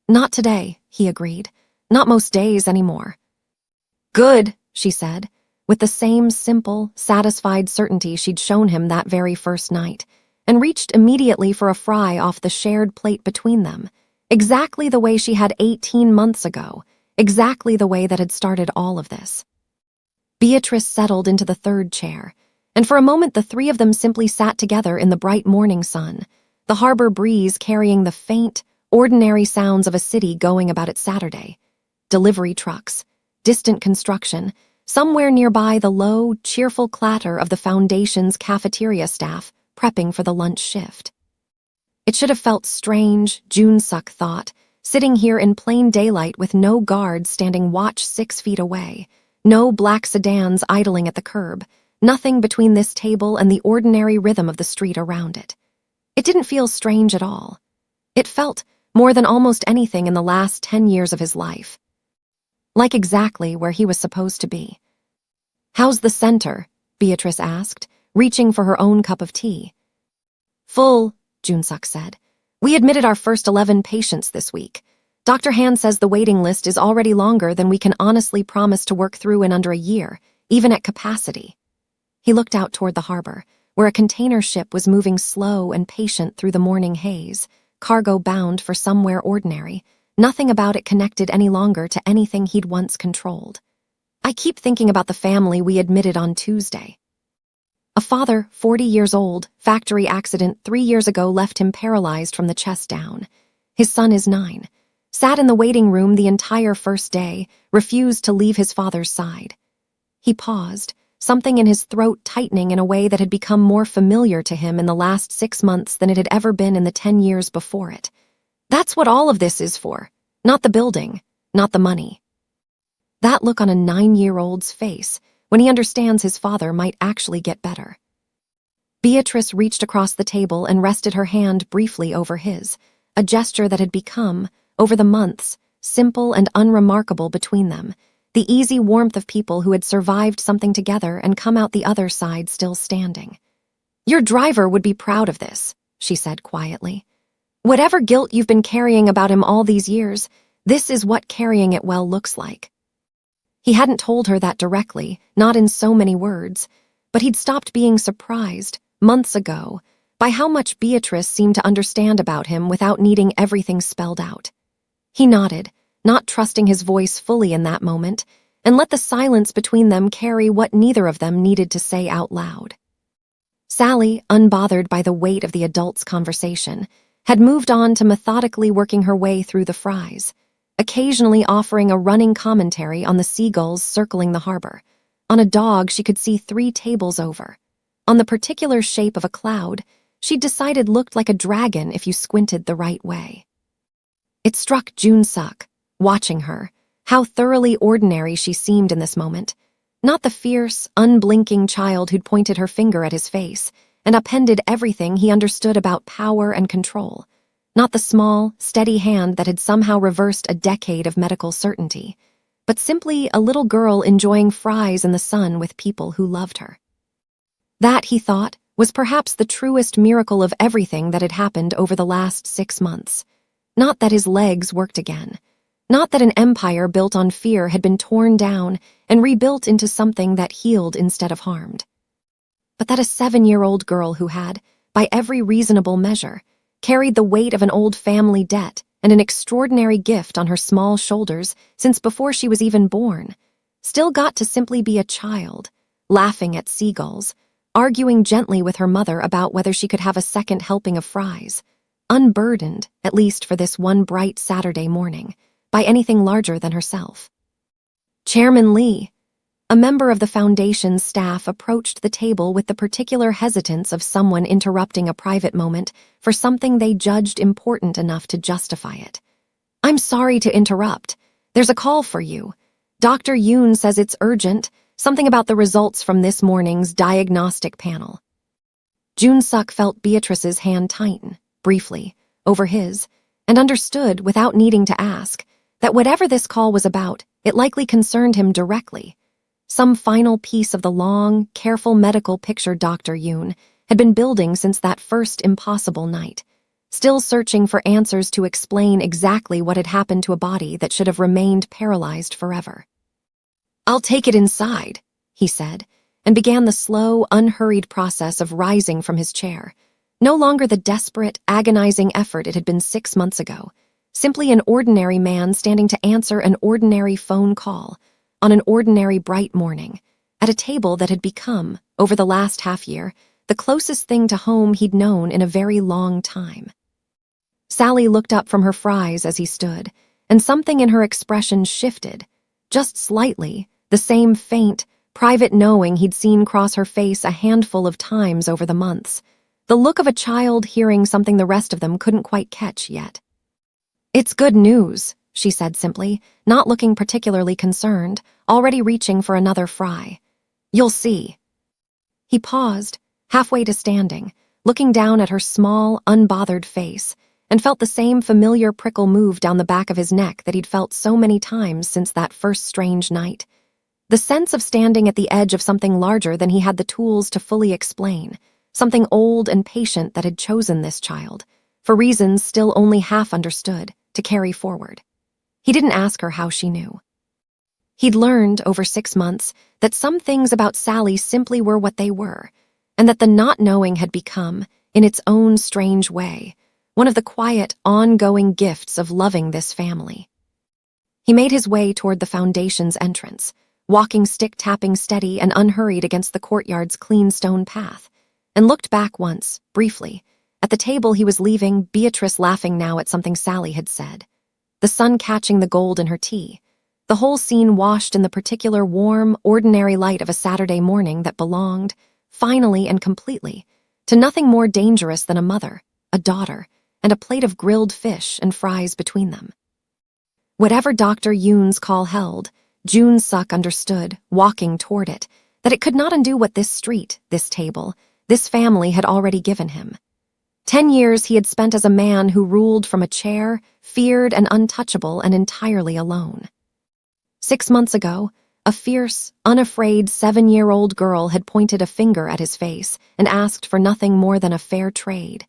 "Not today," he agreed. "Not most days anymore." "Good," she said, with the same simple, satisfied certainty she'd shown him that very first night, and reached immediately for a fry off the shared plate between them, exactly the way she had 18 months ago, exactly the way that had started all of this. Beatrice settled into the third chair, and for a moment the three of them simply sat together in the bright morning sun, the harbor breeze carrying the faint, ordinary sounds of a city going about its Saturday. Delivery trucks, distant construction, somewhere nearby the low, cheerful clatter of the Foundation's cafeteria staff prepping for the lunch shift. It should have felt strange, Jun-suk thought, sitting here in plain daylight with no guards standing watch 6 feet away, no black sedans idling at the curb, nothing between this table and the ordinary rhythm of the street around it. It didn't feel strange at all. It felt more than almost anything in the last 10 years of his life. Like exactly where he was supposed to be. "How's the center?" Beatrice asked, reaching for her own cup of tea. "Full," Jun-suk said. "We admitted our first 11 patients this week. Dr. Han says the waiting list is already longer than we can honestly promise to work through in under a year, even at capacity." He looked out toward the harbor, where a container ship was moving slow and patient through the morning haze, cargo bound for somewhere ordinary. Nothing about it connected any longer to anything he'd once controlled. "I keep thinking about the family we admitted on Tuesday. A father, 40 years old, factory accident 3 years ago left him paralyzed from the chest down. His son is 9. Sat in the waiting room the entire first day, refused to leave his father's side." He paused, something in his throat tightening in a way that had become more familiar to him in the last 6 months than it had ever been in the 10 years before it. "That's what all of this is for. Not the building, not the money." That look on a 9-year-old's face when he understands his father might actually get better. Beatrice reached across the table and rested her hand briefly over his, a gesture that had become, over the months, simple and unremarkable between them, the easy warmth of people who had survived something together and come out the other side still standing. "Your driver would be proud of this," she said quietly. "Whatever guilt you've been carrying about him all these years, this is what carrying it well looks like." He hadn't told her that directly, not in so many words, but he'd stopped being surprised, months ago, by how much Beatrice seemed to understand about him without needing everything spelled out. He nodded, not trusting his voice fully in that moment, and let the silence between them carry what neither of them needed to say out loud. Sally, unbothered by the weight of the adults' conversation, had moved on to methodically working her way through the fries, occasionally offering a running commentary on the seagulls circling the harbor, on a dog she could see 3 tables over, on the particular shape of a cloud she'd decided looked like a dragon if you squinted the right way. It struck Jun-suk, watching her, how thoroughly ordinary she seemed in this moment, not the fierce, unblinking child who'd pointed her finger at his face and upended everything he understood about power and control, not the small, steady hand that had somehow reversed a decade of medical certainty, but simply a little girl enjoying fries in the sun with people who loved her. That, he thought, was perhaps the truest miracle of everything that had happened over the last 6 months. Not that his legs worked again. Not that an empire built on fear had been torn down and rebuilt into something that healed instead of harmed. But that a 7-year-old girl who had, by every reasonable measure, carried the weight of an old family debt and an extraordinary gift on her small shoulders since before she was even born, still got to simply be a child, laughing at seagulls, arguing gently with her mother about whether she could have a second helping of fries, unburdened, at least for this one bright Saturday morning, by anything larger than herself. Chairman Lee, a member of the Foundation's staff, approached the table with the particular hesitance of someone interrupting a private moment for something they judged important enough to justify it. "I'm sorry to interrupt. There's a call for you. Dr. Yoon says it's urgent, something about the results from this morning's diagnostic panel." Jun-suk felt Beatrice's hand tighten, briefly, over his, and understood, without needing to ask, that whatever this call was about, it likely concerned him directly. Some final piece of the long, careful medical picture Dr. Yoon had been building since that first impossible night, still searching for answers to explain exactly what had happened to a body that should have remained paralyzed forever. "I'll take it inside," he said, and began the slow, unhurried process of rising from his chair. No longer the desperate, agonizing effort it had been 6 months ago, simply an ordinary man standing to answer an ordinary phone call on an ordinary bright morning at a table that had become, over the last half-year, the closest thing to home he'd known in a very long time. Sally looked up from her fries as he stood, and something in her expression shifted, just slightly, the same faint, private knowing he'd seen cross her face a handful of times over the months, the look of a child hearing something the rest of them couldn't quite catch yet. "It's good news," she said simply, not looking particularly concerned, already reaching for another fry. "You'll see." He paused, halfway to standing, looking down at her small, unbothered face, and felt the same familiar prickle move down the back of his neck that he'd felt so many times since that first strange night. The sense of standing at the edge of something larger than he had the tools to fully explain, something old and patient that had chosen this child, for reasons still only half understood, to carry forward. He didn't ask her how she knew. He'd learned, over 6 months, that some things about Sally simply were what they were, and that the not knowing had become, in its own strange way, one of the quiet, ongoing gifts of loving this family. He made his way toward the foundation's entrance, walking stick-tapping steady and unhurried against the courtyard's clean stone path, and looked back once, briefly, at the table he was leaving, Beatrice laughing now at something Sally had said, the sun catching the gold in her tea, the whole scene washed in the particular warm, ordinary light of a Saturday morning that belonged, finally and completely, to nothing more dangerous than a mother, a daughter, and a plate of grilled fish and fries between them. Whatever Dr. Yoon's call held, Jun Suk understood, walking toward it, that it could not undo what this street, this table, this family had already given him. 10 years he had spent as a man who ruled from a chair, feared and untouchable and entirely alone. 6 months ago, a fierce, unafraid 7-year-old girl had pointed a finger at his face and asked for nothing more than a fair trade.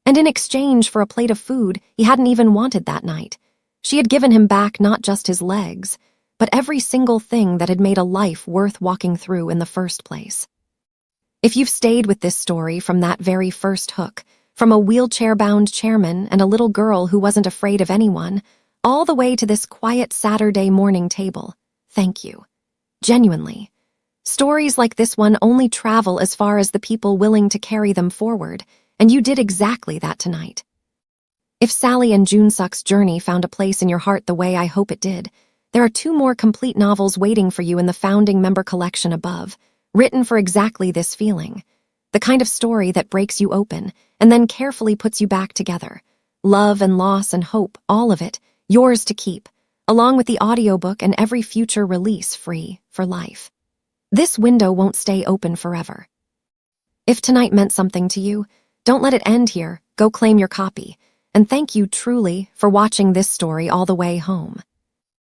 And in exchange for a plate of food he hadn't even wanted that night, she had given him back not just his legs, but every single thing that had made a life worth walking through in the first place. If you've stayed with this story from that very first hook, from a wheelchair-bound chairman and a little girl who wasn't afraid of anyone, all the way to this quiet Saturday morning table, thank you. Genuinely. Stories like this one only travel as far as the people willing to carry them forward, and you did exactly that tonight. If Sally and Jun Suk's journey found a place in your heart the way I hope it did, there are 2 more complete novels waiting for you in the founding member collection above, written for exactly this feeling. The kind of story that breaks you open and then carefully puts you back together. Love and loss and hope, all of it, yours to keep, along with the audiobook and every future release free for life. This window won't stay open forever. If tonight meant something to you, don't let it end here. Go claim your copy. And thank you truly for watching this story all the way home.